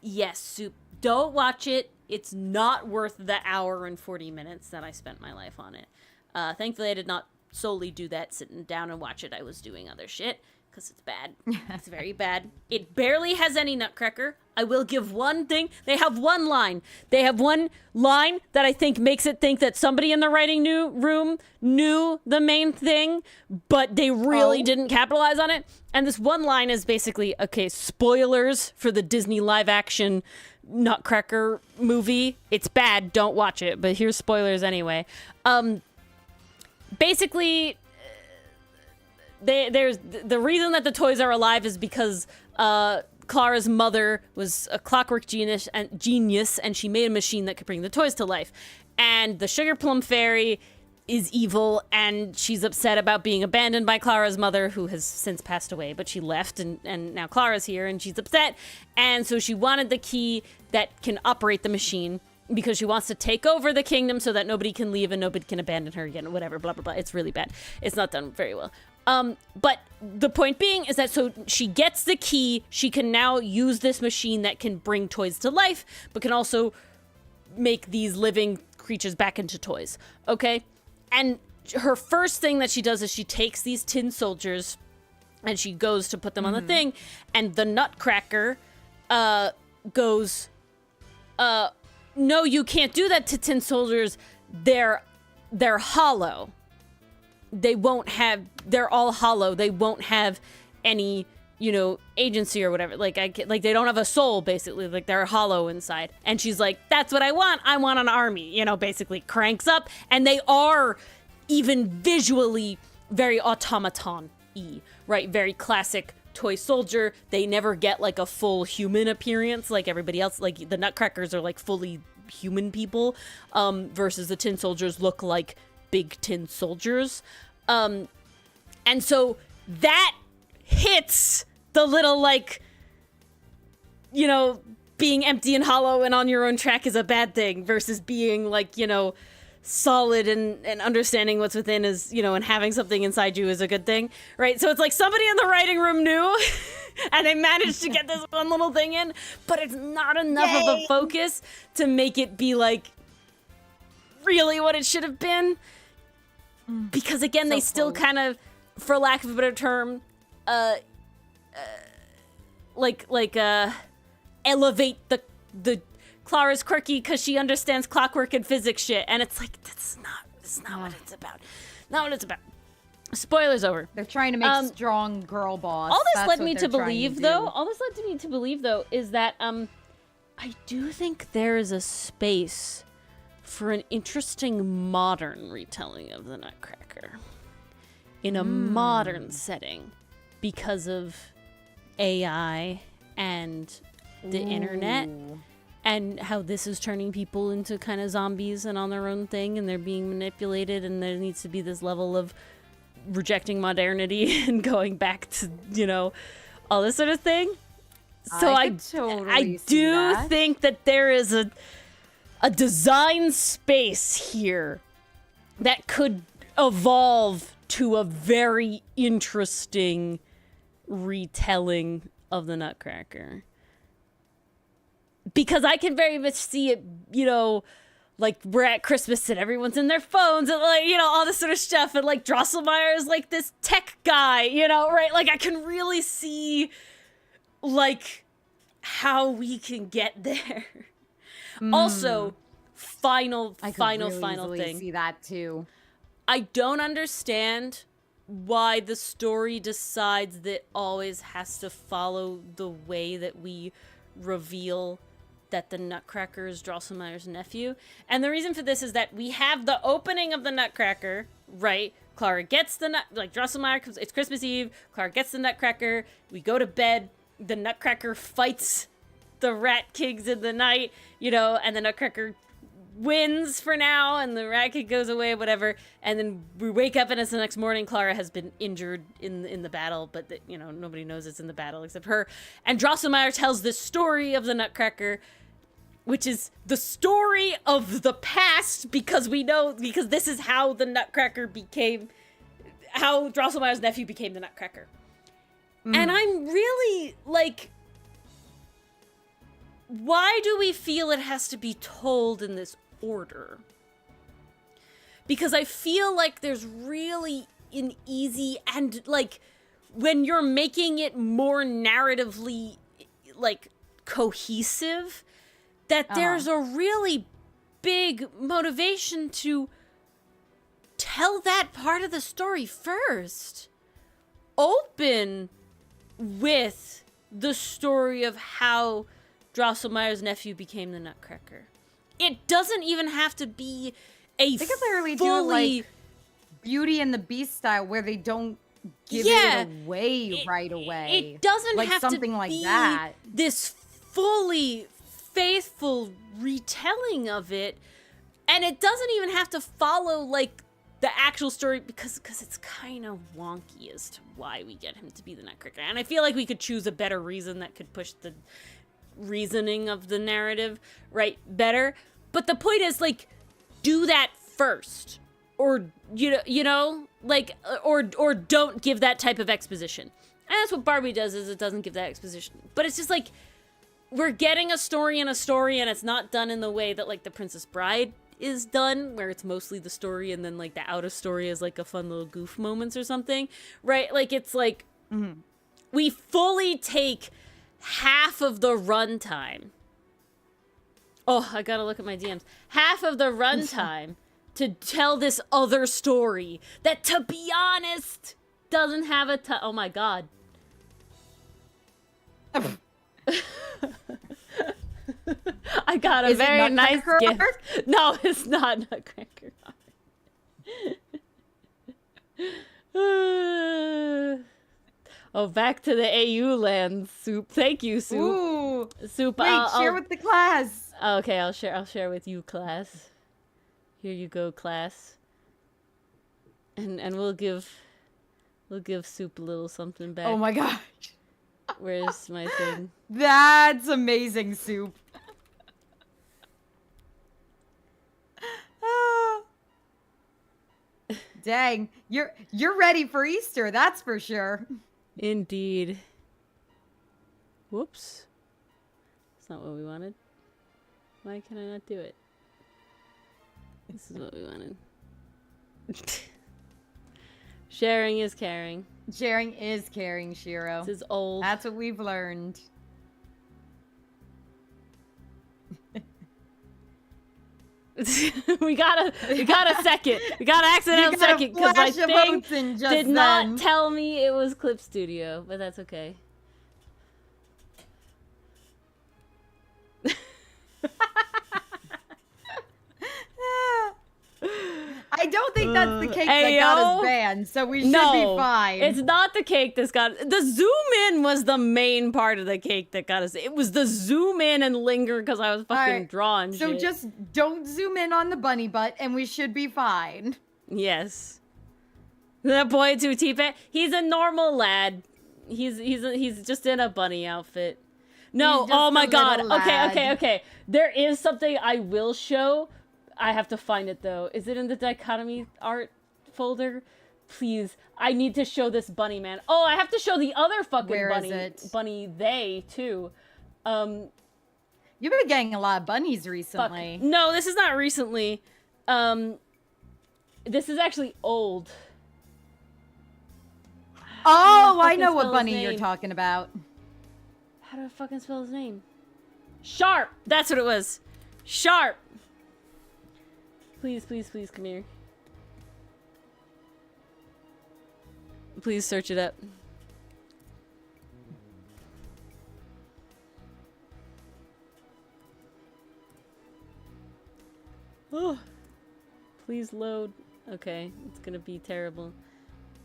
Yes, Soup. Don't watch it. It's not worth the hour and 40 minutes that I spent my life on it. Thankfully, I did not solely do that sitting down and watch it. I was doing other shit. Because it's bad. It's very bad. It barely has any Nutcracker. I will give one thing. They have one line. They have one line that I think makes it think that somebody in the writing room knew the main thing, but they really didn't capitalize on it. And this one line is basically, okay, spoilers for the Disney live action Nutcracker movie. It's bad. Don't watch it. But here's spoilers anyway. Basically, there's the reason that the toys are alive is because Clara's mother was a clockwork genius, and she made a machine that could bring the toys to life. And the Sugar Plum Fairy is evil, and she's upset about being abandoned by Clara's mother, who has since passed away, but she left, and now Clara's here, and she's upset. And so she wanted the key that can operate the machine, because she wants to take over the kingdom so that nobody can leave and nobody can abandon her again, whatever, blah, blah, blah. It's really bad. It's not done very well. But the point being is that so she gets the key, she can now use this machine that can bring toys to life, but can also make these living creatures back into toys, okay? And her first thing that she does is she takes these tin soldiers and she goes to put them on the thing, and the Nutcracker goes, no, you can't do that to tin soldiers. They're hollow. They're all hollow. They won't have any, agency or whatever. Like they don't have a soul, basically. Like they're hollow inside. And she's like, that's what I want. I want an army, basically cranks up. And they are even visually very automaton-y, right? Very classic toy soldier. They never get like a full human appearance like everybody else. Like the Nutcrackers are like fully human people, versus the tin soldiers look like big tin soldiers. And so that hits the little being empty and hollow and on your own track is a bad thing versus being like, you know, solid and understanding what's within is, you know, and having something inside you is a good thing, right? So it's like somebody in the writing room knew and they managed to get this one little thing in, but it's not enough of a focus to make it be like really what it should have been. Because again, they still kind of, for lack of a better term, elevate the Clara's quirky because she understands clockwork and physics shit, and it's like that's not what it's about. Not what it's about. Spoilers over. They're trying to make strong girl boss. All this led me to believe, though. All this led me to believe, though, is that I do think there is a space for an interesting modern retelling of the Nutcracker in a modern setting because of AI and the internet. And how this is turning people into kind of zombies and on their own thing, and they're being manipulated, and there needs to be this level of rejecting modernity and going back to, you know, all this sort of thing. So I do think that there is a design space here that could evolve to a very interesting retelling of the Nutcracker. Because I can very much see it, you know, like we're at Christmas and everyone's in their phones and like, you know, all this sort of stuff. And like Drosselmeyer is like this tech guy, you know, right? Like I can really see like how we can get there. Also, final thing. See that too. I don't understand why the story decides that it always has to follow the way that we reveal that the Nutcracker is Drosselmeyer's nephew. And the reason for this is that we have the opening of the Nutcracker, right? Clara gets the Drosselmeyer comes, it's Christmas Eve, Clara gets the Nutcracker, we go to bed, the Nutcracker fights the Rat Kings in the night, you know, and the Nutcracker wins for now, and the Rat King goes away, whatever, and then we wake up and it's the next morning. Clara has been injured in the battle, but you know, nobody knows it's in the battle except her. And Drosselmeyer tells this story of the Nutcracker, which is the story of the past, because this is how the Nutcracker became, how Drosselmeyer's nephew became the Nutcracker. And I'm really like, why do we feel it has to be told in this order? Because I feel like there's really an easy, and like when you're making it more narratively like cohesive, that there's a really big motivation to tell that part of the story first. Open with the story of how Drosselmeyer's nephew became the Nutcracker. It doesn't even have to be a they could literally do like Beauty and the Beast style, where they don't give it away right away. It doesn't like have something to like be that. This fully faithful retelling of it, and it doesn't even have to follow like the actual story, because it's kind of wonky as to why we get him to be the Nutcracker. And I feel like we could choose a better reason that could push the reasoning of the narrative right better. But the point is, like, do that first, or you know like or don't give that type of exposition. And that's what Barbie does, is it doesn't give that exposition. But it's just like we're getting a story and it's not done in the way that like The Princess Bride is done, where it's mostly the story and then like the out of story is like a fun little goof moments or something, right? Like it's like we fully take half of the runtime. Oh, I gotta look at my DMs. Half of the runtime to tell this other story that, to be honest, doesn't have a oh my god. I got a very nice gift. No, it's not Nutcracker. Oh, back to the AU land, Soup. Thank you, Soup. Ooh. Soup. Wait, share with the class. Okay, I'll share with you, class. Here you go, class. And we'll give Soup a little something back. Oh my gosh. Where's my thing? That's amazing, Soup. Dang, you're ready for Easter, that's for sure. Indeed. Whoops. That's not what we wanted. Why can I not do it? This is what we wanted. Sharing is caring. Sharing is caring, Shiro. This is old. That's what we've learned. we got a second. We got an accidental second because my thing did not tell me it was Clip Studio, but that's okay. I don't think that's the cake that got us banned, so we should be fine. It's not the cake that's got the zoom in was the main part of the cake that got us. It was the zoom in and linger because I was fucking drawing shit. So just don't zoom in on the bunny butt and we should be fine. Yes. That boy to T-Pat, he's a normal lad. He's just in a bunny outfit. No, oh my god. Okay. There is something I will show. I have to find it though. Is it in the dichotomy art folder? Please, I need to show this bunny, man. Oh, I have to show the other fucking bunny. Where is it? Bunny they too. You've been getting a lot of bunnies recently. No, this is not recently. This is actually old. Oh, I know what bunny you're talking about. How do I fucking spell his name? Sharp! That's what it was. Sharp! Please, please, please, come here. Please search it up. Oh, please load. Okay, it's gonna be terrible.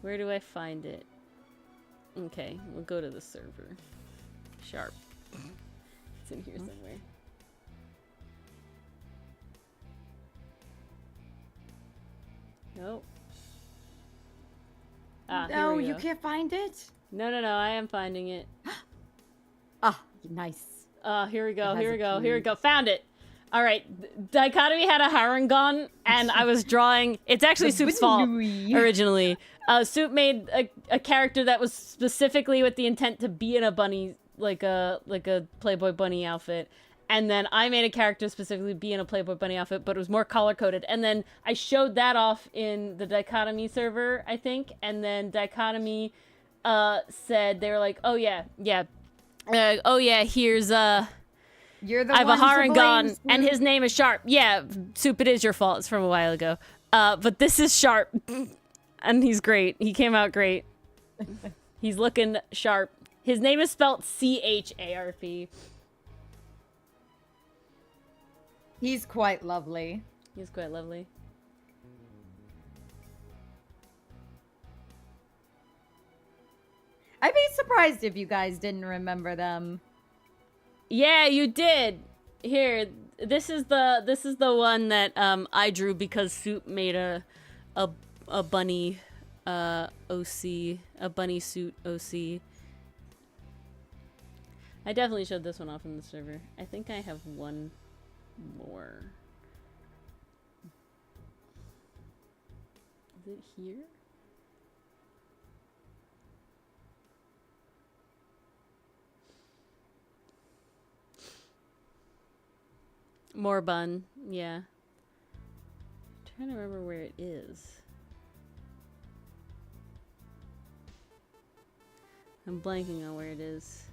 Where do I find it? Okay, we'll go to the server. Sharp. It's in here somewhere. Nope. Ah, no, here we you go. can't find it? No, I am finding it. Ah, nice. Here we go. Found it. All right. Dichotomy had a Harangon, and I was drawing. It's actually Soup's fault originally. Soup made a character that was specifically with the intent to be in a bunny, like a Playboy bunny outfit. And then I made a character specifically be in a Playboy bunny outfit, but it was more color-coded. And then I showed that off in the Dichotomy server, I think. And then Dichotomy said, they were like, oh yeah, here's You're the I have a one to Harangon, blame, and his name is Sharp. Yeah, Soup, it is your fault. It's from a while ago. But this is Sharp, and he's great. He came out great. He's looking sharp. His name is spelled C-H-A-R-P. He's quite lovely. He's quite lovely. I'd be surprised if you guys didn't remember them. Yeah, you did. Here, this is the one that I drew because Soup made a bunny OC, a bunny suit OC. I definitely showed this one off in the server. I think I have one more. Is it here? More bun, yeah. I'm trying to remember where it is. I'm blanking on where it is.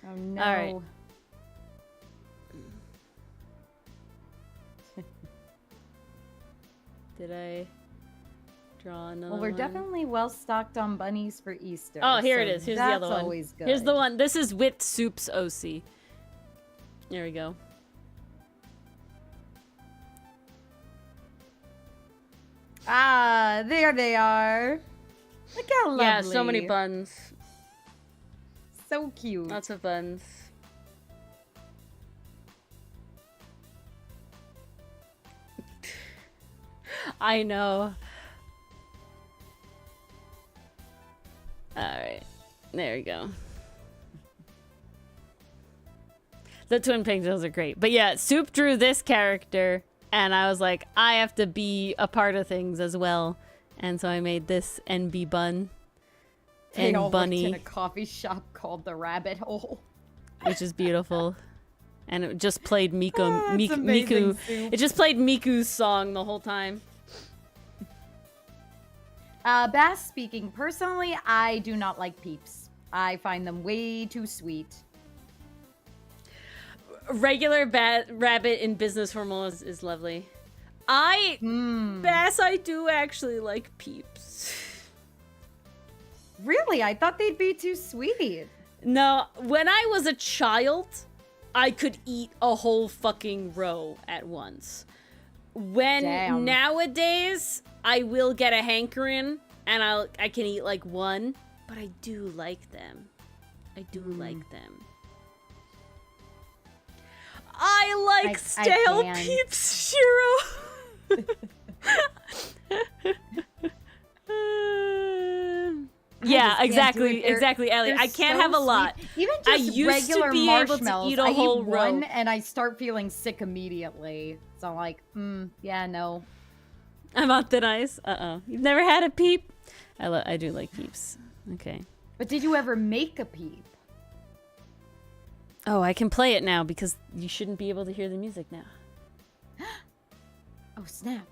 Oh no. All right. Did I draw another Well, we're one? definitely well stocked on bunnies for Easter. Oh, here so it is. Here's the other one. That's always good. Here's the one. This is with Soup's OC. There we go. Ah, there they are. Look how lovely. Yeah, so many buns. So cute. Lots of buns. I know. Alright. There we go. The twin pigtails are great. But yeah, Soup drew this character, and I was like, I have to be a part of things as well. And so I made this NB Bun They all and Bunny, worked in a coffee shop called the Rabbit Hole. which is beautiful. And it just played That's amazing, Miku. Soup. It just played Miku's song the whole time. Bass speaking, personally, I do not like Peeps. I find them way too sweet. Regular rabbit in business formal is lovely. Bass, I do actually like Peeps. Really? I thought they'd be too sweet. No, when I was a child, I could eat a whole fucking row at once. Damn. Nowadays, I will get a hankering and I can eat like one, but I do like them. I do like them. I like stale can. Peeps, Shiro. Yeah, exactly, Ellie. I can't have a lot. Even I just used to regular be able to marshmallows, eat a I whole eat row. one and I start feeling sick immediately. So I'm like, yeah, no. I'm on thin ice. You've never had a Peep? I do like Peeps. Okay. But did you ever make a Peep? Oh, I can play it now because you shouldn't be able to hear the music now. Oh, snap.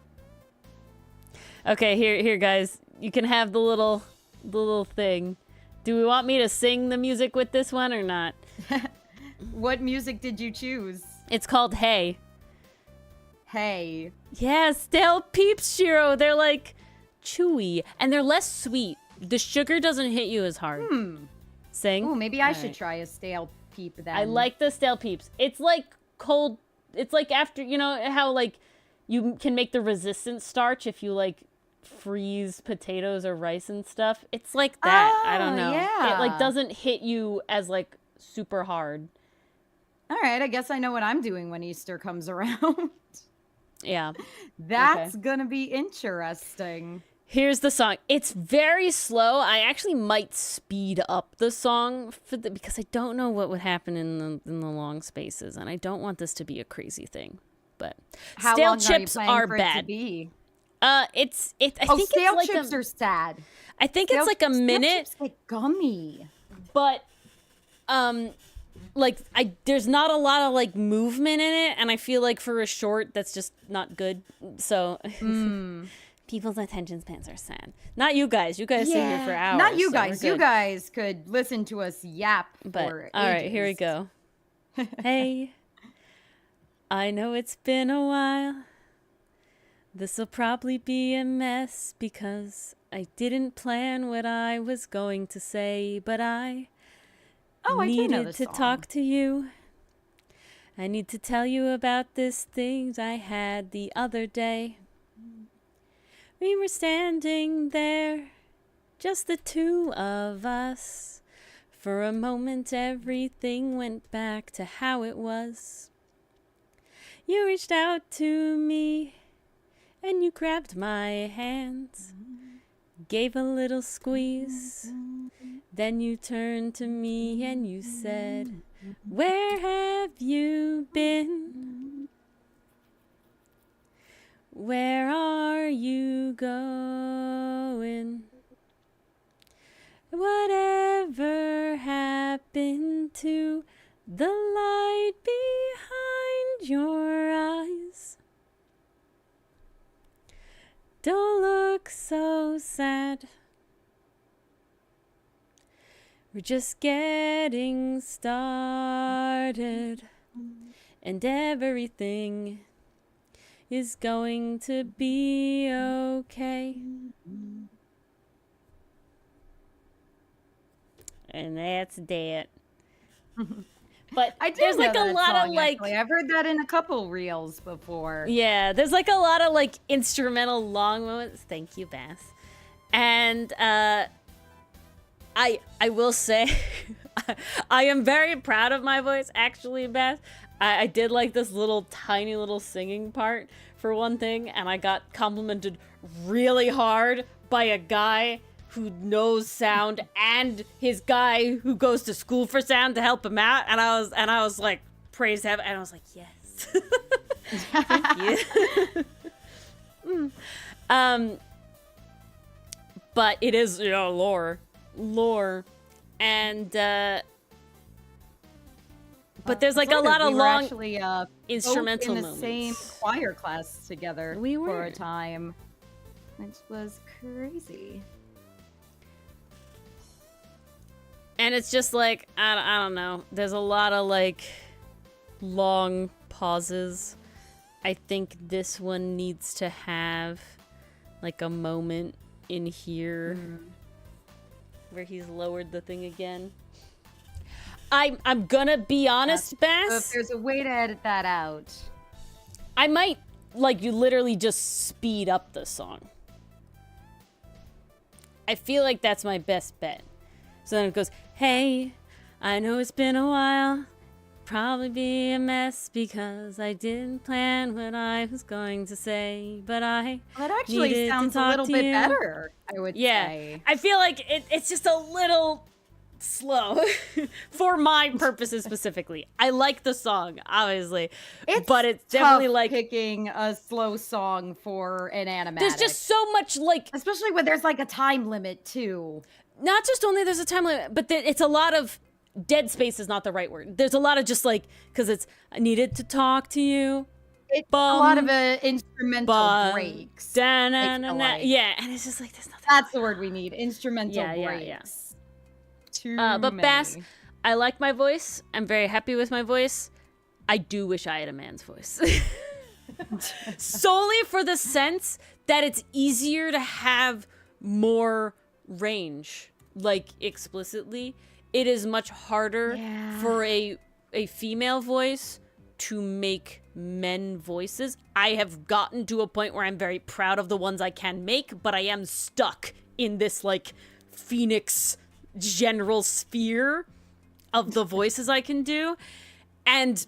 Okay, here, guys. You can have the little thing. Do we want me to sing the music with this one or not? What music did you choose? It's called Hey. Hey. Yeah, stale Peeps, Shiro. They're like chewy and they're less sweet. The sugar doesn't hit you as hard. Sing. Ooh, maybe I All should right. try a stale Peep then. I like the stale Peeps. It's like cold. It's like after, you know how like you can make the resistant starch if you like freeze potatoes or rice and stuff. It's like that. I don't know. yeah. It like doesn't hit you as like super hard. All right, I guess I know what I'm doing when Easter comes around. Yeah. That's gonna be interesting. Here's the song. It's very slow. I actually might speed up the song because I don't know what would happen in the long spaces, and I don't want this to be a crazy thing. But How stale long chips are you planning for bad. It to be? I think Stale it's like chips are sad. I think it's like a minute, Stale chips get gummy. but like there's not a lot of like movement in it, and I feel like for a short that's just not good. So people's attention spans are sad. Not you guys. You guys sit here for hours. Not you so guys. we're You good. guys could listen to us yap But for all right, here we ages. go. Hey, I know it's been a while. This'll probably be a mess because I didn't plan what I was going to say, but I Oh, I do know needed this to song. talk to you. I need to tell you about this thing I had the other day. We were standing there, just the two of us. For a moment, everything went back to how it was. You reached out to me, and you grabbed my hands, gave a little squeeze. Then you turned to me and you said, "Where have you been? Where are you going? Whatever happened to the light behind your eyes? Don't look so sad. We're just getting started, and everything is going to be okay." And that's that. But I do there's know like a that lot song, of like actually. I've heard that in a couple reels before. yeah, there's like a lot of like instrumental long moments. Thank you, Bass. And I will say I am very proud of my voice, actually, Bass. I did like this little tiny little singing part for one thing, and I got complimented really hard by a guy who knows sound and his guy who goes to school for sound to help him out, and I was like, praise heaven. And I was like, yes. Thank you. But it is, lore. And, but there's like a lot of long actually, instrumental in the moments. same choir class together We for were. a time, which was crazy. And it's just like, I don't know. There's a lot of like long pauses. I think this one needs to have like a moment in here where he's lowered the thing again. I'm gonna be honest, Bass. So if there's a way to edit that out. I might, like, you literally just speed up the song. I feel like that's my best bet. So then it goes, hey, I know it's been a while. Probably be a mess because I didn't plan what I was going to say, but I That actually needed to sounds a talk little to bit you. better, I would say. I feel like it's just a little slow for my purposes specifically. I like the song, obviously, but it's definitely tough like picking a slow song for an animatic. there's just so much like, especially when there's like a time limit too. not just only there's a time limit, but it's a lot of dead space is not the right word. There's a lot of just like, because it's I needed to talk to you. It's a lot of instrumental breaks. Yeah, and it's just like there's nothing. That's the word we need. Instrumental breaks. Yeah. Too But many. Bass, I like my voice. I'm very happy with my voice. I do wish I had a man's voice. Solely for the sense that it's easier to have more range, like explicitly. It is much harder for a female voice to make men voices. I have gotten to a point where I'm very proud of the ones I can make, but I am stuck in this like Phoenix general sphere of the voices I can do. And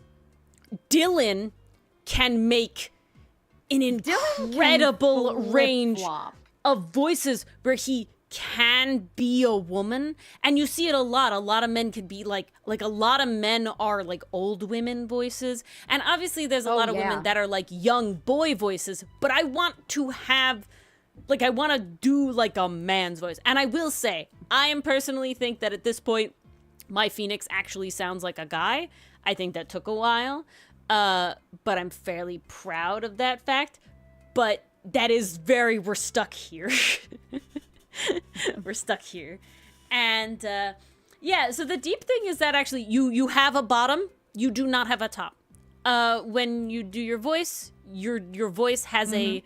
Dylan can make an incredible range of voices where he can be a woman, and you see it a lot of men can be like a lot of men are like old women voices, and obviously there's a lot of women that are like young boy voices, but I want to have like I want to do like a man's voice. And I will say I am personally think that at this point my Phoenix actually sounds like a guy. I think that took a while, but I'm fairly proud of that fact. But that is we're stuck here. We're stuck here. And so the deep thing is that actually you have a bottom, you do not have a top. When you do your voice, your voice has a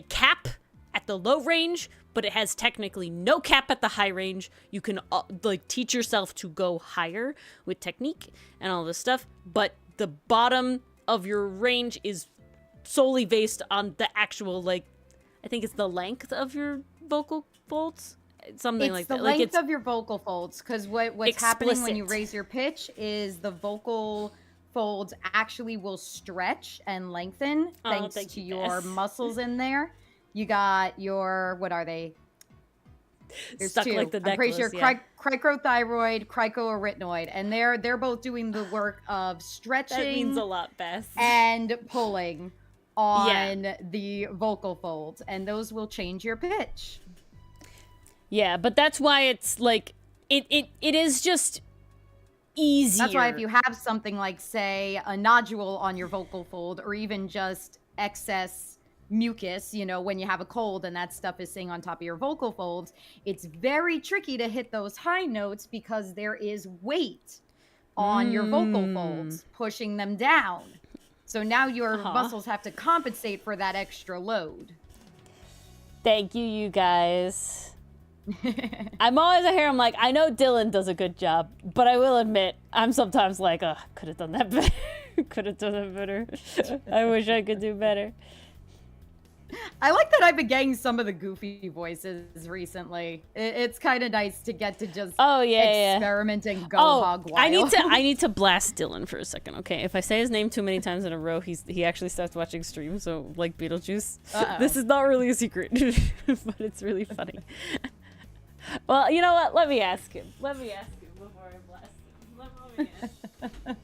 cap at the low range, but it has technically no cap at the high range. You can like teach yourself to go higher with technique and all this stuff, but the bottom of your range is solely based on the actual, like, I think it's the length of your vocal folds, something like that. It's the length of your vocal folds, because what's happening when you raise your pitch is the vocal folds actually will stretch and lengthen thanks to your muscles in there. You got your, what are they? There's stuck two. Like the necklace, I'm pretty sure cricothyroid, cricoarytenoid, and they're both doing the work of stretching. That means a lot, Beth. And pulling on the vocal folds, and those will change your pitch. Yeah, but that's why it's like it is just easier. That's why if you have something like, say, a nodule on your vocal fold, or even just excess mucus, when you have a cold and that stuff is sitting on top of your vocal folds, it's very tricky to hit those high notes because there is weight on your vocal folds pushing them down. So now your muscles have to compensate for that extra load. Thank you, you guys. I'm always here, I'm like, I know Dylan does a good job, but I will admit, I'm sometimes like, could have done that better. Could have done it better. I wish I could do better. I like that I've been getting some of the goofy voices recently. It's kind of nice to get to just experiment and go hog wild. I need to blast Dylan for a second, okay? If I say his name too many times in a row, he actually starts watching streams, so like Beetlejuice. Uh-oh. This is not really a secret, but it's really funny. Well, you know what? Let me ask him. Before I blast him. Let me ask him.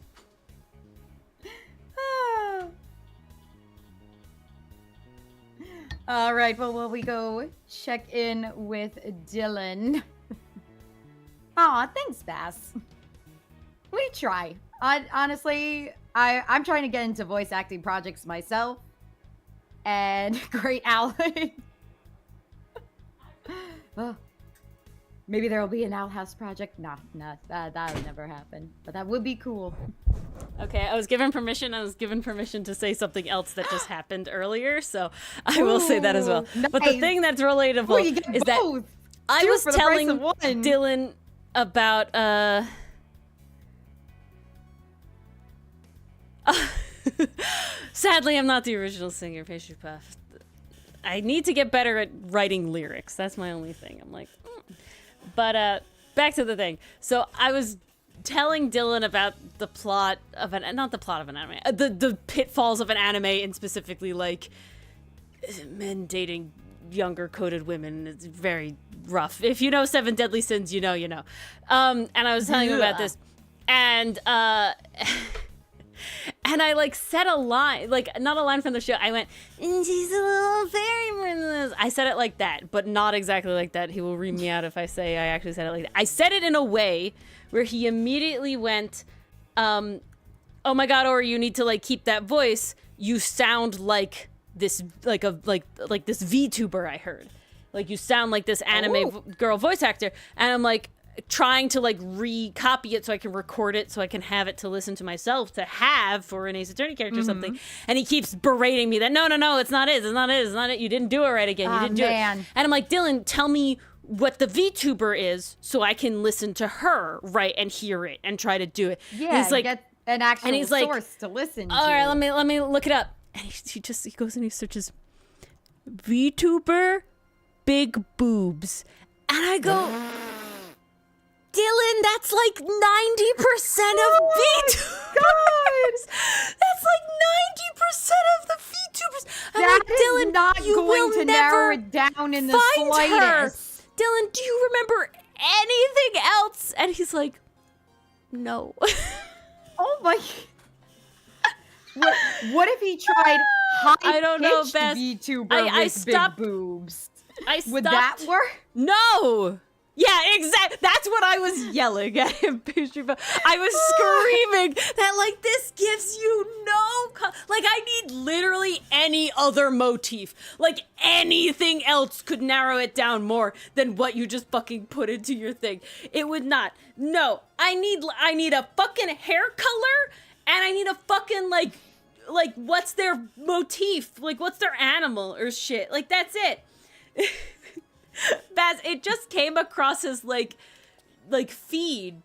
All right, well, will we go check in with Dylan? Aw, thanks, Bass. We try. Honestly, I'm trying to get into voice acting projects myself. And great ally. Oh, maybe there'll be an Owl House project. Nah, that'll never happen. But that would be cool. Okay, I was given permission. I was given permission to say something else that just happened earlier, so I will say that as well. Nice. But the thing that's relatable is that I was telling Dylan about sadly, I'm not the original singer, Pastry Puff. I need to get better at writing lyrics. That's my only thing. I'm like, But back to the thing. So I was telling Dylan about the plot of not the plot of an anime, the pitfalls of an anime, and specifically like men dating younger coded women. It's very rough. If you know Seven Deadly Sins, you know. And I was telling him about this, and and I like said a line, like not a line from the show. I went, and she's a little fairy princess. I said it like that, but not exactly like that. He will read me out if I say I actually said it like that. I said it in a way where he immediately went, oh my god, Ori, you need to like keep that voice. You sound like this, like this VTuber I heard. Like you sound like this anime girl voice actor. And I'm like, trying to like recopy it so I can record it so I can have it to listen to myself to have for an Ace Attorney character or something. And he keeps berating me that no, it's not it. You didn't do it right again. You didn't do it. And I'm like, Dylan, tell me what the VTuber is so I can listen to her, right, and hear it and try to do it. Yeah, and he's like, get an actual source to listen to. All right, let me look it up. And he goes and he searches VTuber big boobs. And I go, Dylan, that's like 90% of VTubers. That's like 90% of the VTubers. That like, Dylan, is not you going to narrow it down in the slightest. Her. Dylan, do you remember anything else? And he's like, no. Oh my. What if he tried high-pitched VTuber with big boobs? Would that work? No. Yeah, exactly. That's what I was yelling at him. I was screaming that, like, this gives you no... like, I need literally any other motif. Like, anything else could narrow it down more than what you just fucking put into your thing. It would not. No, I need a fucking hair color, and I need a fucking, like, what's their motif? Like, what's their animal or shit? Like, that's it. Baz, it just came across his like feed,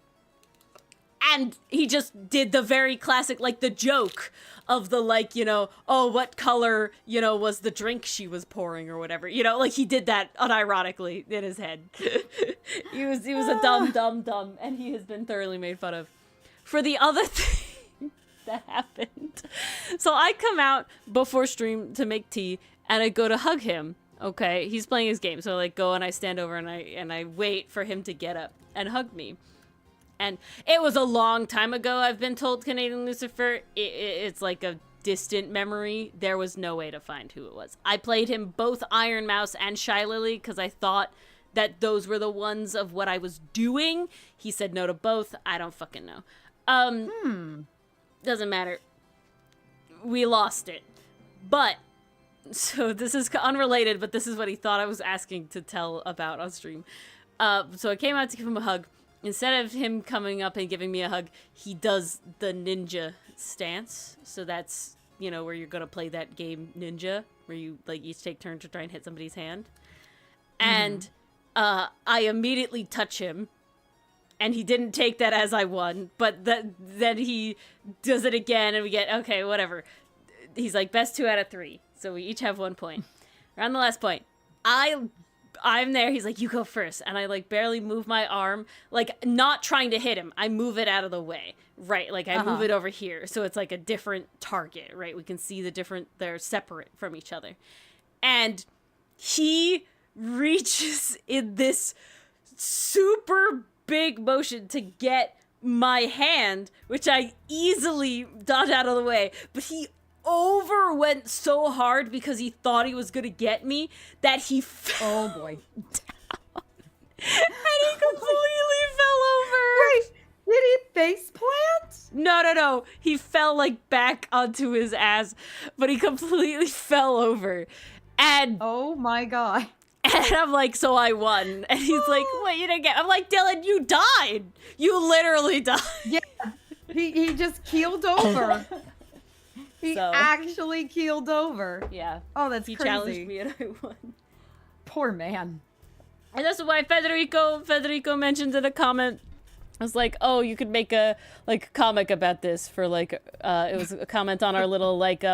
and he just did the very classic, like the joke of the like, you know, oh, what color, you know, was the drink she was pouring or whatever, you know, like he did that unironically in his head. he was a dumb, and he has been thoroughly made fun of. For the other thing that happened, so I come out before stream to make tea, and I go to hug him. Okay, he's playing his game, so I like go and I stand over and I wait for him to get up and hug me. And it was a long time ago, I've been told, Canadian Lucifer. It's like a distant memory. There was no way to find who it was. I played him both Iron Mouse and Shy Lily because I thought that those were the ones of what I was doing. He said no to both. I don't fucking know. Doesn't matter. We lost it. But so this is unrelated, but this is what he thought I was asking to tell about on stream. So I came out to give him a hug. Instead of him coming up and giving me a hug, he does the ninja stance. So that's, you know, where you're going to play that game Ninja, where you like each take turns to try and hit somebody's hand. And I immediately touch him. And he didn't take that as I won, but then he does it again and we get, okay, whatever. He's like, best 2 out of 3. So we each have 1 point. We're on the last point. I'm there. He's like, you go first. And I like barely move my arm, like not trying to hit him. I move it out of the way, right? Like I move it over here. So it's like a different target, right? We can see they're separate from each other. And he reaches in this super big motion to get my hand, which I easily dodge out of the way. But he went so hard because he thought he was gonna get me that he fell. Oh boy. And he completely fell over. Wait, did he face plant? No. He fell like back onto his ass, but he completely fell over. And Oh my god. and I'm like, so I won. And he's like, what, you didn't get? I'm like, Dylan, you died. You literally died. Yeah. He just keeled over. He So. actually keeled over. Yeah. Oh, that's He crazy. challenged me and I won. Poor man. And that's why Federico mentioned in a comment. I was like, oh, you could make a comic about this for like it was a comment on our little like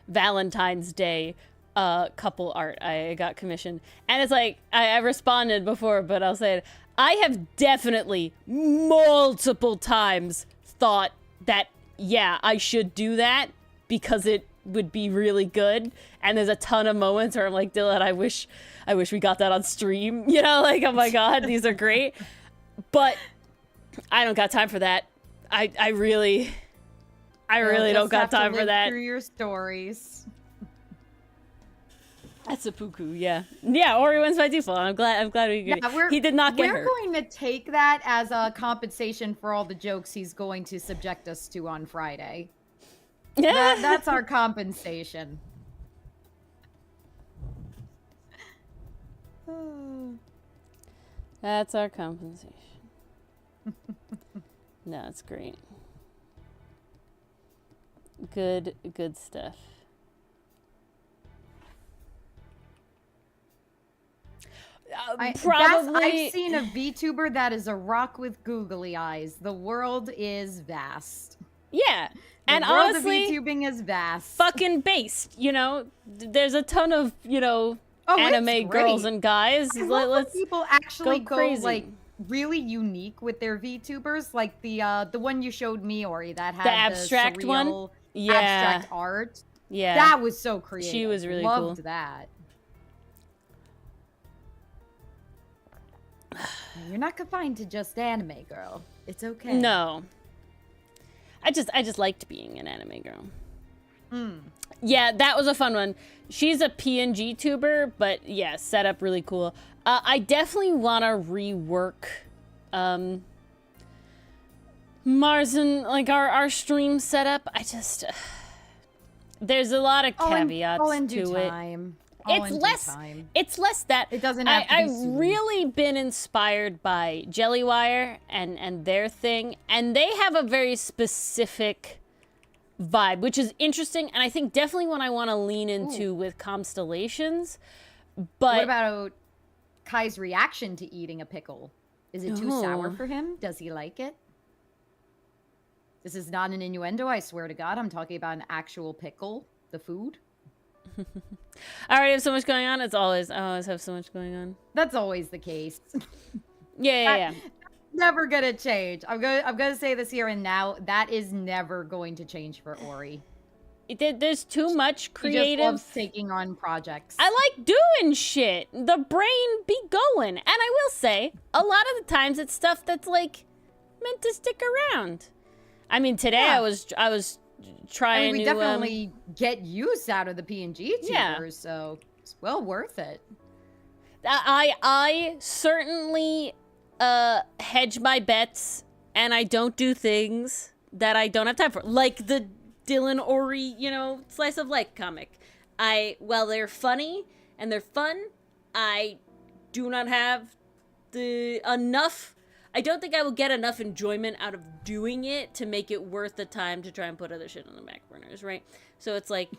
Valentine's Day couple art I got commissioned. And it's like I responded before, but I'll say it. I have definitely multiple times thought that yeah, I should do that because it would be really good. And there's a ton of moments where I'm like, Dylan, I wish we got that on stream. You know, like, oh my god, these are great. But I don't got time for that. I really don't got time for that. Through your stories. That's seppuku, yeah. Yeah, Ori wins by default. I'm glad he did not get hurt. We're going to take that as a compensation for all the jokes he's going to subject us to on Friday. That's our compensation. That's our compensation. No, it's great. Good stuff. I've seen a VTuber that is a rock with googly eyes. The world is vast. Yeah. And the world honestly, of VTubing is vast. Fucking based, you know? There's a ton of, you know, anime girls and guys. Let's people actually go crazy. like really unique with their VTubers, like the one you showed me, Ori, that had the abstract surreal, one. Yeah, abstract art. Yeah, that was so creative. She was really Loved cool. that. You're not confined to just anime, girl. It's okay. No. I just liked being an anime girl. Mm. Yeah, that was a fun one. She's a PNG tuber, but yeah, setup really cool. I definitely want to rework Mars and like our stream setup. I just there's a lot of caveats to it. It's less that it doesn't have to be I've soon. really been inspired by Jellywire and their thing, and they have a very specific vibe, which is interesting, and I think definitely one I want to lean into with Constellations. But what about Kai's reaction to eating a pickle? Is it too sour for him? Does he like it? This is not an innuendo, I swear to God. I'm talking about an actual pickle, the food. I already have so much going on. I always have so much going on. That's always the case. Yeah. Never gonna change. I'm gonna say this here and now. That is never going to change for Ori. There's too much creative. He just loves taking on projects. I like doing shit. The brain be going, and I will say, a lot of the times it's stuff that's like meant to stick around. I mean, today I was trying we to definitely get use out of the PNG tubers, so it's well worth it. I certainly hedge my bets, and I don't do things that I don't have time for, like the Dylan Ori, slice of life comic. While they're funny and they're fun, I do not have enough. I don't think I will get enough enjoyment out of doing it to make it worth the time to try and put other shit on the back burners, right? So it's like,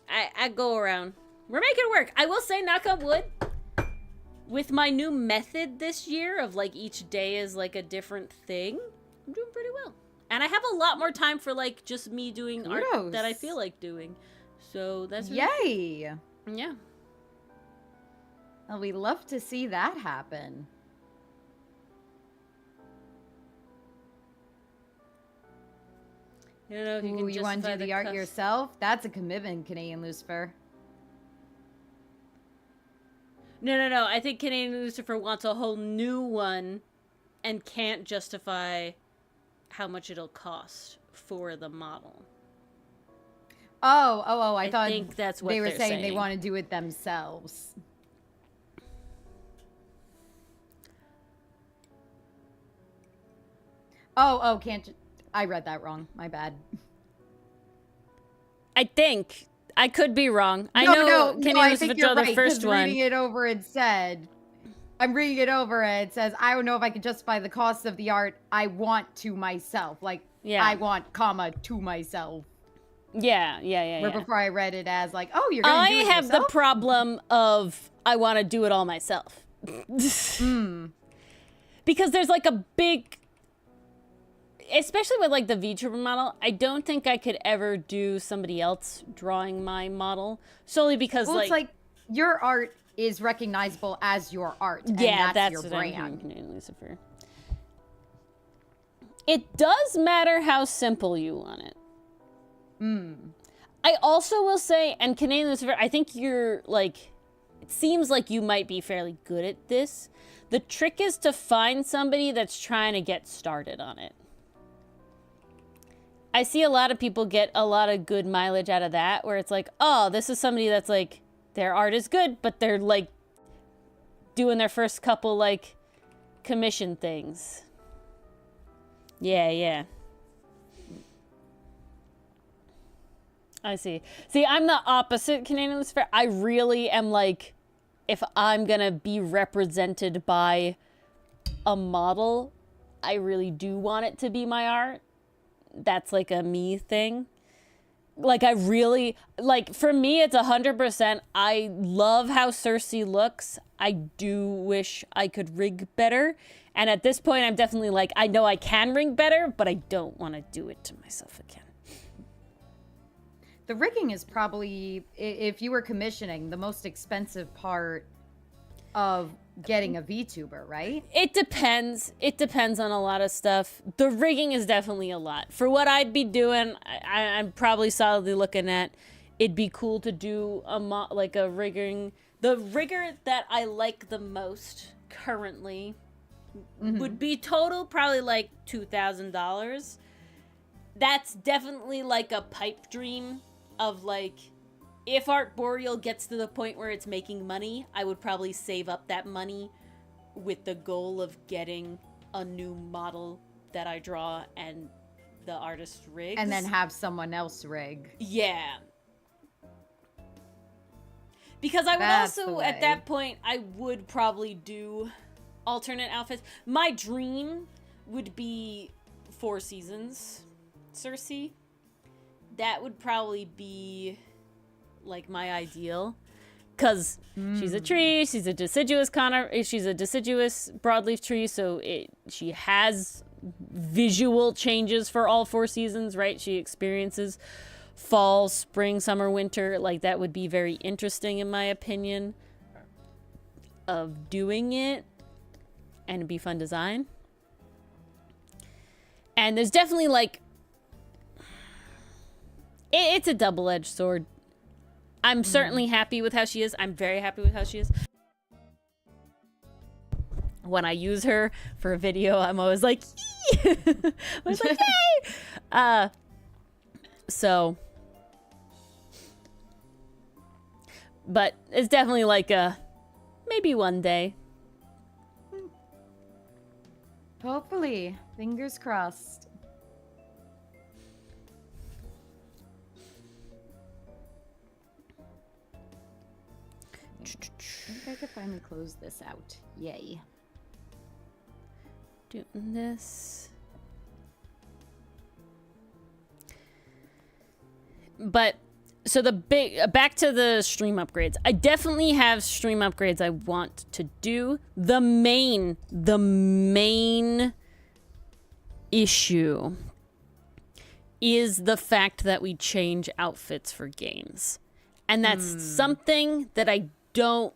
I go around. We're making it work. I will say, knock on wood, with my new method this year of like each day is like a different thing, I'm doing pretty well. And I have a lot more time for like just me doing art that I feel like doing. So that's really Yay! cool. Yeah. Well, we love to see that happen. I don't know if you can You want to do the art cuffs. yourself? That's a commitment, Canadian Lucifer. No. I think Canadian Lucifer wants a whole new one and can't justify how much it'll cost for the model. I thought think that's what they were they're saying they want to do it themselves. Can't I read that wrong. My bad. I think. I could be wrong. I think you're right, the first one. Reading it over, it said, I'm reading it over, and it says, I don't know if I can justify the cost of the art I want to myself. Like, I want, to myself. Yeah. Where before I read it as like, oh, you're going to do it yourself? I have the problem of I want to do it all myself. Because there's like a big... Especially with like the VTuber model, I don't think I could ever do somebody else drawing my model solely because it's like your art is recognizable as your art. And that's your brand. Lucifer. It does matter how simple you want it. I also will say, and Canadian Lucifer, I think you're like, it seems like you might be fairly good at this. The trick is to find somebody that's trying to get started on it. I see a lot of people get a lot of good mileage out of that, where it's like, oh, this is somebody that's like, their art is good, but they're like doing their first couple like commission things. Yeah. I see. See, I'm the opposite Canadian Lucifer. I really am like, if I'm gonna be represented by a model, I really do want it to be my art. That's like a me thing. Like I really, like for me it's 100%. I love how Cersei looks. I do wish I could rig better. And at this point I'm definitely like, I know I can rig better, but I don't want to do it to myself again. The rigging is probably, if you were commissioning, the most expensive part of getting a VTuber, right? It depends. It depends on a lot of stuff. The rigging is definitely a lot. For what I'd be doing, I'm probably solidly looking at, it'd be cool to do a rigging. The rigger that I like the most currently would be total probably like $2,000. That's definitely like a pipe dream of like, if Arboreal gets to the point where it's making money, I would probably save up that money with the goal of getting a new model that I draw and the artist rigs. And then have someone else rig. Yeah. Because I would also, at that point, I would probably do alternate outfits. My dream would be 4 Seasons Cersei. That would probably be like my ideal, because she's a tree, she's a deciduous broadleaf tree, so she has visual changes for all 4 seasons, right? She experiences fall, spring, summer, winter. Like that would be very interesting in my opinion of doing it, and it'd be fun design. And there's definitely like, it's a double-edged sword. I'm certainly happy with how she is. I'm very happy with how she is. When I use her for a video, I'm always like, yay! I was like, yay! So, but it's definitely like maybe one day. Hopefully. Fingers crossed. I think I could finally close this out. Yay. Doing this. But so back to the stream upgrades. I definitely have stream upgrades I want to do. The main issue is the fact that we change outfits for games. And that's something that I don't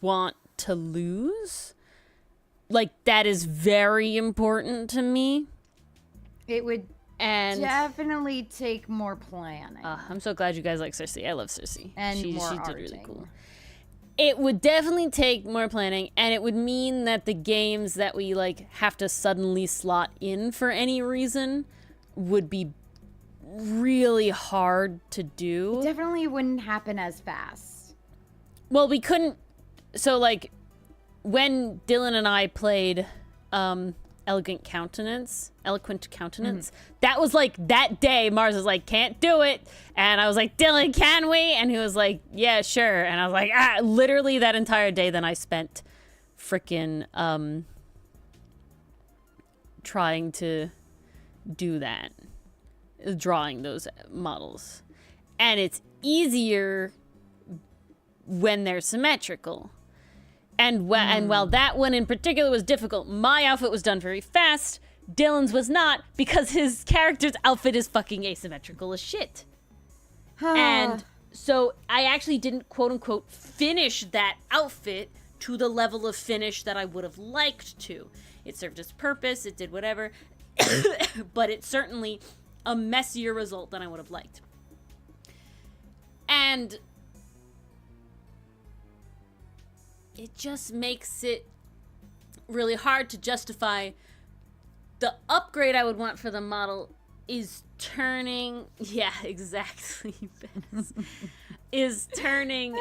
want to lose. Like, that is very important to me. It would definitely take more planning. I'm so glad you guys like Cersei. I love Cersei. And she more did arting. really cool. It would definitely take more planning, and it would mean that the games that we like have to suddenly slot in for any reason would be really hard to do. It definitely wouldn't happen as fast. Well, we couldn't. So, like, when Dylan and I played Eloquent Countenance, that was like that day. Mars was like, can't do it. And I was like, Dylan, can we? And he was like, yeah, sure. And I was like, literally that entire day, then I spent freaking trying to do that, drawing those models. And it's easier when they're symmetrical. And while that one in particular was difficult, my outfit was done very fast. Dylan's was not, because his character's outfit is fucking asymmetrical as shit. And so I actually didn't, quote unquote, finish that outfit to the level of finish that I would have liked to. It served its purpose, it did whatever, but it's certainly a messier result than I would have liked. And it just makes it really hard to justify. The upgrade I would want for the model is turning, yeah, exactly, is turning,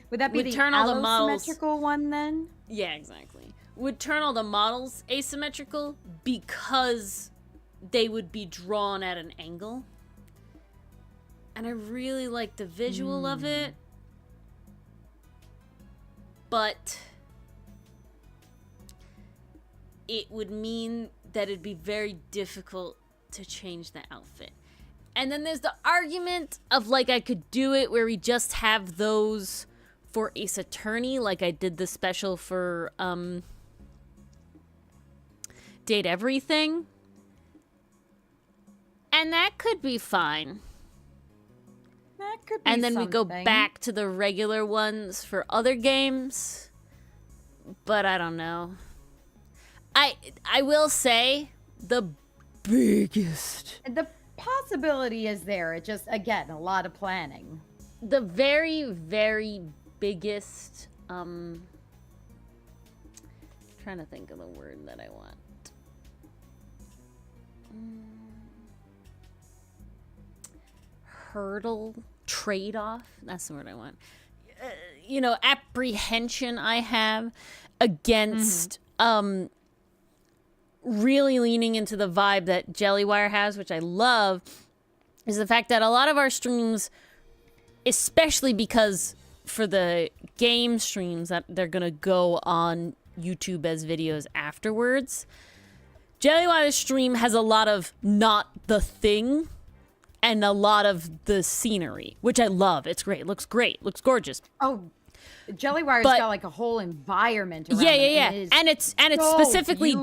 would that be the asymmetrical one then? Yeah, exactly. Would turn all the models asymmetrical because they would be drawn at an angle. And I really like the visual of it. But it would mean that it'd be very difficult to change the outfit. And then there's the argument of, like, I could do it where we just have those for Ace Attorney, like I did the special for Date Everything. And that could be fine. That could be and then something. We go back to the regular ones for other games. But I don't know. I will say the biggest. The possibility is there. It just, again, a lot of planning. The very, very biggest, trying to think of the word that I want. Hurdle, trade-off, that's the word I want. Apprehension I have against really leaning into the vibe that Jellywire has, which I love, is the fact that a lot of our streams, especially because for the game streams that they're gonna go on YouTube as videos afterwards, Jellywire's stream has a lot of not the thing and a lot of the scenery, which I love. It's great. It looks great. Looks gorgeous. Oh, Jellywire's got like a whole environment around it. And it's so specifically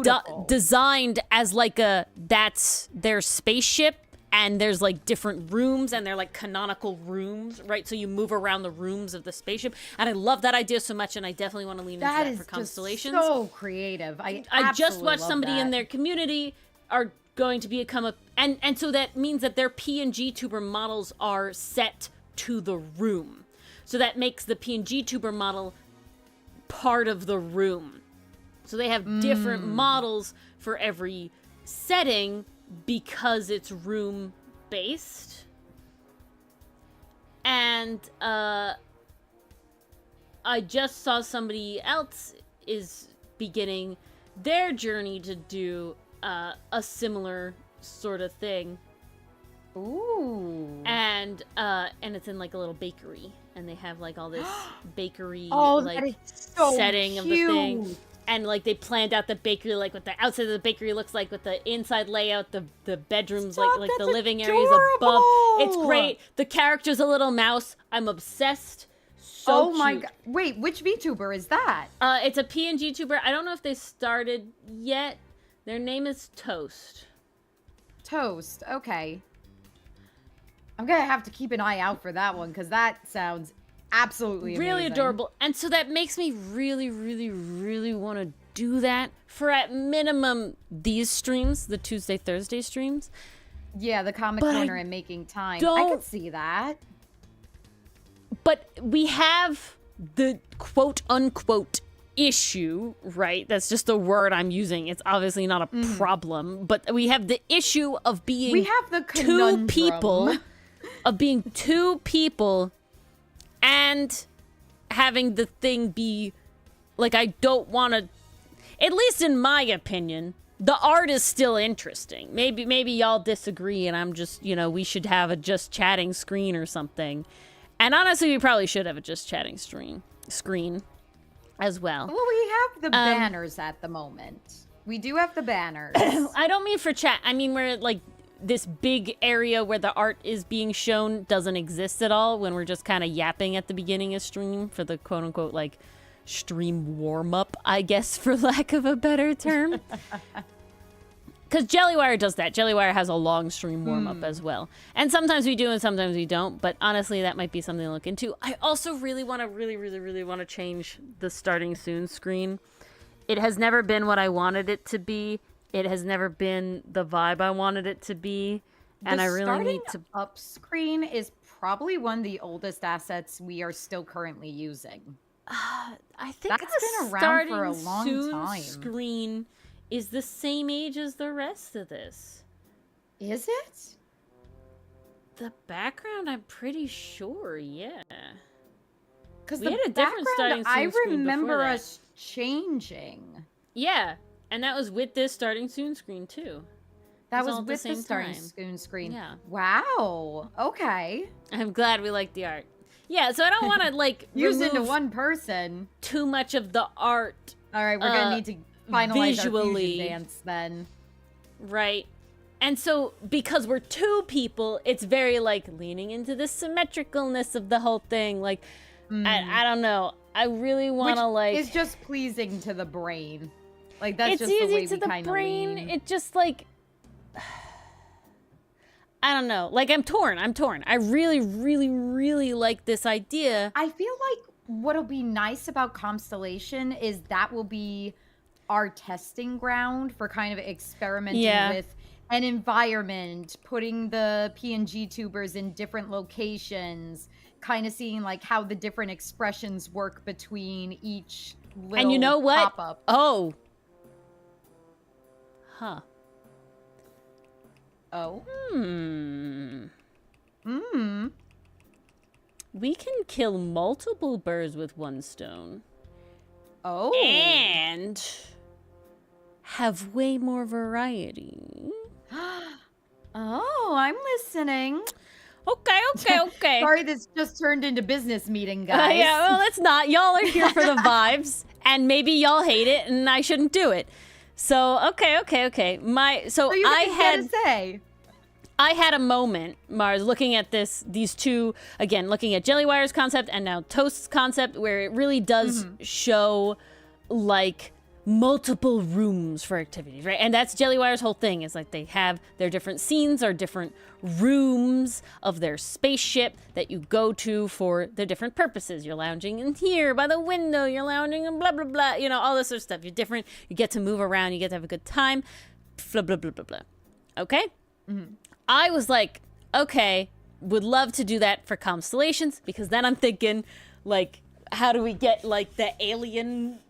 designed as like that's their spaceship, and there's like different rooms, and they're like canonical rooms, right? So you move around the rooms of the spaceship, and I love that idea so much, and I definitely want to lean into that for Constellations. That is so creative. I just watched somebody in their community are going to become and so that means that their PNG tuber models are set to the room. So that makes the PNG tuber model part of the room. So they have different models for every setting because it's room based. And I just saw somebody else is beginning their journey to do a similar sort of thing. Ooh. And it's in like a little bakery, and they have like all this bakery setting cute. Of the thing. And like they planned out the bakery, like what the outside of the bakery looks like, with the inside layout, the bedrooms, like the living areas above. It's great. The character's a little mouse. I'm obsessed. So my god! Wait, which VTuber is that? It's a PNG tuber. I don't know if they started yet. Their name is Toast. Toast. Okay. I'm gonna have to keep an eye out for that one, because that sounds absolutely amazing. Really adorable. And so that makes me really, really, really want to do that for, at minimum, these streams, the Tuesday, Thursday streams. Yeah, the Comic Corner and Making Time. I could see that. But we have the quote-unquote issue, right? That's just a word I'm using. It's obviously not a problem, but we have the issue of being We have the conundrum. two people and having the thing be like, I don't want to, at least in my opinion, the art is still interesting. Maybe y'all disagree and I'm just, we should have a just chatting screen or something. And honestly, we probably should have a just chatting screen as well. Well, we have the banners at the moment. We do have the banners. I don't mean for chat. I mean where like this big area where the art is being shown doesn't exist at all when we're just kind of yapping at the beginning of stream for the quote unquote like stream warm up, I guess, for lack of a better term. Because Jellywire does that. Jellywire has a long stream warm-up as well. And sometimes we do and sometimes we don't. But honestly, that might be something to look into. I also really want to really want to change the starting soon screen. It has never been what I wanted it to be. It has never been the vibe I wanted it to be. And I really need to... The up screen is probably one of the oldest assets we are still currently using. I think that's been around for a long time. Screen is the same age as the rest of this. Is it? The background, I'm pretty sure, yeah. Because we had a different starting soon screen I remember before us changing. Yeah, and that was with this starting soon screen too. That was with the starting soon screen. Yeah. Wow. Okay. I'm glad we like the art. Yeah, so I don't want to like use into one person too much of the art. All right, we're gonna need to finalize visually, our fusion dance then. Right. And so because we're two people, it's very like leaning into the symmetricalness of the whole thing. Like, I don't know. I really want to like. It's just pleasing to the brain. Like that's it's just easy the way to we the kind of brain. lean. It just like. I don't know. Like I'm torn. I really like this idea. I feel like what'll be nice about Constellation is that will be our testing ground for kind of experimenting with an environment, putting the PNG tubers in different locations, kind of seeing like how the different expressions work between each little and you know what? pop-up. Oh. Huh. Oh. We can kill multiple birds with one stone. Oh. And have way more variety. Oh, I'm listening. Okay. Sorry, this just turned into business meeting, guys. Yeah, well, it's not. Y'all are here for the vibes, and maybe y'all hate it, and I shouldn't do it. So, okay. I had a moment, Mars, looking at these two, again, looking at Jellywire's concept and now Toast's concept, where it really does show, like, multiple rooms for activities, right? And that's Jellywire's whole thing, is like they have their different scenes or different rooms of their spaceship that you go to for their different purposes. You're lounging in here by the window, you're lounging and blah, blah, blah, all this sort of stuff. You're different, you get to move around, you get to have a good time, blah, blah, blah, blah, blah. Okay? I was like, okay, would love to do that for Constellations, because then I'm thinking, like, how do we get, like, the alien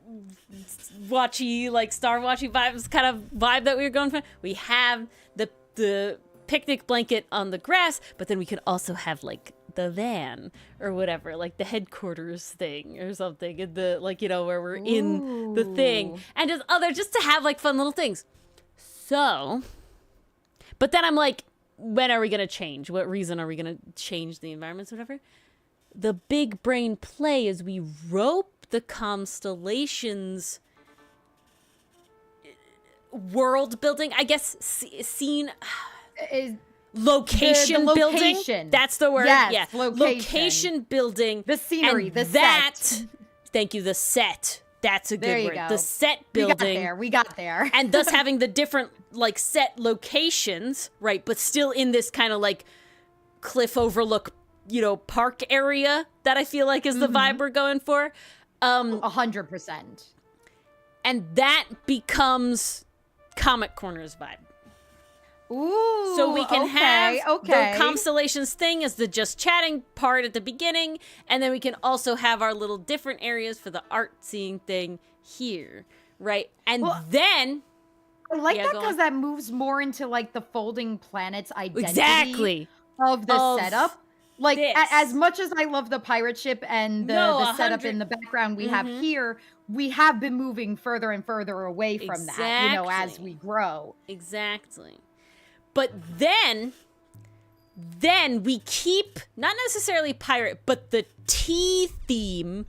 watchy, like, Star watchy vibes kind of vibe that we were going for? We have the picnic blanket on the grass, but then we could also have, like, the van or whatever, like the headquarters thing or something, in the, like, where we're in the thing, and just to have, like, fun little things. So, but then I'm like, when are we going to change? What reason are we going to change the environments, whatever? The big brain play is we rope the Constellations world building, I guess, scene, location building. That's the word. Yes, yeah. location building. The scenery, the set. Thank you, the set. That's a good word. The set building. We got there. And thus having the different, like, set locations, right? But still in this kind of, like, cliff overlook, park area that I feel like is the vibe we're going for. 100%. And that becomes Comic Corner's vibe. Ooh, so we can have the Constellations thing as the just chatting part at the beginning, and then we can also have our little different areas for the art seeing thing here, right? And Well, then I like Yeah, that go on. because that moves more into like the folding planets identity exactly of the of setup. Like as this. much as I love the pirate ship and No, the setup 100. in the background we have Mm-hmm. here, we have been moving further and further away from that, you know, as we Exactly. grow. Exactly. But then we keep not necessarily pirate, but the tea theme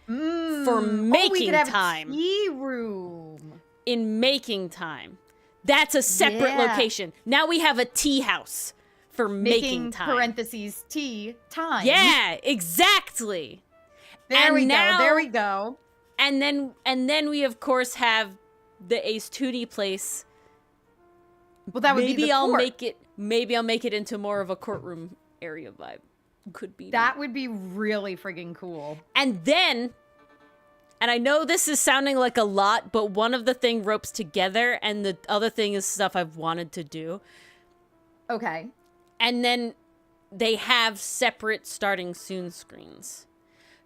for we making could have time. a tea room. In making time. That's a separate Yeah. location. Now we have a tea house for making time. Parentheses tea time. Yeah, exactly. There And we now- go. There we go. And then we of course have the Ace 2D place. Well, that would be the court. Maybe I'll make it into more of a courtroom area vibe. Could be. That would be really friggin' cool. And then, and I know this is sounding like a lot, but one of the thing ropes together and the other thing is stuff I've wanted to do. Okay. And then they have separate starting soon screens.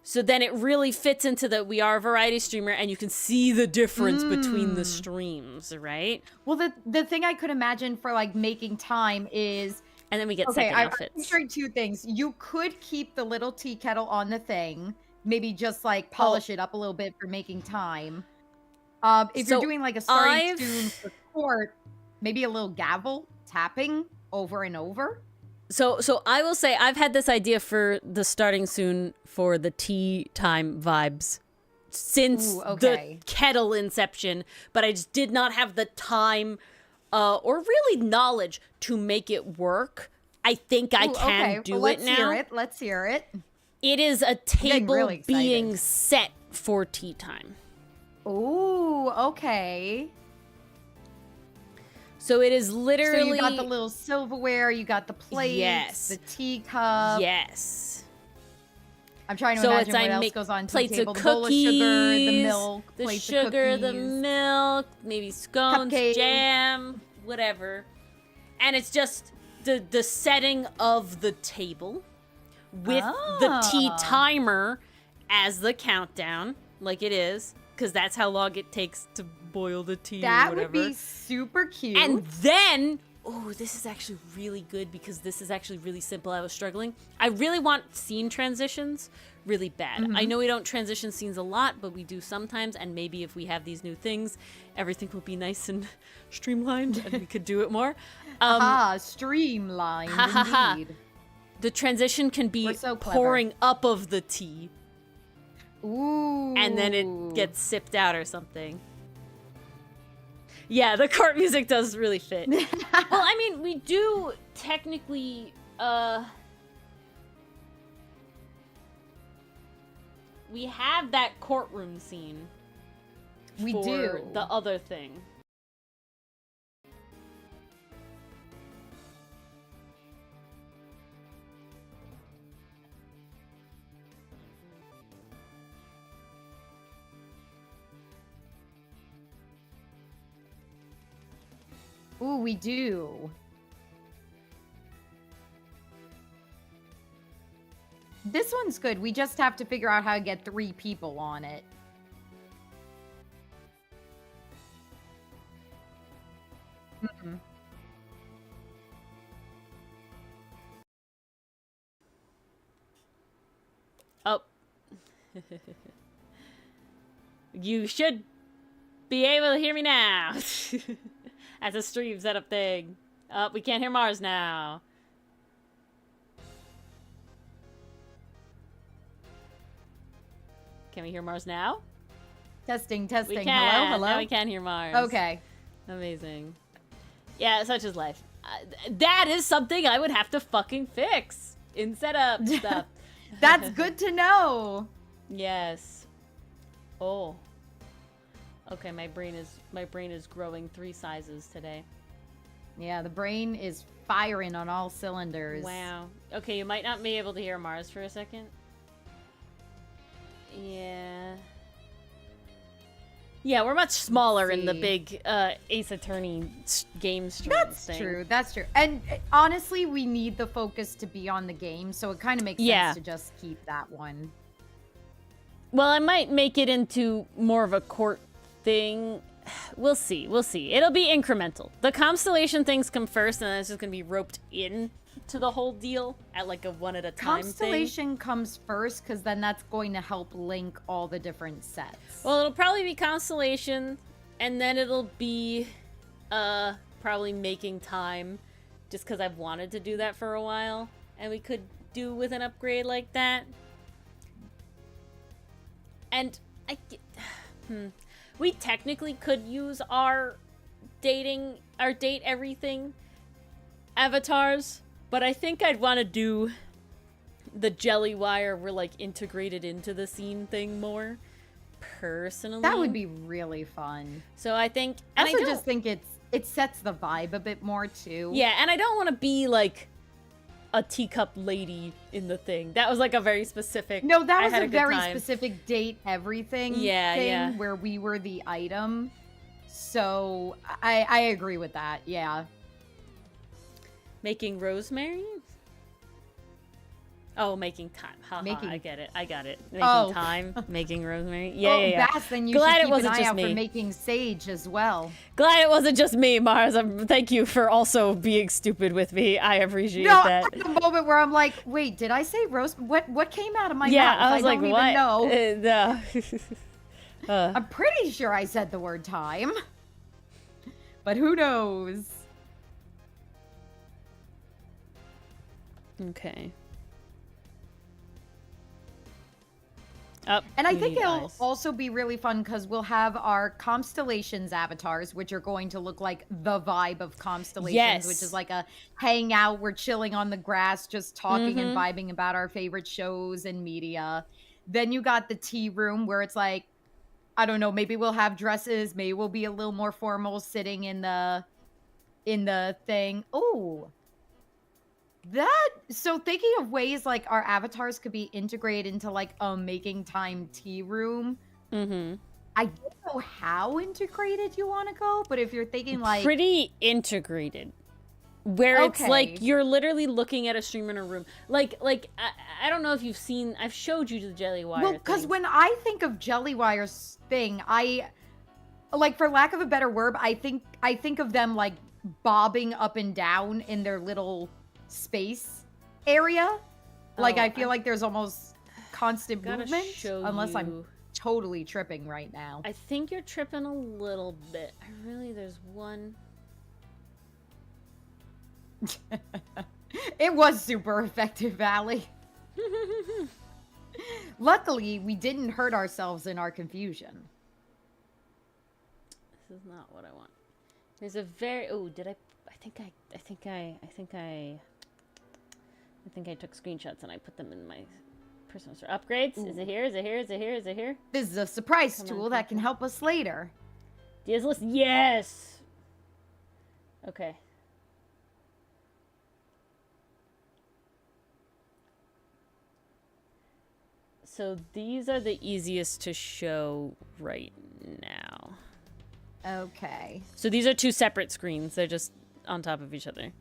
So then it really fits into the we are a variety streamer and you can see the difference between the streams, right? Well, the thing I could imagine for like making time is And then we get okay, second I'm outfits. picturing two things. You could keep the little tea kettle on the thing, maybe just like polish it up a little bit for making time. If So you're doing like a starting I've- soon for court, maybe a little gavel tapping over and over. So I will say I've had this idea for the starting soon for the tea time vibes since Ooh, okay. the kettle inception, but I just did not have the time or really knowledge to make it work. I think I Ooh, can okay. do Well, it now. Let's hear it. It is a getting table really excited. being set for tea time. Ooh, okay. So it is literally So you got the little silverware, you got the plates, Yes. the teacup. yes. I'm trying to So imagine it's I what else make goes on to the plates table. of The cookies, bowl of sugar, the milk, the plates sugar, of the cookies. milk, maybe scones, Cupcake. jam, whatever. And it's just the setting of the table with the tea Ah. timer as the countdown, like it is, because that's how long it takes to boil the tea That or would whatever. be super cute. And then, oh, this is actually really good because this is actually really simple. I was struggling. I really want scene transitions really bad. I know we don't transition scenes a lot, but we do sometimes. And maybe if we have these new things, everything will be nice and streamlined and we could do it more. Streamlined ha, ha, ha. indeed. The transition can be We're so clever. pouring up of the tea Ooh. and then it gets sipped out or something. Yeah, the court music does really fit. Well, I mean, we do technically, we have that courtroom scene. We for do. the other thing. Ooh, we do. This one's good. We just have to figure out how to get 3 people on it. Mm-mm. Oh. You should be able to hear me now. That's a stream setup thing. Oh, we can't hear Mars now. Can we hear Mars now? Testing, testing. We can. Hello, hello. Now we can hear Mars. Okay. Amazing. Yeah, such is life. That is something I would have to fucking fix in setup stuff. That's good to know. Yes. Oh. Okay, my brain is growing 3 sizes today. Yeah, the brain is firing on all cylinders. Wow. Okay, you might not be able to hear Mars for a second. Yeah. Yeah, we're much smaller in the see. big Ace Attorney game stream That's thing. true. That's true. And honestly, we need the focus to be on the game, so it kind of makes Yeah. sense to just keep that one. Well, I might make it into more of a court thing. We'll see. We'll see. It'll be incremental. The constellation things come first, and then it's just gonna be roped in to the whole deal at like a one at a time Constellation comes first, because then that's going to help link all the different sets. Well, it'll probably be constellation, and then it'll be probably making time, just because I've wanted to do that for a while, and we could do with an upgrade like that. And we technically could use our date everything avatars, but I think I'd want to do the jelly wire we're like integrated into the scene thing more personally. That would be really fun. So I think, and I also just think it sets the vibe a bit more too. Yeah, and I don't want to be like a teacup lady in the thing. That was like a very specific. No, that was a very specific date everything thing yeah. where we were the item. So I agree with that. Yeah. Making rosemary? Oh, making time. I get it. I got it. Making time, making rosemary. Yeah. Bass, then you Glad should it keep wasn't an eye just out me. for making sage as well. Glad it wasn't just me, Mars. Thank you for also being stupid with me. I appreciate no, that. at the moment where I'm like, wait, did I say rose? What came out of my mouth? I was like, don't what? Even know. I'm pretty sure I said the word time, but who knows? Okay. And I think it'll also be really fun because we'll have our constellations avatars, which are going to look like the vibe of constellations, which is like a hangout. We're chilling on the grass, just talking and vibing about our favorite shows and media. Then you got the tea room where it's like, I don't know, maybe we'll have dresses, maybe we'll be a little more formal sitting in the thing. Ooh. So thinking of ways like our avatars could be integrated into like a making time tea room. I don't know how integrated you want to go, but if you're thinking like pretty integrated, where it's like you're literally looking at a stream in a room. Like I don't know if you've seen. I've showed you the jelly wire. Well, because when I think of jelly wire's thing, I like, for lack of a better word, I think of them like bobbing up and down in their little space area. Like I feel like there's almost constant movement, unless I'm totally tripping right now. I think you're tripping a little bit. There's one. It was super effective, Allie. Luckily, we didn't hurt ourselves in our confusion. This is not what I want. There's a very did I think I took screenshots and I put them in my personal store. Upgrades? Is it here? Is it here? Is it here? Is it here? This is a surprise tool that can help us later. Diaz list? Yes! Okay. So these are the easiest to show right now. Okay. So these are two separate screens. They're just on top of each other.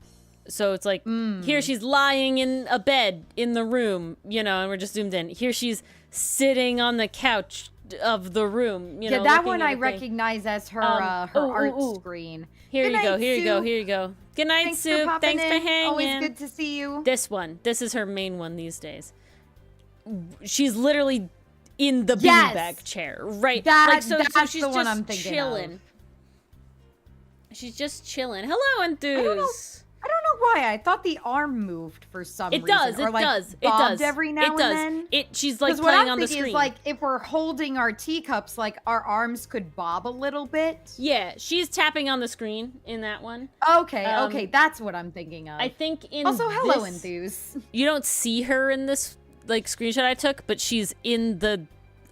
So it's like, here she's lying in a bed in the room, and we're just zoomed in. Here she's sitting on the couch of the room, Yeah, that one I recognize as her art screen. Here you go, here you go, here you go. Good night, Soup. Thanks for hanging. Always good to see you. This one. This is her main one these days. She's literally in the beanbag chair, right? That's so she's the one just I'm thinking chilling. of. She's just chilling. Hello, Enthuse. I don't know why. I thought the arm moved for some reason. Or like does. bobbed every now and then. She's like playing on the screen. Is like if we're holding our teacups, like our arms could bob a little bit. Yeah, she's tapping on the screen in that one. Okay, that's what I'm thinking of. I think in also, hello, Enthuse. You don't see her in this like screenshot I took, but she's in the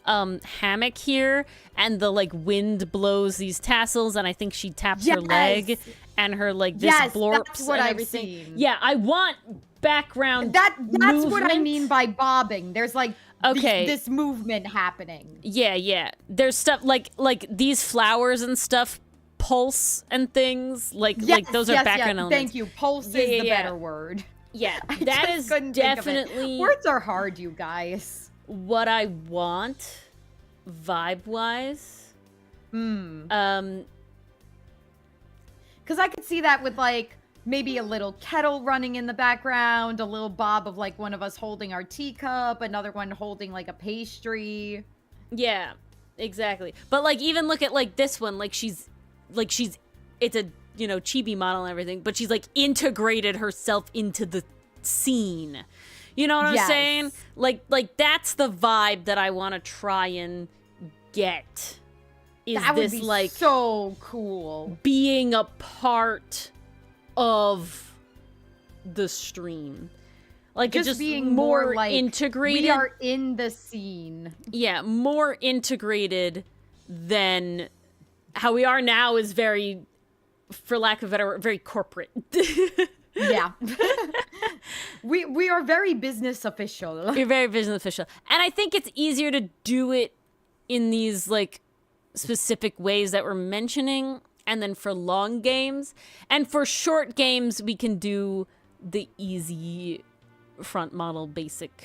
hammock here, and the like wind blows these tassels, and I think she taps her leg, and her like this blorps that's what and I've everything. seen. Yeah, I want background. That's movement. what I mean by bobbing. There's like this movement happening. Yeah. There's stuff like these flowers and stuff pulse and things like those are background elements. Thank you. Pulse is the better word. Yeah, that is definitely words are hard, you guys. what I want. vibe-wise. Because I could see that with, like, maybe a little kettle running in the background, a little bob of, like, one of us holding our teacup, another one holding, like, a pastry. Yeah, exactly. But, like, even look at, like, this one. Like, she's, it's a, you know, chibi model and everything, but she's, like, integrated herself into the scene. You know what I'm saying? Like, that's the vibe that I want to try and get. Is that would this, be like, so cool. Being a part of the stream. Like, just being more like, integrated. We are in the scene. Yeah, more integrated than how we are now is very, for lack of a better word, very corporate. Yeah. we are very business official. You're very business official. And I think it's easier to do it in these, like, specific ways that we're mentioning, and then for long games. And for short games, we can do the easy front model basic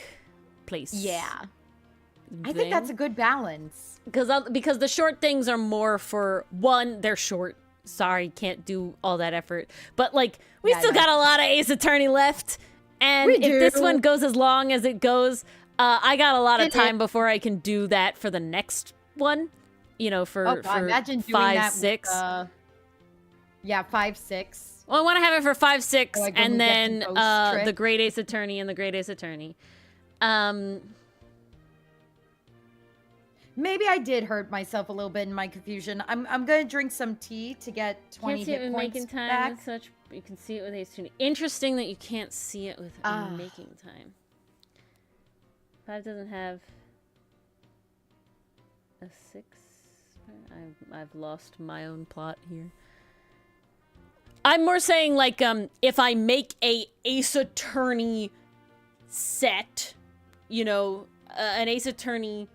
place. Yeah. I think that's a good balance. Because the short things are more for, one, they're short. Sorry, can't do all that effort. But, like, we still got a lot of Ace Attorney left. And if this one goes as long as it goes, I got a lot of time before I can do that for the next one. You know, for imagine doing 5, that 6. With, yeah, 5, 6. Well, I want to have it for 5, 6, like and then the Great Ace Attorney and the Great Ace Attorney. Maybe I did hurt myself a little bit in my confusion. I'm gonna drink some tea to get 20 hit points making time back. and such. You can see it with Ace Attorney. Interesting that you can't see it with making time. 5 doesn't have a 6. I've lost my own plot here. I'm more saying, like, if I make a Ace Attorney set, you know, an Ace Attorney.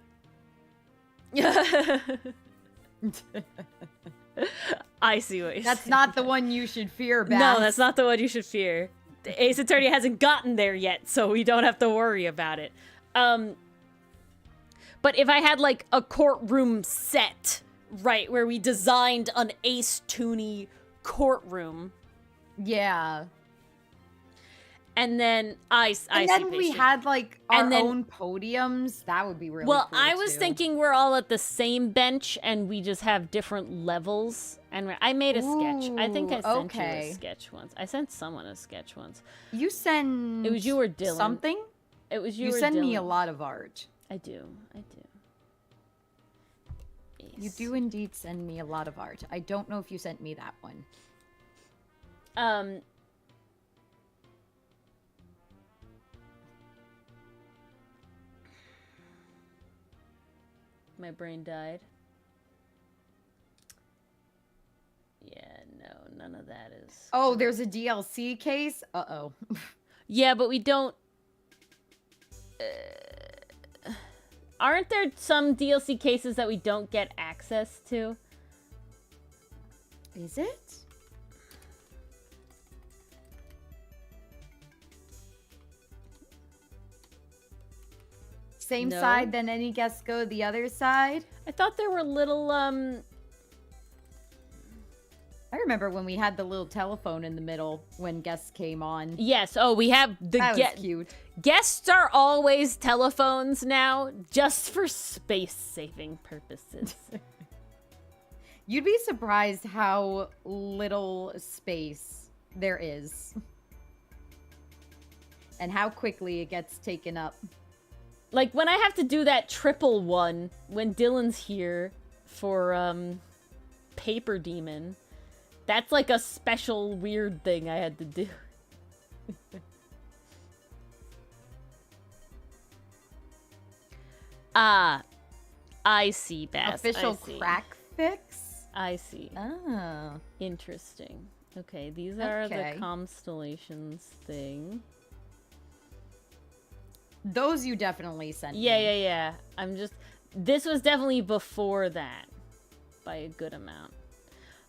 I see what you're saying. That's not the one you should fear, Beth. No, that's not the one you should fear. The Ace Attorney hasn't gotten there yet, so we don't have to worry about it. But if I had, like, a courtroom set, right, where we designed an Ace Tooney courtroom. Yeah. And then we had, like, our own podiums. That would be really cool, I was thinking we're all at the same bench and we just have different levels. And I made a sketch. I think I sent you a sketch once. I sent someone a sketch once. You sent... It was you or Dylan. Something? It was you or Dylan. You send me a lot of art. I do. Ace. You do indeed send me a lot of art. I don't know if you sent me that one. My brain died. Yeah, no, none of that is... Oh, there's a DLC case? Uh-oh. Yeah, but we don't... Aren't there some DLC cases that we don't get access to? Is it? Same side, then any guests go the other side? I thought there were little, I remember when we had the little telephone in the middle when guests came on. Yes, we have the... That was cute. Guests are always telephones now, just for space-saving purposes. You'd be surprised how little space there is. And how quickly it gets taken up. Like, when I have to do that triple one, when Dylan's here for, Paper Demon, that's like a special weird thing I had to do. I see, Bass. Official crack fix? I see. Oh. Interesting. Okay, these are the constellations thing. Those you definitely sent me. Yeah. This was definitely before that. By a good amount.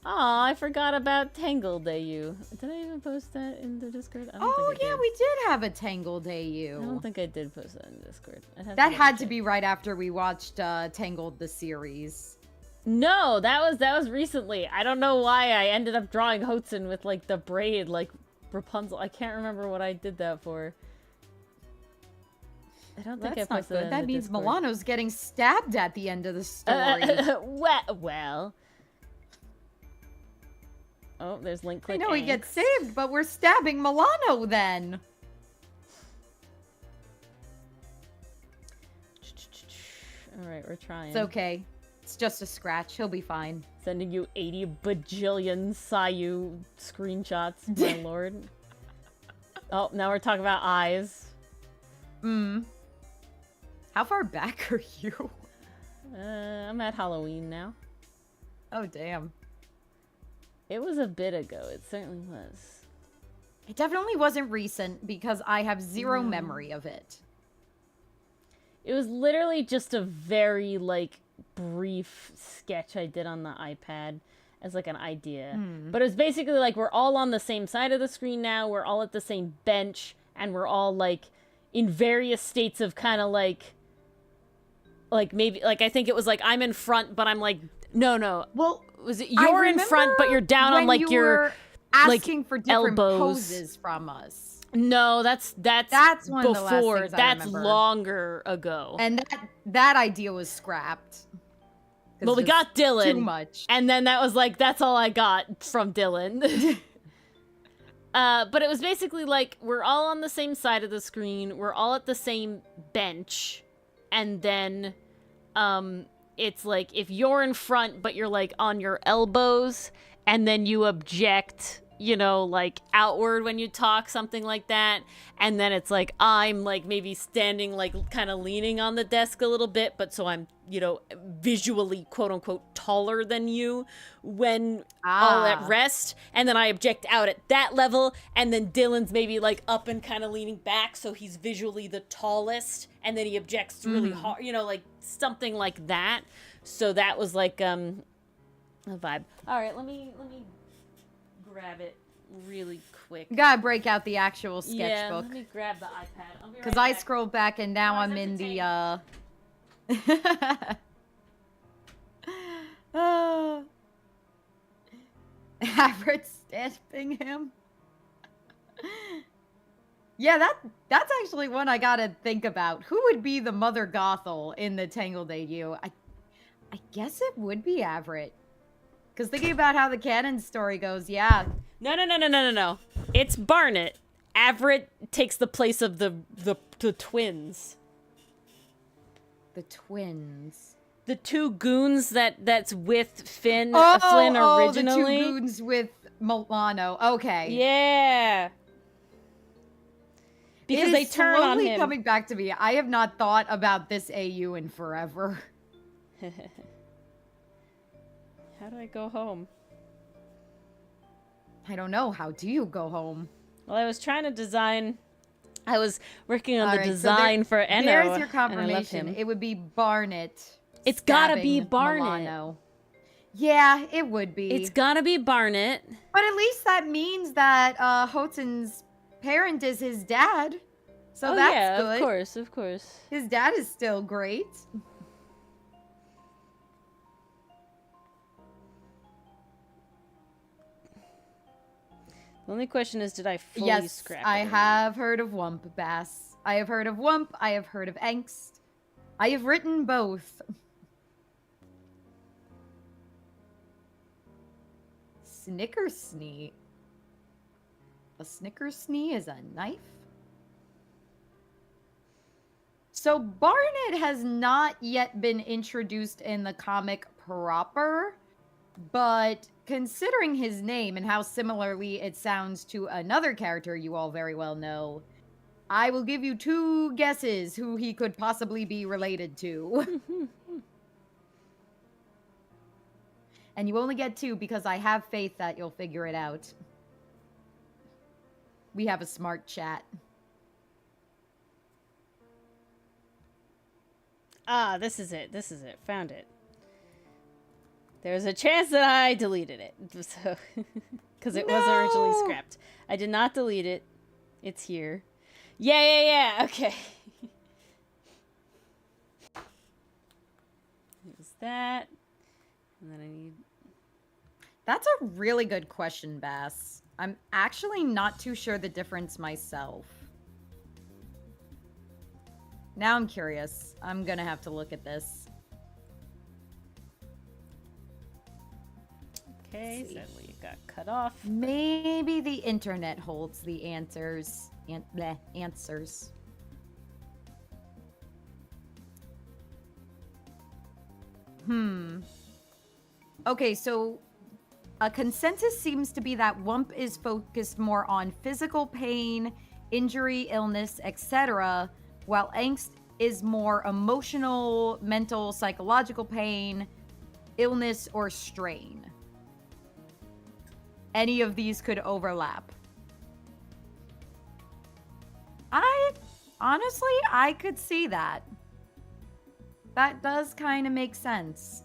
Oh, I forgot about Tangled AU. Did I even post that in the Discord? I don't Oh, think I yeah, did. we did have a Tangled I don't AU. think I did post that in Discord. That had to be right after we watched Tangled the series. No, that was recently. I don't know why I ended up drawing Hotsun with like the braid, like Rapunzel. I can't remember what I did that for. I don't think That's I not posted good. it That in the means Discord. Milano's getting stabbed at the end of the story. Well. Oh, there's link click. I know he Anks. gets saved, but we're stabbing Milano then. Alright, we're trying. It's okay. It's just a scratch. He'll be fine. Sending you 80 bajillion Sayu screenshots, my lord. Oh, now we're talking about eyes. How far back are you? I'm at Halloween now. Oh, damn. It was a bit ago. It certainly was. It definitely wasn't recent because I have zero memory of it. It was literally just a very, like, brief sketch I did on the iPad as, like, an idea. But it was basically, like, we're all on the same side of the screen now. We're all at the same bench. And we're all, like, in various states of kind of, like, maybe, like, I think it was, like, I'm in front, but I'm, like, no. Well, was it you're in front, but you're down on, like, your asking for different elbows. poses from us. No, that's one of the last before. things I That's remember. longer ago. And that idea was scrapped. Well, we got Dylan. Too much. And then that was like, that's all I got from Dylan. But it was basically like, we're all on the same side of the screen. We're all at the same bench. And then it's like, if you're in front, but you're like on your elbows, and then you object, you know, like outward when you talk, something like that. And then it's like, I'm like maybe standing, like kind of leaning on the desk a little bit, but so I'm, you know, visually quote unquote taller than you when all at rest. And then I object out at that level. And then Dylan's maybe like up and kind of leaning back, so he's visually the tallest. And then he objects really hard, you know, like something like that. So that was like a vibe. All right, let me grab it really quick. Gotta break out the actual Yeah, sketchbook. let me grab the iPad. I'll be Because right I back. scrolled back and now Otherwise I'm in the entertaining. Average stamping him. Yeah, that's actually one I gotta think about. Who would be the Mother Gothel in the Tangled AU? I guess it would be Averett. Because thinking about how the canon story goes, yeah. No. It's Barnet. Averett takes the place of the twins. The twins. The two goons that's with Flynn Oh, originally. the two goons with Milano. Okay. Yeah. Because they turn on him. Coming back to me. I have not thought about this AU in forever. How do I go home? I don't know. How do you go home? Well, I was trying to design. I was working on All the right, so design for Enno. There's your and I love confirmation. him. It would be Barnet. It's gotta be stabbing Barnet. Milano. Yeah, it would be. It's gotta be Barnet. But at least that means that Hotsun's parent is his dad. So that's yeah, good. of course. His dad is still great. The only question is, did I fully Yes, scrap I it or not? have heard of Wump Bass. I have heard of Wump. I have heard of Angst. I have written both. Snickersnee. A Snickersnee is a knife? So Barnet has not yet been introduced in the comic proper, but considering his name and how similarly it sounds to another character you all very well know, I will give you 2 guesses who he could possibly be related to. And you only get 2 because I have faith that you'll figure it out. We have a smart chat. Ah, this is it. Found it. There's a chance that I deleted it. So, because it was originally scrapped. I did not delete it. It's here. Yeah. Okay. Use that. And then I need... That's a really good question, Bass. I'm actually not too sure the difference myself. Now I'm curious. I'm gonna have to look at this. Okay, sadly it got cut off. Maybe the internet holds the answers. Answers. Okay, so a consensus seems to be that WUMP is focused more on physical pain, injury, illness, etc., while angst is more emotional, mental, psychological pain, illness, or strain. Any of these could overlap. Honestly, I could see that. That does kind of make sense.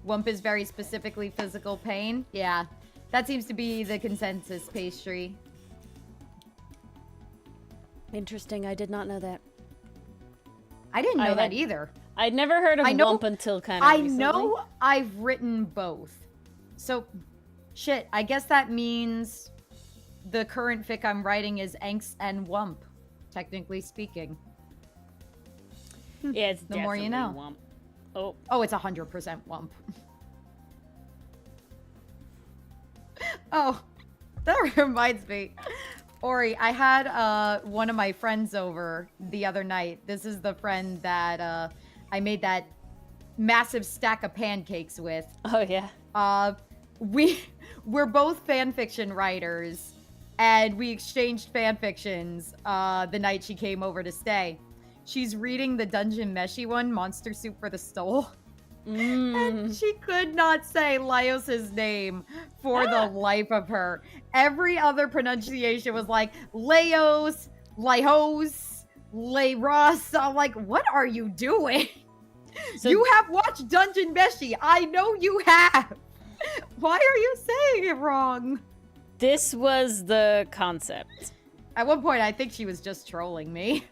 WUMP is very specifically physical pain. Yeah, that seems to be the consensus, Pastry. Interesting, I did not know that. I didn't know that either. I'd never heard of WUMP until kind of recently. I know I've written both. So, shit, I guess that means the current fic I'm writing is angst and WUMP, technically speaking. Yeah, it's the more you know. WUMP. Oh, it's 100% WUMP. Oh, that reminds me. Ori, I had one of my friends over the other night. This is the friend that I made that massive stack of pancakes with. Oh, yeah. We're both fan fiction writers, and we exchanged fan fictions the night she came over to stay. She's reading the Dungeon Meshi one, Monster Soup for the Stole. And she could not say Laios' name for the life of her. Every other pronunciation was like Leos, Laihos, Leiros. I'm like, what are you doing? So, you have watched Dungeon Meshi. I know you have. Why are you saying it wrong? This was the concept. At one point, I think she was just trolling me.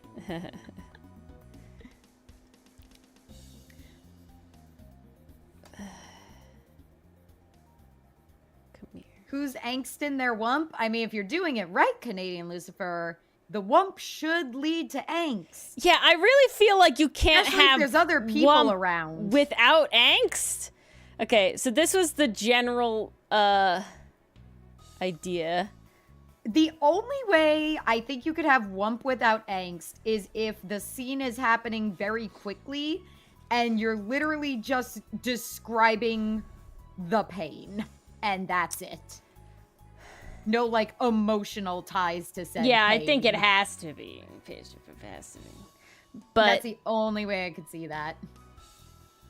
Who's angst in their WUMP? I mean, if you're doing it right, Canadian Lucifer, the WUMP should lead to angst. Yeah, I really feel like you can't have there's other people WUMP around without angst. Okay, so this was the general idea. The only way I think you could have WUMP without angst is if the scene is happening very quickly and you're literally just describing the pain. And that's it. No, like, emotional ties to said Yeah, pain. I think it has to be. It has to be. But that's the only way I could see that.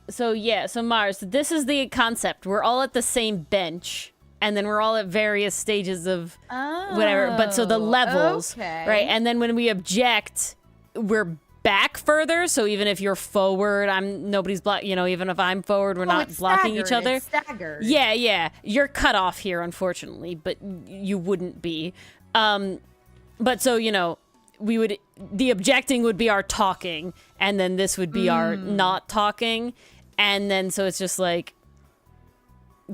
So, yeah, so Mars, this is the concept. We're all at the same bench, and then we're all at various stages of whatever. But so the levels, right? And then when we object, we're back further, so even if you're forward, nobody's even if I'm forward, we're not blocking each other. It's staggered. Yeah, you're cut off here, unfortunately, but you wouldn't be. But so, the objecting would be our talking, and then this would be our not talking, and then so it's just like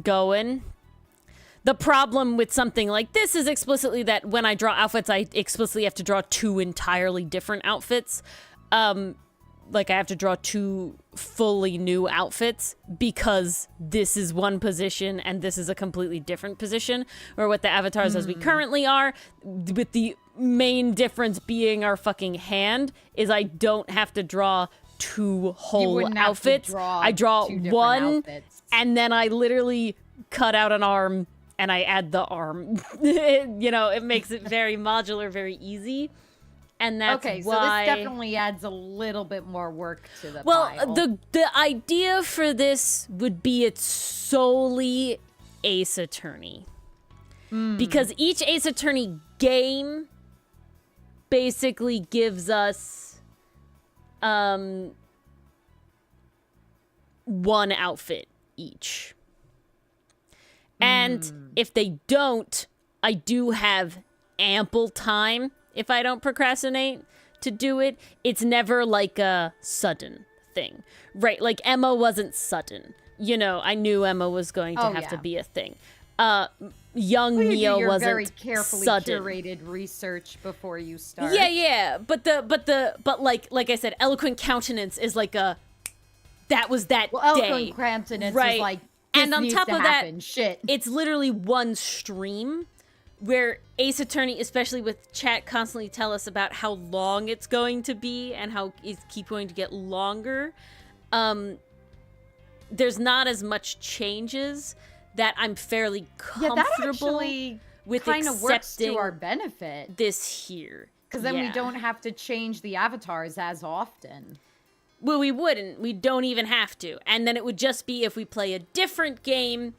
going. The problem with something like this is explicitly that when I draw outfits, I explicitly have to draw two entirely different outfits. Like I have to draw two fully new outfits because this is one position and this is a completely different position, or with the avatars as we currently are, with the main difference being our fucking hand, is I don't have to draw two whole outfits. I draw one outfits. And then I literally cut out an arm and I add the arm. It makes it very modular, very easy. And that's okay, so why... this definitely adds a little bit more work to the Well, pile. the idea for this would be it's solely Ace Attorney. Because each Ace Attorney game basically gives us one outfit each. And if they don't, I do have ample time, if I don't procrastinate, to do it. It's never like a sudden thing, right? Like Emma wasn't sudden. You know, I knew Emma was going to have to be a thing. Young Mia wasn't very carefully sudden. curated research before you start. Yeah. But like I said, eloquent countenance is like that was that well, day. Eloquent countenance right? is like, this and on needs top to of happen. that, Shit. It's literally one stream where Ace Attorney, especially with chat, constantly tell us about how long it's going to be and how it's keep going to get longer. There's not as much changes that I'm fairly comfortable with kind of works to accepting our benefit. this here. Because then we don't have to change the avatars as often. Well, we wouldn't. We don't even have to. And then it would just be if we play a different game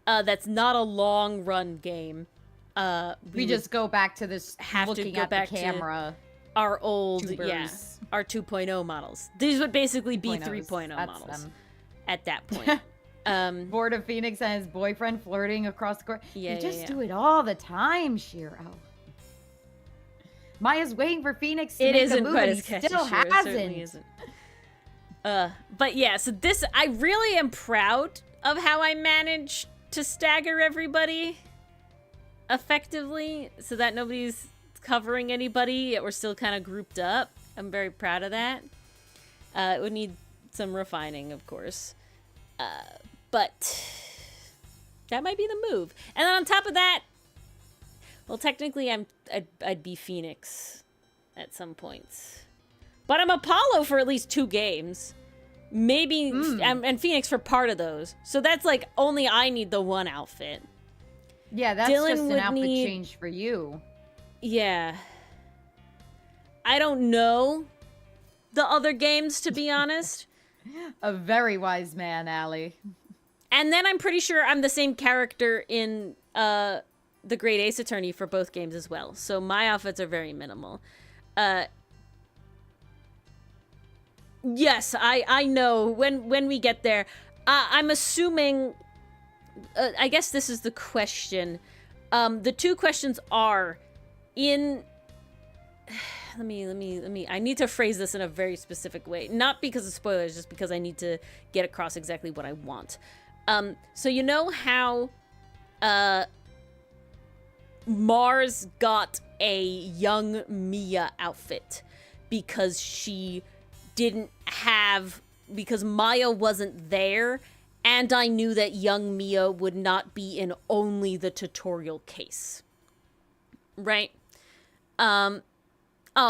that's not a long run game. We just go back to this have looking to go at back the camera. To our old, tubers. our 2.0 models. These would basically be 3.0s. 3.0 That's models them. at that point. Bored of Phoenix and his boyfriend flirting across the court. Yeah, you just do it all the time, Shiro. Maya's waiting for Phoenix to make a move, and he still hasn't. Isn't. But yeah, so this, I really am proud of how I managed to stagger everybody effectively so that nobody's covering anybody, yet we're still kind of grouped up. I'm very proud of that. It would need some refining, of course. But that might be the move. And then on top of that, well, technically I'd be Phoenix at some points. But I'm Apollo for at least 2 games. Maybe, and Phoenix for part of those. So that's like, only I need the one outfit. Yeah, that's Dylan just an would outfit need- change for you. Yeah. I don't know the other games, to be honest. A very wise man, Allie. And then I'm pretty sure I'm the same character in The Great Ace Attorney for both games as well. So my outfits are very minimal. Yes, I know. When we get there, I'm assuming... I guess this is the question. The 2 questions are in... Let me. I need to phrase this in a very specific way. Not because of spoilers, just because I need to get across exactly what I want. So you know how Mars got a young Mia outfit because she didn't have... Because Maya wasn't there, and I knew that young Mia would not be in only the tutorial case. Right? Oh,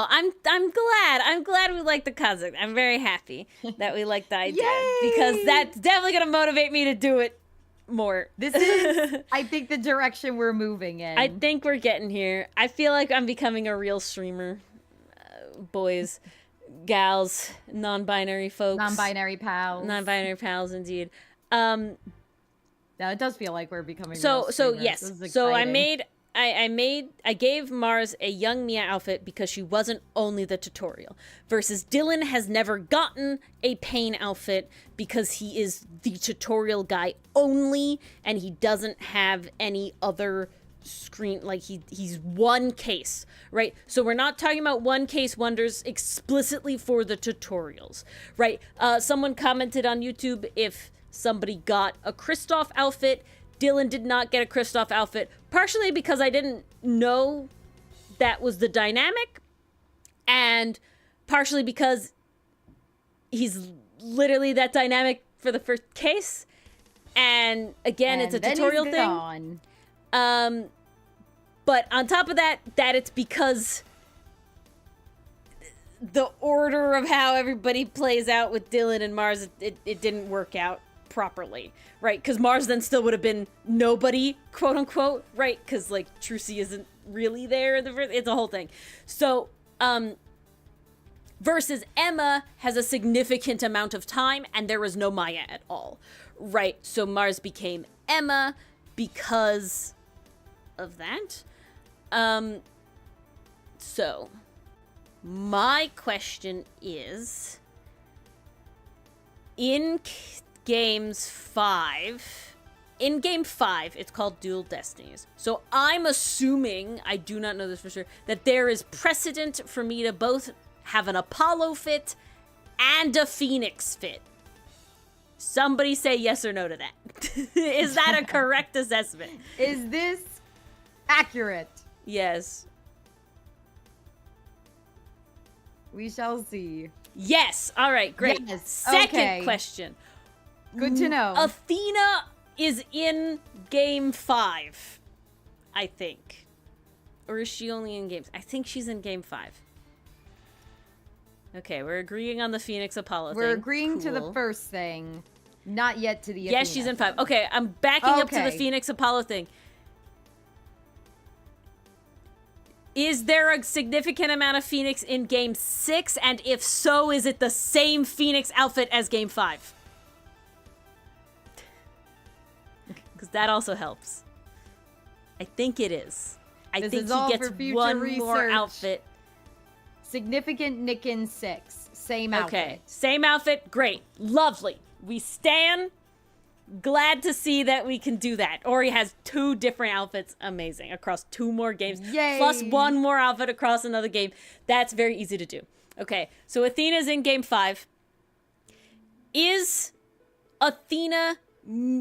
I'm glad. I'm glad we like the concept. I'm very happy that we like the idea. Yay! Because that's definitely going to motivate me to do it more. This is, I think, the direction we're moving in. I think we're getting here. I feel like I'm becoming a real streamer. Boys, gals, non-binary folks. Non-binary pals. Non-binary pals, indeed. No, it does feel like we're becoming So real streamers. yes. This is So exciting. I gave Mars a young Mia outfit because she wasn't only the tutorial. Versus Dylan has never gotten a Pain outfit because he is the tutorial guy only, and he doesn't have any other screen, like he's one case, right? So we're not talking about one case wonders explicitly for the tutorials, right? Someone commented on YouTube if somebody got a Kristoff outfit. Dylan did not get a Kristoff outfit, partially because I didn't know that was the dynamic, and partially because he's literally that dynamic for the first case. And again, it's a tutorial thing. But on top of that it's because the order of how everybody plays out with Dylan and Mars, it didn't work out properly, right? Because Mars then still would have been nobody, quote unquote, right? Because like Trucy isn't really there. It's a whole thing. So, versus Emma has a significant amount of time, and there was no Maya at all, right? So Mars became Emma because of that. So My question is, in game 5, it's called Dual Destinies. So I'm assuming, I do not know this for sure, that there is precedent for me to both have an Apollo fit and a Phoenix fit. Somebody say yes or no to that. Is that a correct assessment? Is this accurate? Yes. We shall see. Yes. All right, great. Yes. Second question. Good to know. Athena is in game 5, I think. Or is she only in games? I think she's in game 5. Okay, we're agreeing on the Phoenix Apollo thing. We're agreeing to the first thing. Not yet to the Yes, Athena she's in thing. 5. Okay, I'm backing up to the Phoenix Apollo thing. Is there a significant amount of Phoenix in game 6? And if so, is it the same Phoenix outfit as game 5? Because that also helps. I think it is. I think he gets one more outfit. Significant Nick in 6. Same outfit. Okay, same outfit. Great. Lovely. We stan. Glad to see that we can do that. Ori has 2 different outfits. Amazing. Across 2 more games. Yay. Plus 1 more outfit across another game. That's very easy to do. Okay, so Athena's in game 5. Is Athena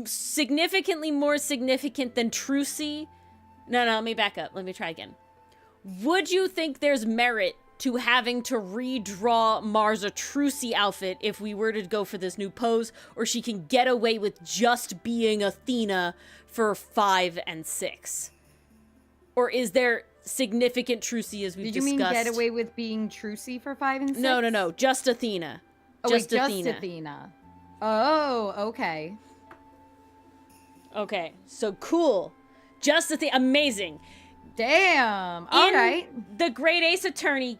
significantly more significant than Trucy? No, let me back up. Let me try again. Would you think there's merit to having to redraw Mars a Trucy outfit if we were to go for this new pose, or she can get away with just being Athena for 5 and 6? Or is there significant Trucy as we've discussed? Did you mean get away with being Trucy for 5 and 6? No. Just Athena. Oh, just Athena. Oh, okay. Okay, so cool. Just Athena. Amazing. Damn. All right. The Great Ace Attorney,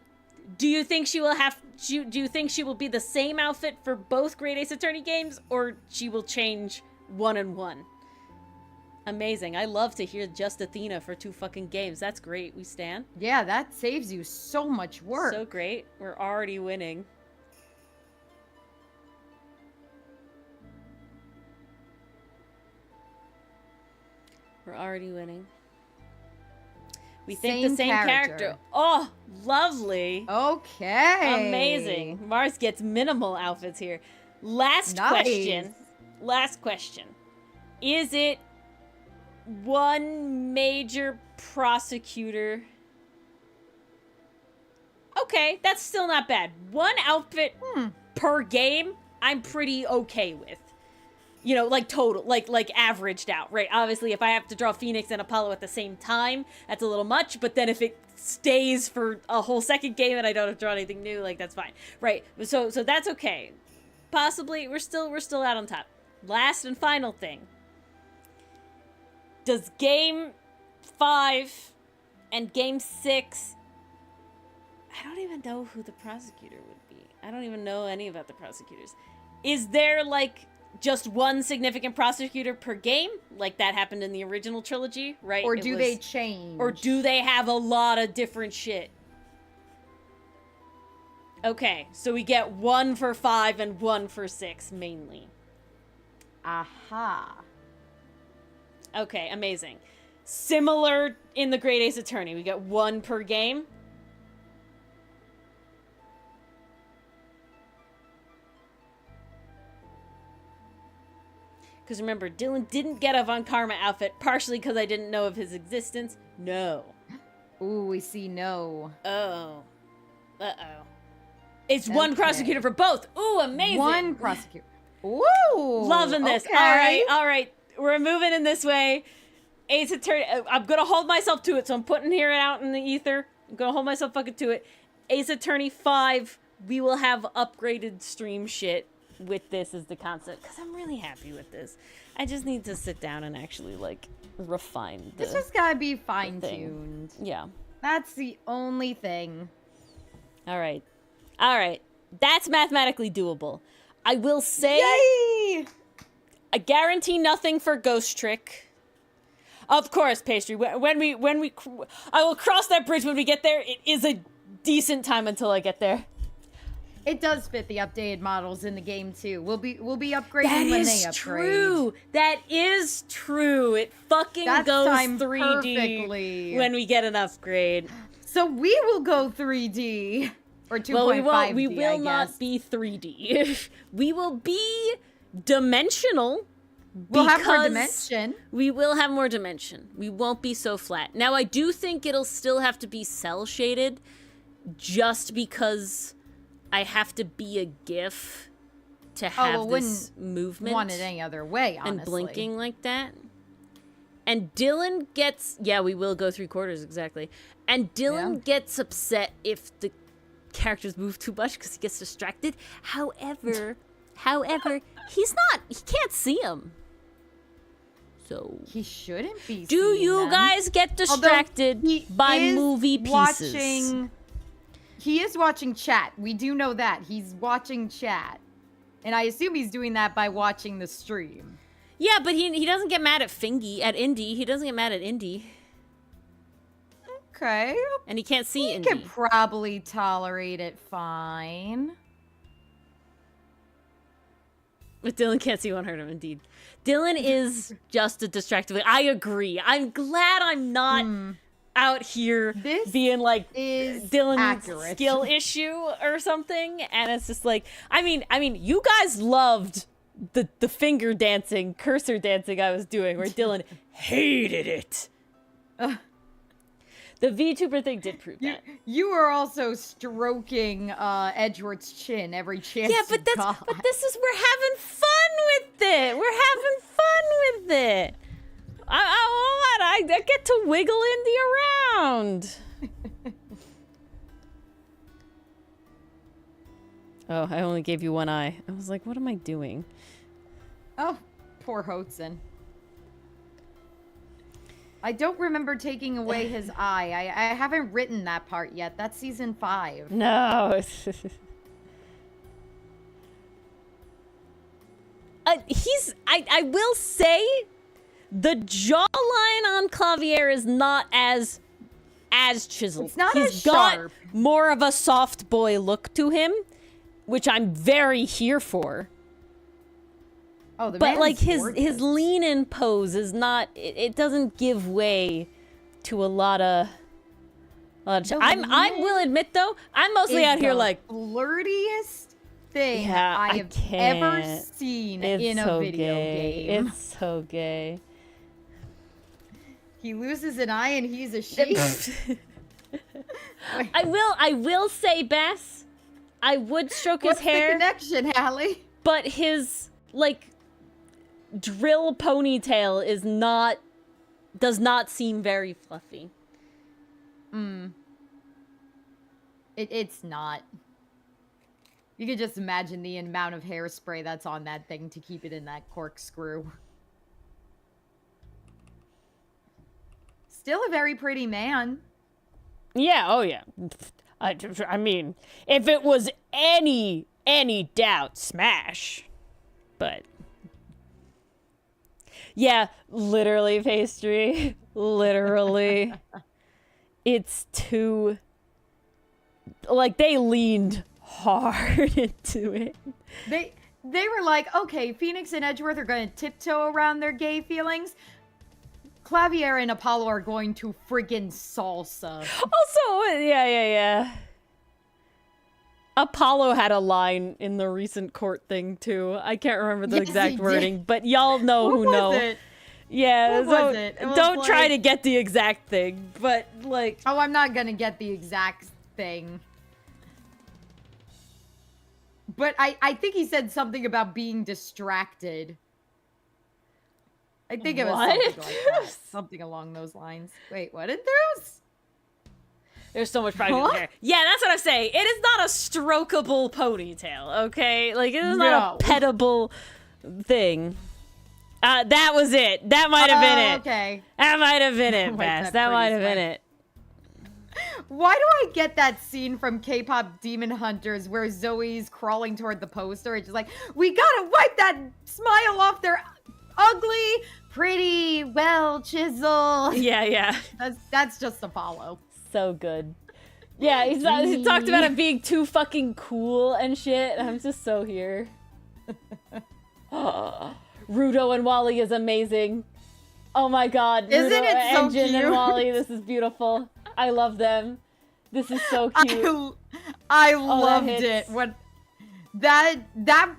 do you think she will be the same outfit for both Great Ace Attorney games, or she will change 1 and 1? Amazing. I love to hear just Athena for 2 fucking games. That's great. We stan. Yeah, that saves you so much work. So great. We're already winning. We're already winning. We think the same character. Oh, lovely. Okay. Amazing. Mars gets minimal outfits here. Last question. Is it one major prosecutor? Okay, that's still not bad. 1 outfit per game, I'm pretty okay with. You know, like total, like averaged out, right? Obviously, if I have to draw Phoenix and Apollo at the same time, that's a little much. But then if it stays for a whole second game and I don't have to draw anything new, like that's fine, right? So that's okay. Possibly, we're still out on top. Last and final thing: does game 5 and game 6? I don't even know who the prosecutor would be. I don't even know any about the prosecutors. Is there like just 1 significant prosecutor per game, like that happened in the original trilogy, right? Or do they change? Or do they have a lot of different shit? Okay, so we get 1 for 5 and 1 for 6, mainly. Aha. Okay, amazing. Similar in the Great Ace Attorney, we get 1 per game. Because remember, Dylan didn't get a Von Karma outfit, partially because I didn't know of his existence. No. Ooh, we see no. Oh. Uh-oh. It's 1 prosecutor for both. Ooh, amazing. 1 prosecutor. Ooh. Loving this. Okay. All right. We're moving in this way. Ace Attorney. I'm going to hold myself to it, so I'm putting here and out in the ether. I'm going to hold myself fucking to it. Ace Attorney 5, we will have upgraded stream shit with this as the concept, because I'm really happy with this. I just need to sit down and actually, like, refine the It's just gotta be fine-tuned. Yeah. That's the only thing. All right. That's mathematically doable. I will say, Yay! I guarantee nothing for Ghost Trick. Of course, Pastry. When we, I will cross that bridge when we get there. It is a decent time until I get there. It does fit the updated models in the game too. We'll be upgrading when they upgrade. True. That is true. It fucking goes timed 3D perfectly. when we get an upgrade. So we will go 3D or 2.5D. Well, we will not be 3D. We will be dimensional. We'll have more dimension. We will have more dimension. We won't be so flat. Now, I do think it'll still have to be cell shaded, just because I have to be a GIF to have this movement. Want it any other way, honestly. And blinking like that. And Dylan gets... Yeah, we will go 3/4, exactly. And Dylan gets upset if the characters move too much because he gets distracted. However, he can't see them. So... He shouldn't be Do you them. guys get distracted by movie pieces? He is watching chat. We do know that. He's watching chat. And I assume he's doing that by watching the stream. Yeah, but he doesn't get mad at Indy. He doesn't get mad at Indy. Okay. And he can't see Indy. He can probably tolerate it fine. But Dylan can't see 1 him, indeed. Dylan is just a distracted. I agree. I'm glad I'm not out here being like Dylan's skill issue or something. And it's just like, I mean, you guys loved the finger dancing, cursor dancing I was doing, where Dylan hated it. The VTuber thing did prove that. You were also stroking Edgeworth's chin every chance. Yeah, but we're having fun with it. We're having fun with it. I get to wiggle Indy around. Oh, I only gave you one eye. I was like, what am I doing? Oh, poor Hotson. I don't remember taking away his eye. I haven't written that part yet. That's season 5. No. I will say, the jawline on Clavier is not as chiseled. It's not He's as got sharp. more of a soft boy look to him, which I'm very here for. Oh, the but like man's his lean in pose is not. It doesn't give way to a lot of. I will admit though, I'm mostly out here like flirtiest thing I have ever seen in a video game. It's so gay. He loses an eye and he's a sheep. I will say, Bess, I would stroke his hair. What's the connection, Hallie? But his like drill ponytail does not seem very fluffy. It's not. You could just imagine the amount of hairspray that's on that thing to keep it in that corkscrew. Still a very pretty man. Yeah, oh yeah. I mean, if it was any doubt, smash. But yeah, literally, pastry. Literally. It's too... Like, they leaned hard into it. They were like, okay, Phoenix and Edgeworth are going to tiptoe around their gay feelings. Clavier and Apollo are going to friggin' salsa. Also, yeah. Apollo had a line in the recent court thing, too. I can't remember the exact wording, but y'all know who know. It? Yeah, what was it? It was don't like... try to get the exact thing, but like... Oh, I'm not gonna get the exact thing. But I think he said something about being distracted. I think it was something like that. Something along those lines. Wait, what did those? There's so much pride in there. Yeah, that's what I'm saying. It is not a strokeable ponytail, okay? Like, it is not a pettable thing. That was it. That might have been it. Okay. That might have been it, Bass. That might have been it. Why do I get that scene from K-pop Demon Hunters where Zoe's crawling toward the poster? It's just like, we gotta wipe that smile off their ugly, pretty, well chiseled. Yeah. That's just Apollo. So good. Yeah, he talked about it being too fucking cool and shit. I'm just so here. Rudo and Wally is amazing. Oh my god. Isn't Rudo, it so Engine cute? and Wally, this is beautiful. I love them. This is so cute. I that loved hits. it. What that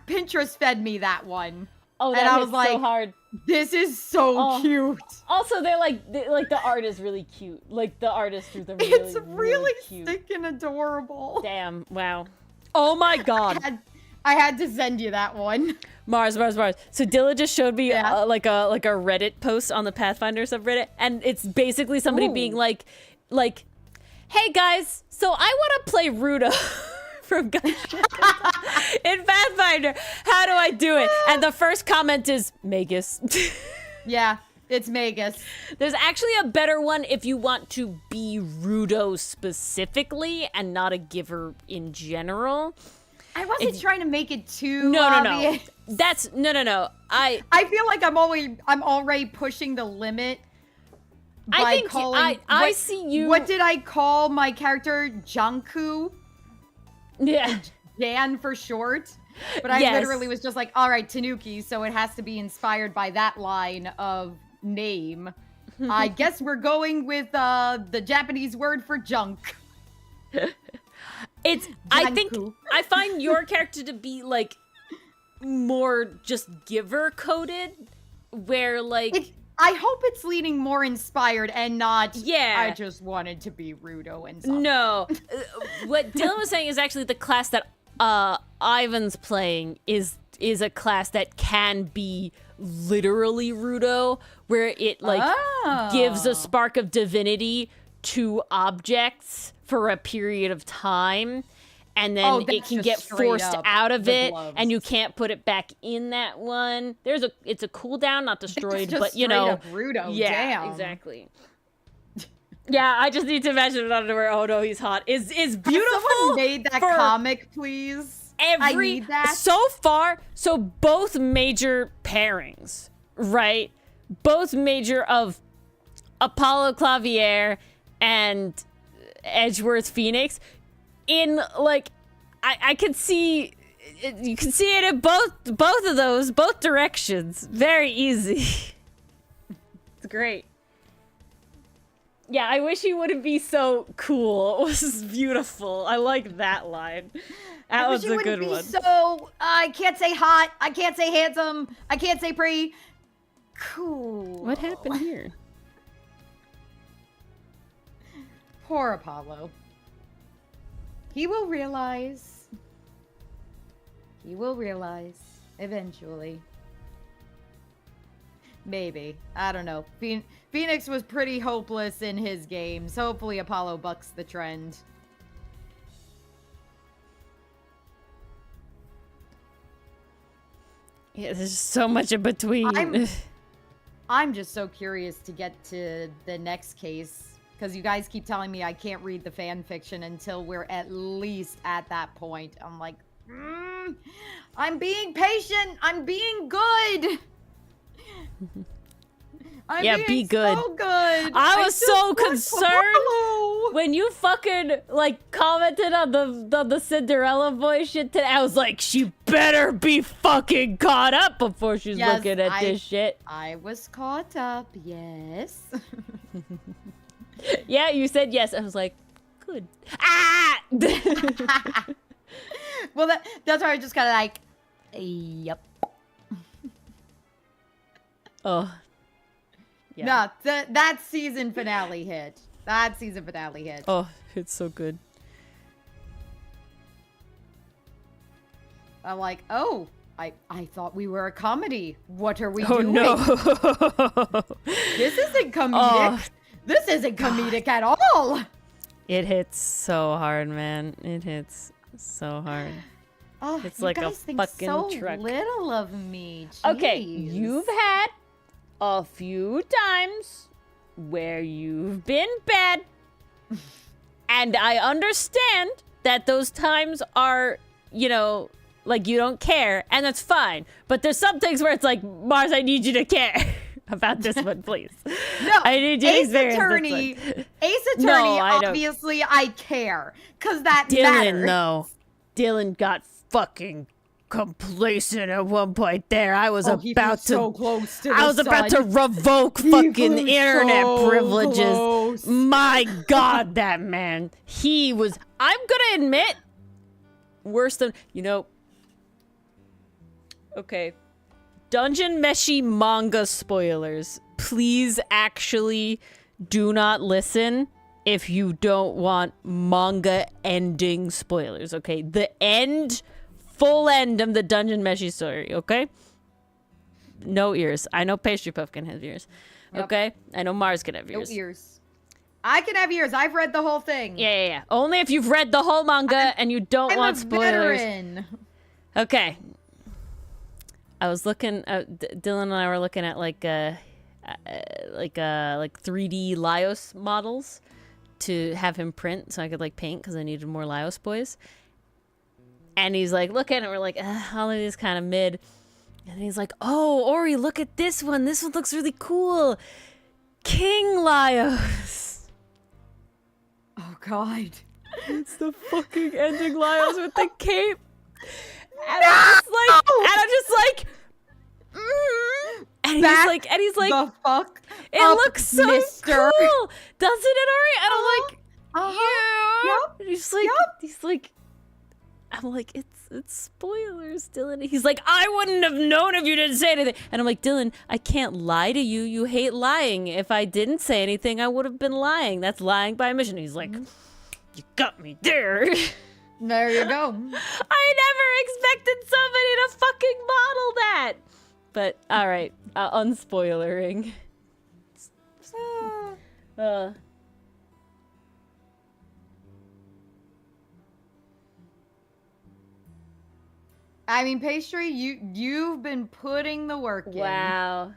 Pinterest fed me that one. Oh, that and I hits was like, so hard. This is so cute. Also, they're like the art is really cute. Like the artist drew them really, It's really really cute. thick and adorable. Damn! Wow. Oh my god. I had to send you that one. Mars. So Dilla just showed me like a Reddit post on the Pathfinder subreddit, and it's basically somebody being like, "Hey guys, so I want to play Ruda from Gunship in Pathfinder. How do I do it?" And the first comment is Magus. Yeah, it's Magus. There's actually a better one if you want to be Rudo specifically and not a giver in general. I wasn't trying to make it too obvious. No. That's no. I feel like I'm already pushing the limit. I think I see you. What did I call my character? Janku? Yeah. Jan for short. But I literally was just like, all right, Tanuki, so it has to be inspired by that line of name. I guess we're going with the Japanese word for junk. I think I find your character to be like more just giver coded, where like I hope it's leaning more inspired and not. Yeah, I just wanted to be Rudo and something. No, what Dylan was saying is actually the class that Ivan's playing is a class that can be literally Rudo, where it like gives a spark of divinity to objects for a period of time, and then it can get forced out of it, and you can't put it back in that one. It's a cooldown, not destroyed, but you know, Rudo. Yeah, Damn. Exactly. Yeah, I just need to imagine it underwear. Oh no, he's hot. Is beautiful. Someone made that comic, please. I need that. So far, so both major pairings, right? Both major of Apollo Clavier and Edgeworth Phoenix, in like, I can see, you can see it in both of those, both directions. Very easy. It's great. Yeah, I wish he wouldn't be so cool. It was beautiful. I like that line. That was a good one. So I can't say hot. I can't say handsome. I can't say pretty. Cool. What happened here? Poor Apollo. He will realize. He will realize eventually. Maybe. I don't know. Phoenix was pretty hopeless in his games. Hopefully Apollo bucks the trend. Yeah, there's so much in between. I'm just so curious to get to the next case, because you guys keep telling me I can't read the fan fiction until we're at least at that point. I'm like, I'm being patient. I'm being good. Be good. So good. I was so concerned when you fucking like commented on the Cinderella boy shit today. I was like, she better be fucking caught up before she's looking at this shit. I was caught up, yes. Yeah, you said yes. I was like, good. Ah! Well, that's why I just kind of like, yep. Oh. Yeah. No, that season finale hit. That season finale hit. Oh, it's so good. I'm like, oh, I thought we were a comedy. What are we Oh doing? no. This isn't comedic. This isn't comedic at all. It hits so hard, man. It hits so hard. Oh, it's like a fucking so truck. Little of me. Jeez. Okay, you've had a few times where you've been bad, and I understand that those times are, you know, like you don't care, and that's fine. But there's some things where it's like, Mars, I need you to care about this one, please. No, I need to Ace experience Attorney. this one. Ace Attorney. No, I don't. Obviously, I care because that Dylan, matters. no. Dylan got fucking complacent at one point there. I was He about flew so close to the I was about to sun. revoke He fucking flew internet so privileges. close. My God, that man. He was, I'm gonna admit, worse than, okay. Dungeon Meshi manga spoilers. Please actually do not listen if you don't want manga ending spoilers, okay? The end, full end of the Dungeon Meshi story, okay? No ears. I know Pastry Puff can have ears, okay? I know Mars can have ears. No ears. I can have ears. I've read the whole thing. Yeah. Only if you've read the whole manga and you don't want spoilers. Veteran. Okay. I was looking. Dylan and I were looking at like 3D Laios models to have him print, so I could like paint because I needed more Laios boys. And he's like, look at it. We're like, all of these kind of mid. And he's like, oh, Ori, look at this one. This one looks really cool. King Laios. Oh God. It's the fucking ending Laios with the cape. And I'm just like, and he's like, the fuck. it looks so mister. cool, doesn't it, Ori? And I'm like, yeah. Yep. And he's like, I'm like, it's spoilers, Dylan. He's like, I wouldn't have known if you didn't say anything. And I'm like, Dylan, I can't lie to you. You hate lying. If I didn't say anything, I would have been lying. That's lying by omission. He's like, you got me there. There you go. I never expected somebody to fucking model that. But all right, unspoilering. I mean, Pastry, you've been putting the work in. Wow.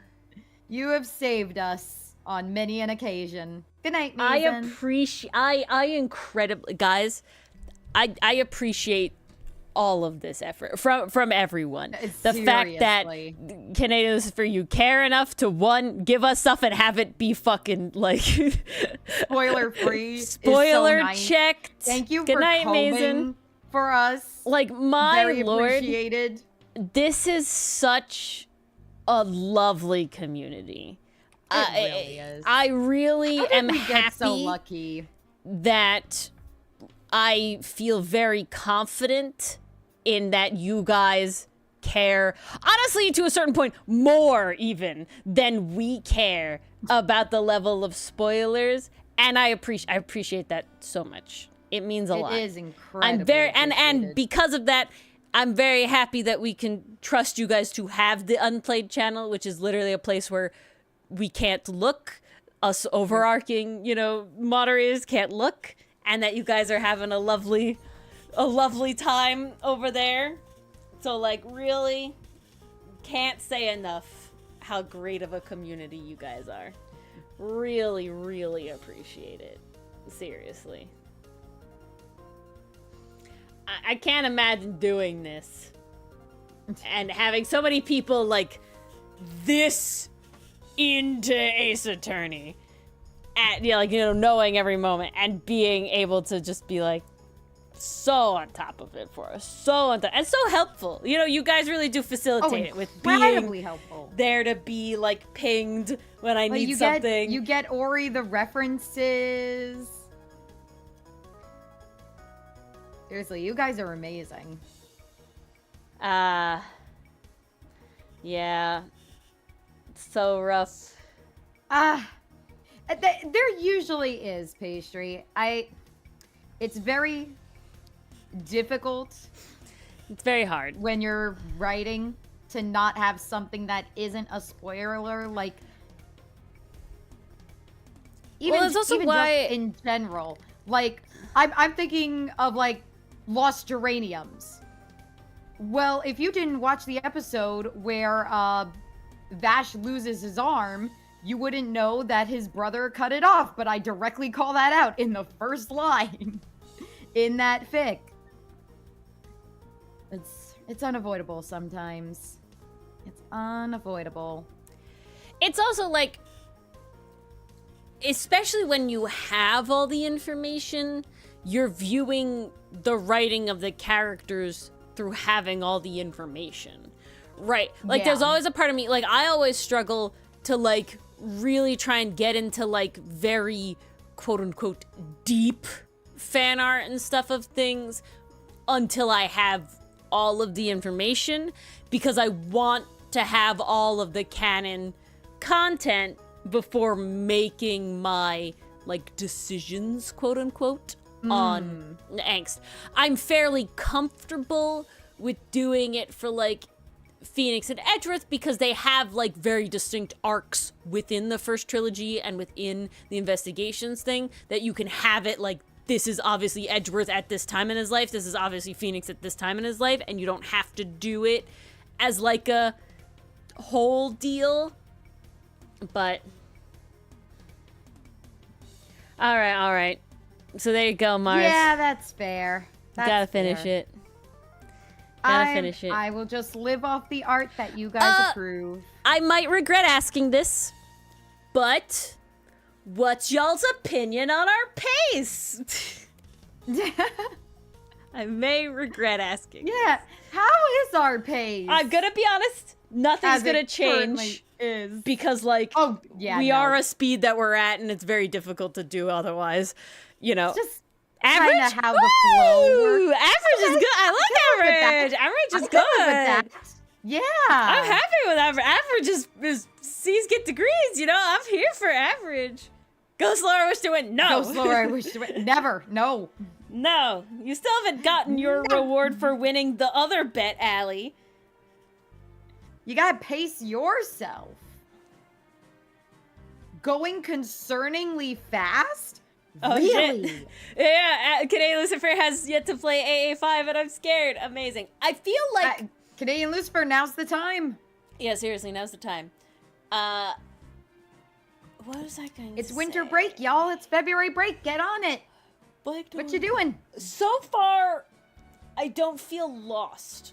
You have saved us on many an occasion. Good night, Mason. I incredibly, guys, I appreciate all of this effort from everyone. The fact that Canadians for you care enough to one, give us stuff and have it be fucking like spoiler free. Spoiler so nice. Checked. Thank you Good for night, combing Mason. For us. Like, my Very lord. Appreciated. This is such a lovely community. It really is. I really am happy so lucky that I feel very confident in that you guys care, honestly, to a certain point, more even than we care about the level of spoilers, and I appreciate that so much. It means a lot. It is incredible. I'm very and because of that, I'm very happy that we can trust you guys to have the Unplayed channel, which is literally a place where we can't look. Us overarching, moderators can't look, and that you guys are having a lovely time over there. So, like, really can't say enough how great of a community you guys are. Really, really appreciate it. Seriously. I can't imagine doing this and having so many people like this into Ace Attorney, and knowing every moment and being able to just be like so on top of it for us, so on top and so helpful. You guys really do facilitate it with being helpful. There to be like pinged when I need something. You get Ori the references. Seriously, you guys are amazing. Yeah. It's so rough. There usually is, Pastry. It's very difficult. It's very hard. When you're writing to not have something that isn't a spoiler, like... Even just in general. Like, I'm thinking of, like, lost geraniums. Well, if you didn't watch the episode where Vash loses his arm, you wouldn't know that his brother cut it off, but I directly call that out in the first line in that fic. It's unavoidable sometimes. It's unavoidable. It's also like especially when you have all the information, you're viewing the writing of the characters through having all the information, right? Like, there's always a part of me, like, I always struggle to, like, really try and get into, like, very quote-unquote deep fan art and stuff of things until I have all of the information, because I want to have all of the canon content before making my, like, decisions, quote-unquote, on Angst. I'm fairly comfortable with doing it for, like, Phoenix and Edgeworth because they have, like, very distinct arcs within the first trilogy and within the investigations thing that you can have it, like, this is obviously Edgeworth at this time in his life, this is obviously Phoenix at this time in his life, and you don't have to do it as, like, a whole deal. But all right. So there you go, Mars. Yeah, that's fair. Gotta finish it. I will just live off the art that you guys approve. I might regret asking this, but what's y'all's opinion on our pace? I may regret asking. Yeah, how is our pace? I'm gonna be honest, nothing's gonna change. Is because, like, we are a speed that we're at, and it's very difficult to do otherwise. You know, just average. How the flow works. Average is good. I like average. Average is good. Yeah, I'm happy with average. Average is C's get degrees. You know, I'm here for average. Go slower. I wish to win. No. Go slower. I wish to win. Never. No. No. You still haven't gotten your reward for winning the other bet, Allie. You gotta pace yourself. Going concerningly fast? Oh, really? Shit. Yeah, Canadian Lucifer has yet to play AA5, and I'm scared. Amazing. I feel like... Canadian Lucifer, now's the time. Yeah, seriously, now's the time. What was I going to say? It's winter break, y'all. It's February break. Get on it. What you doing? So far, I don't feel lost.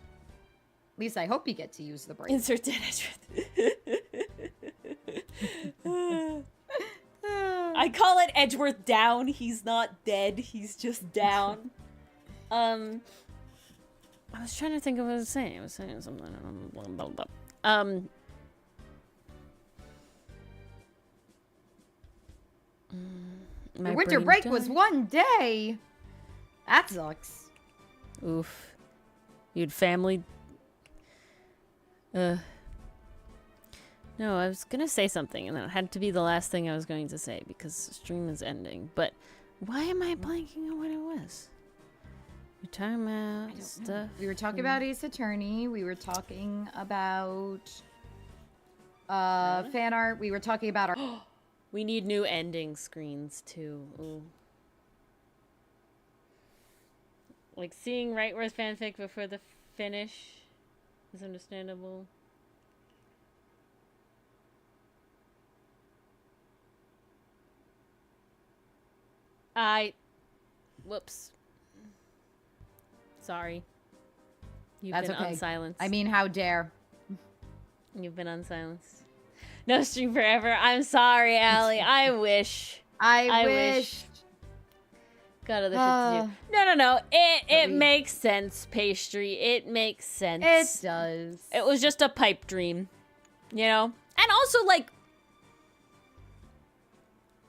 At least I hope you get to use the break. Insert dead Edgeworth. I call it Edgeworth down. He's not dead. He's just down. I was trying to think of what I was saying. I was saying something. Your winter break was one day. That sucks. Oof. You'd family... No, I was gonna say something, and then it had to be the last thing I was going to say, because the stream is ending. But why am I blanking on what it was? We're talking about stuff. We were talking about Ace Attorney. We were talking about fan art. We were talking about our... We need new ending screens, too. Ooh. Like, seeing Rightworth fanfic before the finish is understandable. Whoops. Sorry. You've been unsilenced. I mean, how dare. You've been unsilenced. No stream forever. I'm sorry, Allie. I wish. I wish. Got other shit to do. No. It makes sense, Pastry. It makes sense. It does. It was just a pipe dream. You know? And also, like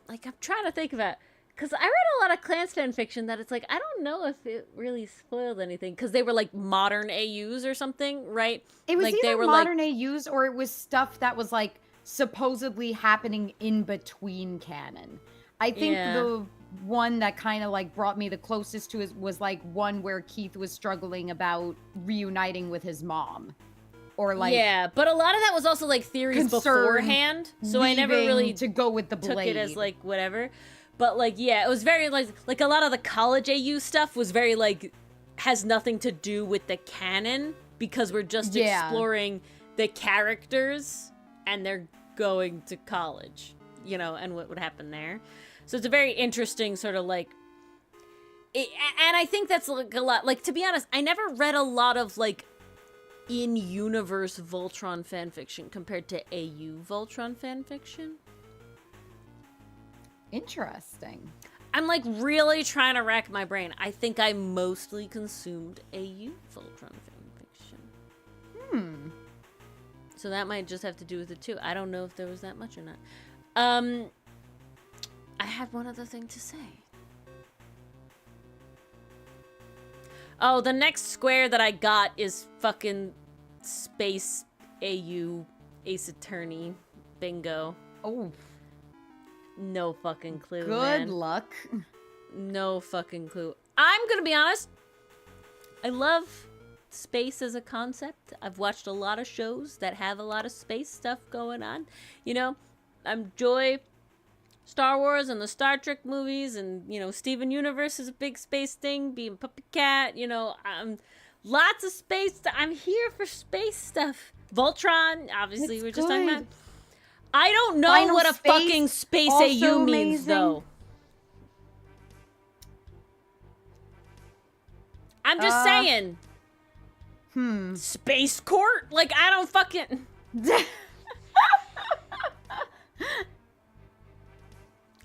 I'm trying to think about it. Because I read a lot of Clans fan fiction that it's like, I don't know if it really spoiled anything. Because they were like modern AUs or something, right? It was like, either they were modern AUs or it was stuff that was like supposedly happening in between canon. I think the one that kind of like brought me the closest to it was like one where Keith was struggling about reuniting with his mom. Or like... Yeah, but a lot of that was also like theories beforehand. So I never really to go with the blade. Took it as like whatever. But, like, yeah, it was very, like, a lot of the college AU stuff was very, like, has nothing to do with the canon, because we're just exploring the characters, and they're going to college, you know, and what would happen there. So it's a very interesting sort of, like, and I think that's, like, a lot, like, to be honest, I never read a lot of, like, in-universe Voltron fanfiction compared to AU Voltron fanfiction. Interesting. I'm like really trying to rack my brain. I think I mostly consumed AU Voltron fanfiction. So that might just have to do with it too. I don't know if there was that much or not. I had one other thing to say. Oh, the next square that I got is fucking Space AU Ace Attorney. Bingo. Oh. No fucking clue, Good man. luck. No fucking clue. I'm gonna be honest. I love space as a concept. I've watched a lot of shows that have a lot of space stuff going on. You know, I enjoy Star Wars and the Star Trek movies, and, you know, Steven Universe is a big space thing, being Puppy Cat, you know, lots of space. I'm here for space stuff. Voltron, obviously, It's we're just talking good. about. I don't know Final what a Space, fucking space also AU means, amazing. though. I'm just saying. Space court? Like, I don't fucking...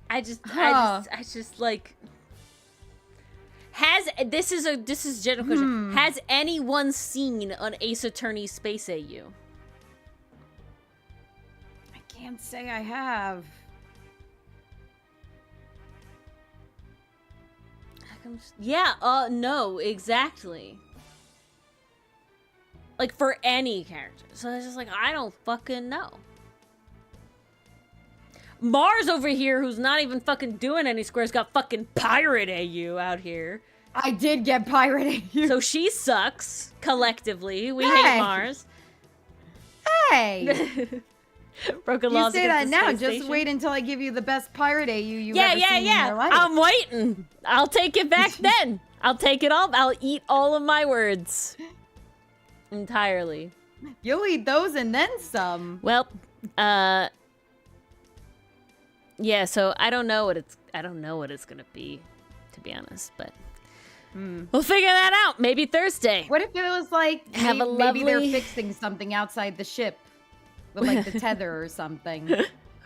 I just like... This is general question. Has anyone seen an Ace Attorney Space AU? I can't say I have. Yeah, no, exactly. Like, for any character. So it's just like, I don't fucking know. Mars over here, who's not even fucking doing any squares, got fucking Pirate AU out here. I did get Pirate AU. So she sucks, collectively. We Hey. hate Mars. Hey! Broken You laws say against that the now. space Just station. wait until I give you the best Pirate AU you've ever seen in your life. I'm waiting. I'll take it back then. I'll take it all. I'll eat all of my words. Entirely. You'll eat those and then some. Well, yeah, so I don't know what it's gonna be, to be honest, but we'll figure that out. Maybe Thursday. What if it was like Have a maybe they're lovely- fixing something outside the ship with like the tether or something?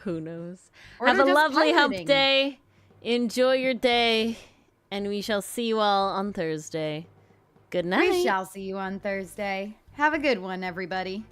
Who knows? Or Have a they're just lovely hump piloting. day. Enjoy your day, and we shall see you all on Thursday. Good night. We shall see you on Thursday. Have a good one, everybody.